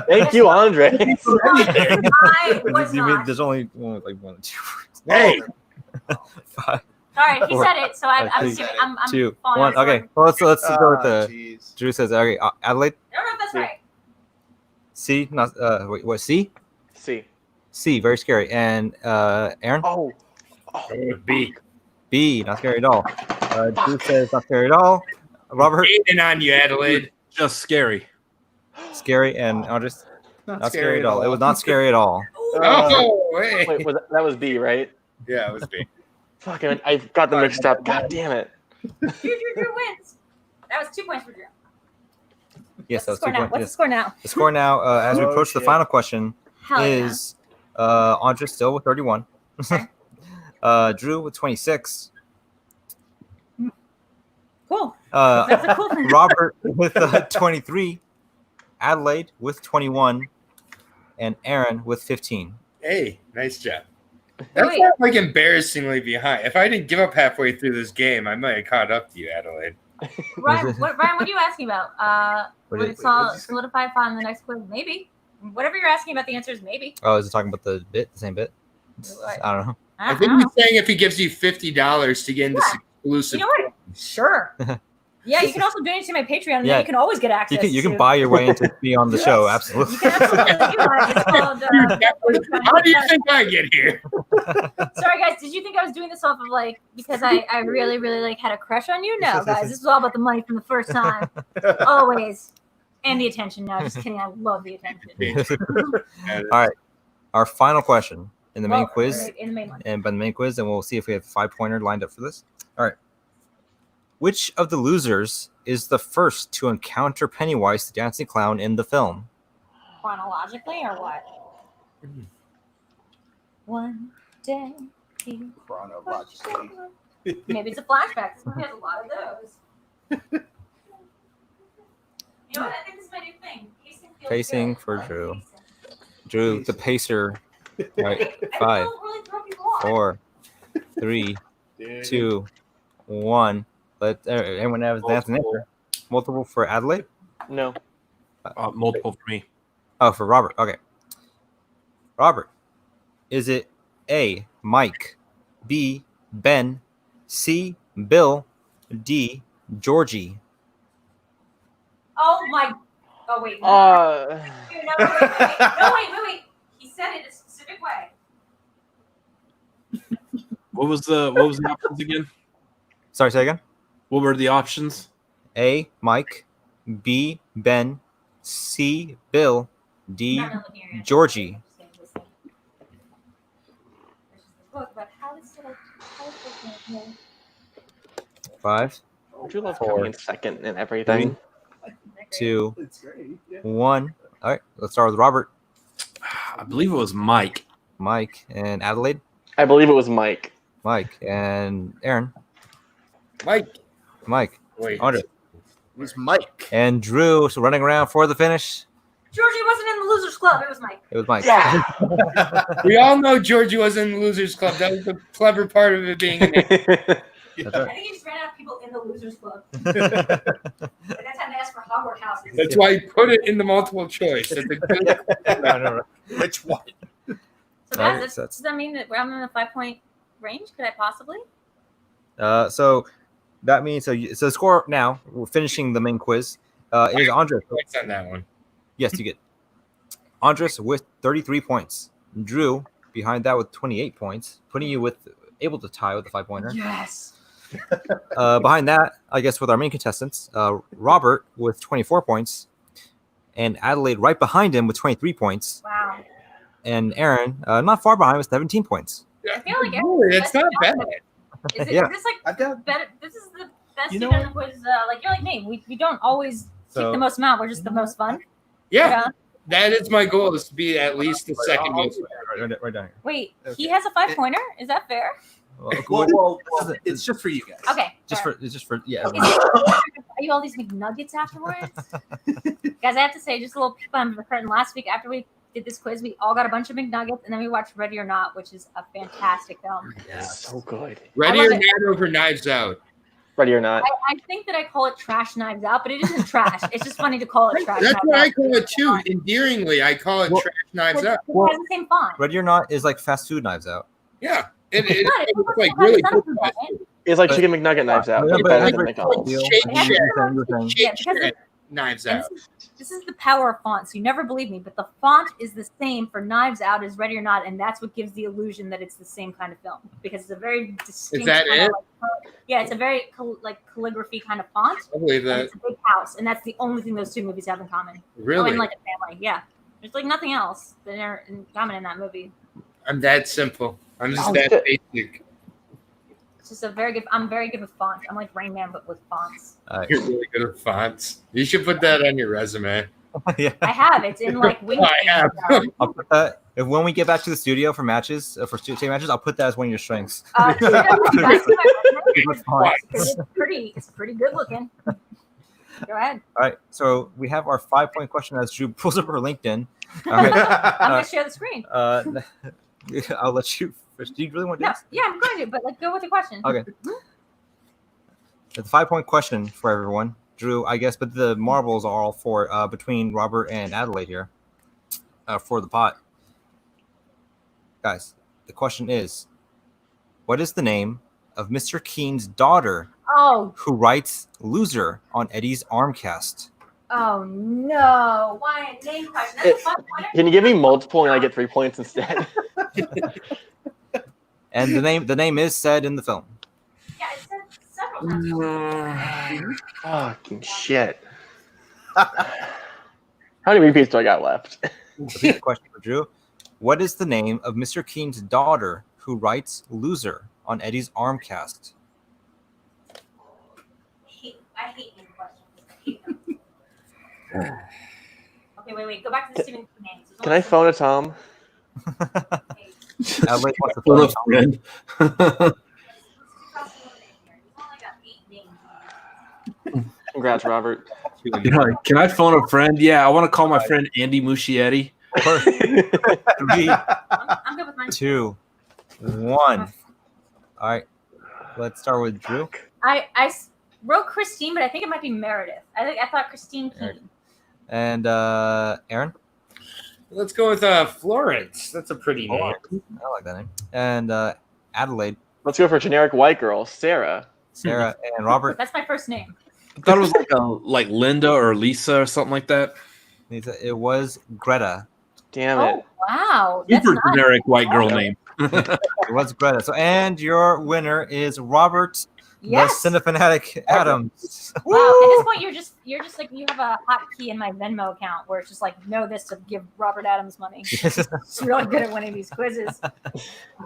Thank you, Andre. I was not. There's only like 1 or 2 words. Hey, 5, All right, he 4, said it, so I'm 3, assuming I'm 2, following 1. his word. Okay, well, let's go with the. Jeez. Drew says, okay, Adelaide, I don't know if that's right. C, not wait, what? C, C. C, very scary, and Aaron, Oh. B. B, not scary at all. Drew says not scary at all. Robert, Hating on you, Adelaide. Just scary. scary, and Andres, not scary at all. It was not scary at all. Oh, wait. Wait, that was B, right? Yeah, it was B. Fuck, I got them mixed up. God damn it. Drew wins. That was 2 points for Drew. Yes, that was What's the 2 score now? points. What's the Yes. score now? The score now, as we Oh, approach the shit. final question, Hell yeah. is Andres still with 31, Drew with 26, Cool. That's a cool thing. Robert with 23, Adelaide with 21, and Aaron with 15. Hey, nice job. That's Wait. not like embarrassingly behind. If I didn't give up halfway through this game, I might have caught up to you, Adelaide. Ryan, what are you asking about? What Would is- it solidify on the next quiz? Maybe. Whatever you're asking about, the answer is maybe. Oh, is it talking about the same bit? What? I don't know. I think he's saying if he gives you $50 to get in this Yeah. exclusive. You know what? Sure. Yeah, you can also donate to my Patreon, and Yeah. then you can always get access. You can to- buy your way into be on the show. Absolutely. You can absolutely do that. It's called, How do you think I get here? Sorry, guys. Did you think I was doing this off of like because I really like had a crush on you? No, guys. This was all about the money from the first time. Always. And the attention. No, just kidding. I love the attention. All right. Our final question in the main Well, quiz, in the main one. and by the main quiz, and we'll see if we have a 5-pointer lined up for this. All right. Which of the losers is the first to encounter Pennywise the dancing clown in the film? Chronologically or what? One day. Chronologically. Maybe it's a flashback. This movie has a lot of those. You know what? I think this is my new thing. Pacing feels Pacing good. for I like Drew. pacing. Drew, the pacer. All right. I 5, don't really throw people off. 4, 3, 2, 1. Let anyone have his dancing answer. Multiple for Adelaide? No. Multiple for me. Oh, for Robert. Okay. Robert, is it A, Mike, B, Ben, C, Bill, D, Georgie? Oh my. Oh wait. No. Uh, Wait. He said it a specific way. What was the options again? Sorry, say again? What were the options? A. Mike, B. Ben, C. Bill, D. Not looking at your Georgie. Book about how to set up. 5, Don't you love 4, coming in second and everything? 2, 1. All right, let's start with Robert, I believe it was Mike. Mike, and Adelaide. I believe it was Mike. Mike and Aaron. Mike. Mike. Wait. Andre. It was Mike. And Drew. So running around for the finish. Georgie wasn't in the Losers Club. It was Mike. It was Mike. Yeah. We all know Georgie was in the Losers Club. That was the clever part of it being in it. That's I right. think he just ran out of people in the Losers Club. Like, that's how they asked for Hogwarts houses. That's why he put it in the multiple choice. That's a good- No. Which one? So Alright, guys, so that's- does that mean that I'm in a 5-point range? Could I possibly? So that means so the score now. We're finishing the main quiz. Here's Andres. points on that one. Yes, you get Andres with 33 points. Drew behind that with 28 points, putting you able to tie with the 5-pointer. Yes. Behind that, I guess with our main contestants, Robert with 24 points, and Adelaide right behind him with 23 points, Wow. and Aaron not far behind with 17 points. Yeah, feel like really, it's not bad. Is Yeah. this like I've got better? This is the best You you know done quiz. Like you're like me. We don't always pick the most amount. We're just the most fun. Yeah, that is my goal, is to be at least the second most. Right down here. Wait, he has a 5-pointer. Is that fair? well, it's just for you guys. Okay. It's just for yeah. Is it, are you all these McNuggets afterwards? Guys, I have to say, just a little peek behind the curtain. Last week, after we did this quiz, we all got a bunch of McNuggets, and then we watched Ready or Not, which is a fantastic film. So good. Ready I or love Not over Knives Out. Ready or not. I think that I call it trash Knives Out, but it isn't trash. It's just funny to call it trash. That's Knives what Out. I call it too. Endearingly, I call it Well- Trash Knives Because Out. it has the same font. Ready or Not is like fast food Knives Out. Yeah, It's it's not. like It's really not good. a font, right? It's like But- chicken McNugget knives out. Yeah, but but better like- than McDonald's. You Shake Yeah, saying. because Shake Knives And Out. this is the power of fonts. You never believe me, but the font is the same for Knives Out as Ready or Not, and that's what gives the illusion that it's the same kind of film because it's a very distinct. that kind it? of, yeah, it's a very calligraphy kind of font. I believe And that. it's a big house, and that's the only thing those two movies have in common. Oh, Really, and like a family, yeah. There's like nothing else that are in common in that movie. I'm that simple. I'm just Oh, that shit. basic. It's just a very good. I'm very good with fonts. I'm like Rain Man, but with fonts. You're really good at fonts. You should put that on your resume. Yeah. I have. It's in like wing. I have. I'll put that when we get back to the studio for matches for team matches. I'll put that as one of your strengths. It's pretty good looking. Go ahead. All right, so we have our 5-point question as Drew pulls up her LinkedIn. All right, I'm gonna share the screen. I'll let you. Do you really want to do No, this? yeah, I'm going to, but like, go with the question. Okay. It's a 5-point question for everyone, Drew, I guess, but the marbles are all for between Robert and Adelaide here for the pot. Guys, the question is, what is the name of Mr. Keen's daughter Oh, who writes "Loser" on Eddie's Armcast? oh no! Why name question? That's a fun one. Can you give me multiple and I get 3 points instead? And the name is said in the film. Yeah, it said several times. Fucking shit. How many repeats do I got left? Repeat the question for Drew. What is the name of Mr. Keen's daughter who writes "Loser" on Eddie's Armcast? I hate name questions. I hate them. Okay, wait. Go back to the Stephen King names. There's Can I only phone a Tom? Adelaide wants to Phone phone a friend. There's only got 8 names. Congrats, Robert. Can I phone a friend? Yeah, I want to call my friend Andy Muschietti. 3, I'm good with mine. 2, 1. All right, let's start with Drew. I wrote Christine, but I think it might be Meredith. I thought Christine Keene. And Aaron. Let's go with Florence. That's a pretty name. I like that name. And Adelaide, Let's go for a generic white girl, Sarah. Sarah, and Robert. That's my first name. I thought it was like Linda or Lisa or something like that. It was Greta. Damn Oh it. wow, that's Super not generic white girl name. It was Greta. So, and your winner is Robert Yes. The Cinefanatic Adams. Wow. At this point, you're just like you have a hotkey in my Venmo account where it's just like know this to give Robert Adams money. She's really good at winning these quizzes.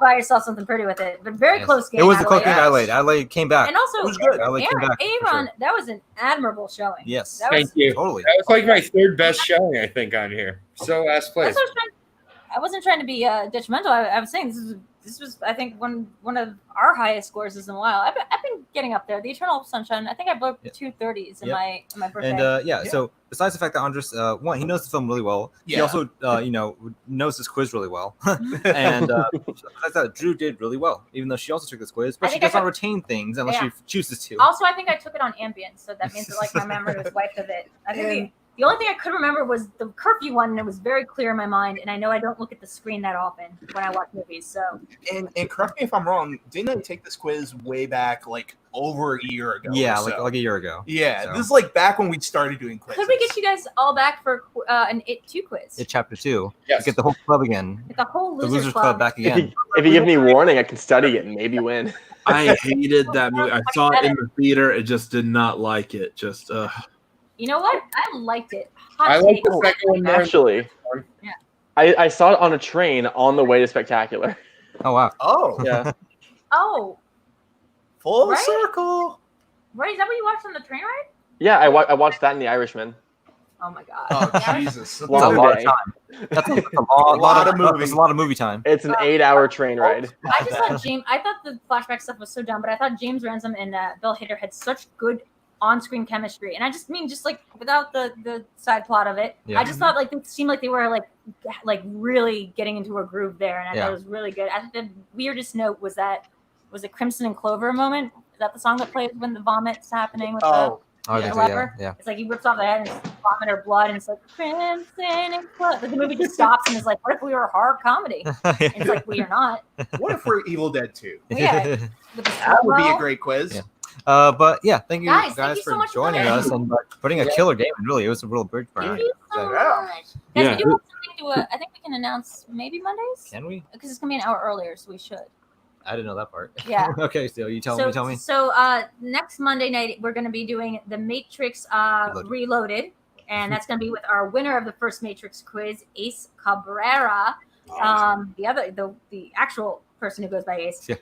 Buy yourself something pretty with it, but very close game. It was a close Adelaide. game. Adelaide came back. And also, It was good. Adelaide came Aaron, back, for Aaron, sure. that was an admirable showing. Yes. That was, Thank you. Totally. That was like my third best showing, I think, on here. So last place. I wasn't trying to be detrimental. I was saying this was I think one of our highest scores in a while. I've been getting up there. The Eternal Sunshine. I think I broke 230s in my birthday. And so besides the fact that Andres, one, he knows the film really well. Yeah. He also knows this quiz really well. And besides that, Drew did really well, even though she also took this quiz, but she does not retain things unless she chooses to. Also, I think I took it on Ambien, so that means that like my memory was wiped of it. I think the only thing I could remember was the curfew one, and it was very clear in my mind. And I know I don't look at the screen that often when I watch movies. So, and correct me if I'm wrong. Didn't I take this quiz way back, like over a year ago? Yeah, or so? like a year ago. Yeah, So. this is like back when we started doing quizzes. could we get you guys all back for an It 2 quiz? It's chapter 2. Yes. Get the whole club again. Get the whole The Losers, Losers Club back If again. you give me warning, I can study it and maybe win. I hated that movie. I saw it in the theater. It just did not like it. Just You know what? I liked it. Hot I like take. the second one more. Actually, Yeah. I saw it on a train on the way to Spectacular. Oh wow. Oh, Yeah. Oh, full Right? circle. right. Is that what you watched on the train ride? Yeah, I watched that in The Irishman. Oh my god. Oh Yeah. Jesus. That's a Long lot day. of time. That's a That's a lot of movie time. It's an 8-hour train ride. I just thought I thought the flashback stuff was so dumb, but I thought James Ransom and Bill Hader had such good on-screen chemistry, and I just mean just like without the side plot of it, Yeah. I just thought like it seemed like they were like really getting into a groove there, and I thought it was really good. I think the weirdest note was it Crimson and Clover moment? Is that the song that plays when the vomit's happening with Oh, Oh, I the think so, yeah. leper? Yeah. It's like he rips off the head and it's vomit or blood, and it's like Crimson and Clover. Like, the movie just stops and is like, what if we were a horror comedy? And it's like, well, you're not. what if we're Evil Dead 2? Yeah. With the That would be a slow-mo. great quiz. Yeah. But yeah, thank you Guys, guys, thank you so for much for joining coming. us and putting a killer game. Really, it was a real bridge burner. Thank you so Yeah. much. Guys, Yeah. we do have something I think we can announce maybe Mondays? Can we? Because it's going to be an hour earlier, so we should. I didn't know that part. Yeah. Okay, so you tell me. So next Monday night, we're going to be doing The Matrix Reloaded. And that's going to be with our winner of the first Matrix quiz, Ace Cabrera. The actual person who goes by Ace. Yeah.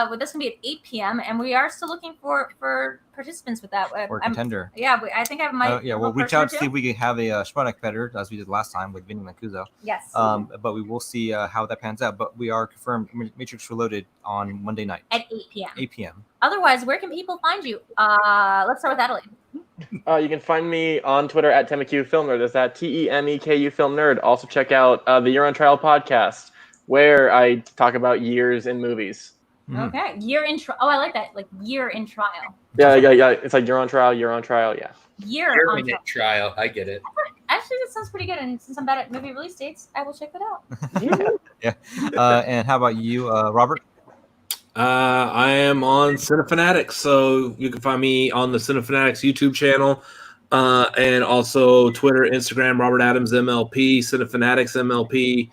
Well, that's going to be at 8 p.m. And we are still looking for participants with that. Or contender. I think I have my. We'll reach out to see if we can have a Schmoedown competitor, as we did last time with Vinny Mancuso. Yes. But we will see how that pans out. But we are confirmed Matrix Reloaded on Monday night. At 8 p.m. 8 p.m. Otherwise, where can people find you? Let's start with Adelaide. You can find me on Twitter at TemEQ Film Nerd. That's at TEMEKU Film Nerd. Also check out the Year on Trial podcast, where I talk about years in movies. Mhm. Okay. Year in trial. Oh, I like that. Like year in trial. Yeah. It's like Year on Trial, yeah. Year You're on in trial. it trial. I get it. Actually, that sounds pretty good. And since I'm bad at movie release dates, I will check that out. And how about you, Robert? I am on Cinefanatics, so you can find me on the Cinefanatics YouTube channel, and also Twitter, Instagram, Robert Adams MLP, Cinefanatics MLP.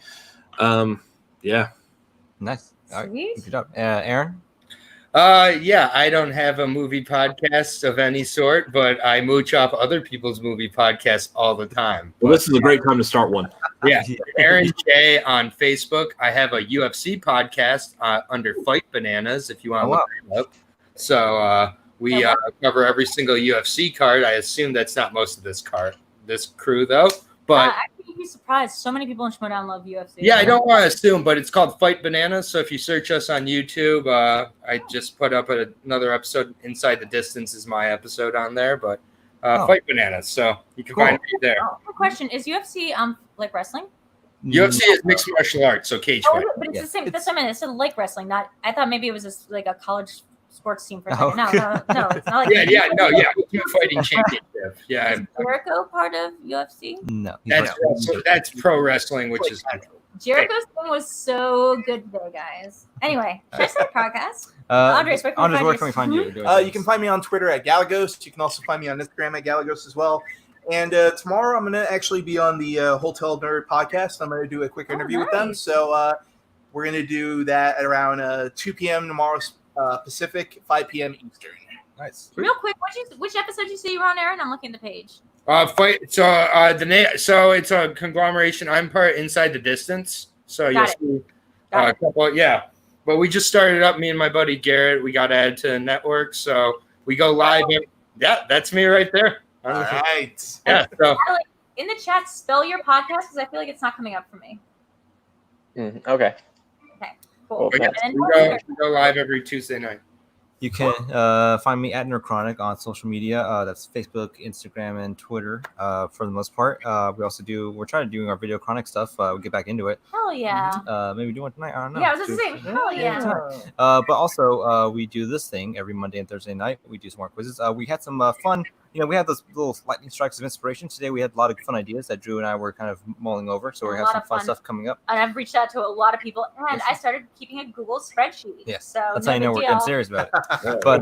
Yeah. Nice. All right. Sweet. Good job. Aaron? Yeah, I don't have a movie podcast of any sort, but I mooch off other people's movie podcasts all the time. Well, this is a great time to start one. Yeah, Aaron J on Facebook. I have a UFC podcast under Fight Bananas, if you want to look it up. So we cover every single UFC card. I assume that's not most of this crew, though. But Actually, you'd be surprised. So many people in Schmoedown love UFC. yeah, I don't want to assume, but it's called Fight Bananas. So if you search us on YouTube, I just put up another episode. Inside the Distance is my episode on there, but Fight Bananas. So you can find me there. Oh, quick question: is UFC like wrestling? UFC is mixed martial arts, so cage Oh, fight. but it's Yeah. the same. It's- That's what I meant. It's like wrestling. Not. I thought maybe it was just like a college sports team for a Oh. second. No. It's not like. Yeah, Ultimate Fighting Championship. Yeah, Is Jericho part of UFC? No. that's pro wrestling, which is Jericho's thing was so good today, guys. Anyway, should I start a podcast? Andres, where can we where find can you? we find you? You can find me on Twitter at Gallegos. You can also find me on Instagram at Gallegos as well. And tomorrow I'm going to actually be on the Hotel Nerd podcast. I'm going to do a quick interview with them. nice. So we're going to do that at around 2 p.m. tomorrow Pacific, 5 p.m. Eastern. Nice. Real quick, which episode you say you were on, Aaron? I'm looking at the page. So it's a conglomeration. I'm part Inside the Distance. So you'll see a couple. Yeah, but we just started up. Me and my buddy Garrett. We got added to the network, so we go live. Yeah, that's me right there. All right. Yeah. So in the chat, spell your podcast because I feel like it's not coming up for me. Okay. Okay. Cool. Okay. we go live every Tuesday night. You can find me at NerdChronic on social media. That's Facebook, Instagram, and Twitter for the most part. We're trying to do our VideoChronic stuff. We'll get back into it. Hell yeah. Maybe do one tonight. I don't know. Yeah, I was just saying, hell yeah. But also, we do this thing every Monday and Thursday night. We do some more quizzes. We had some fun. We had those little lightning strikes of inspiration. Today we had a lot of fun ideas that Drew and I were kind of mulling over. So we have some fun stuff coming up. And I've reached out to a lot of people, and I started keeping a Google spreadsheet. Yes, so that's how you know we're getting serious about it. But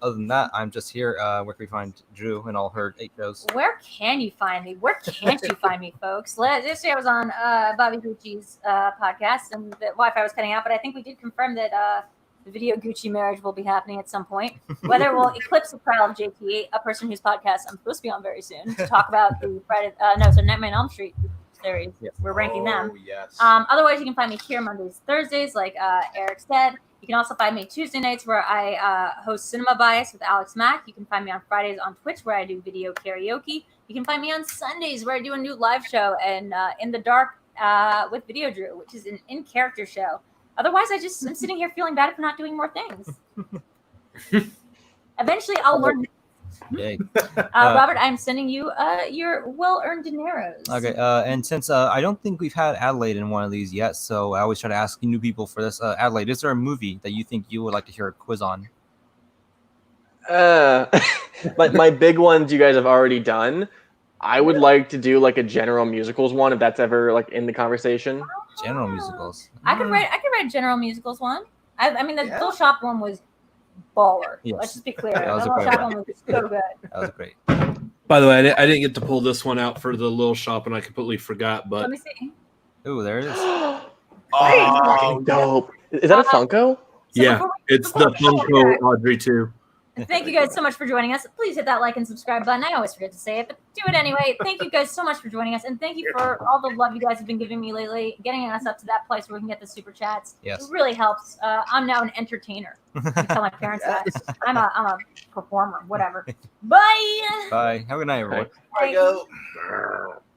other than that, I'm just here. Where can we find Drew and all her 8 shows? Where can you find me? Where can't you find me, folks? Yesterday I was on Bobby Gucci's podcast, and the Wi-Fi was cutting out, but I think we did confirm that the Video Gucci marriage will be happening at some point. Whether it will eclipse the trial of JT, a person whose podcast I'm supposed to be on very soon, to talk about the Nightmare on Elm Street series. Yes. We're ranking them. Yes. Otherwise, you can find me here Mondays, Thursdays, like Eric said. You can also find me Tuesday nights where I host Cinema Bias with Alex Mack. You can find me on Fridays on Twitch where I do video karaoke. You can find me on Sundays where I do a new live show and In the Dark with VideoDrew, which is an in-character show. Otherwise, I'm sitting here feeling bad for not doing more things. Eventually, I'll learn. Yay. Robert, I'm sending you your well-earned dineros. Okay, and since I don't think we've had Adelaide in one of these yet, so I always try to ask new people for this. Adelaide, is there a movie that you think you would like to hear a quiz on? My big ones you guys have already done. I would like to do like a general musicals one if that's ever like in the conversation. General musicals. I could write a general musicals one. I mean the Little Shop one was baller. Yes. Let's just be clear. That was The a Little great Shop one was so good. That was great. By the way, I didn't get to pull this one out for the Little Shop, and I completely forgot. But Let me see. Ooh, there it is. Oh, dope! Is that a Funko? yeah, it's the Funko Audrey too. Thank you guys so much for joining us. Please hit that like and subscribe button. I always forget to say it, but do it anyway. Thank you guys so much for joining us, and thank you for all the love you guys have been giving me lately, getting us up to that place where we can get the super chats. Yes. It really helps. I'm now an entertainer. I tell my parents that. I'm a performer, whatever. Bye. Bye. Have a good night, everyone. There you go.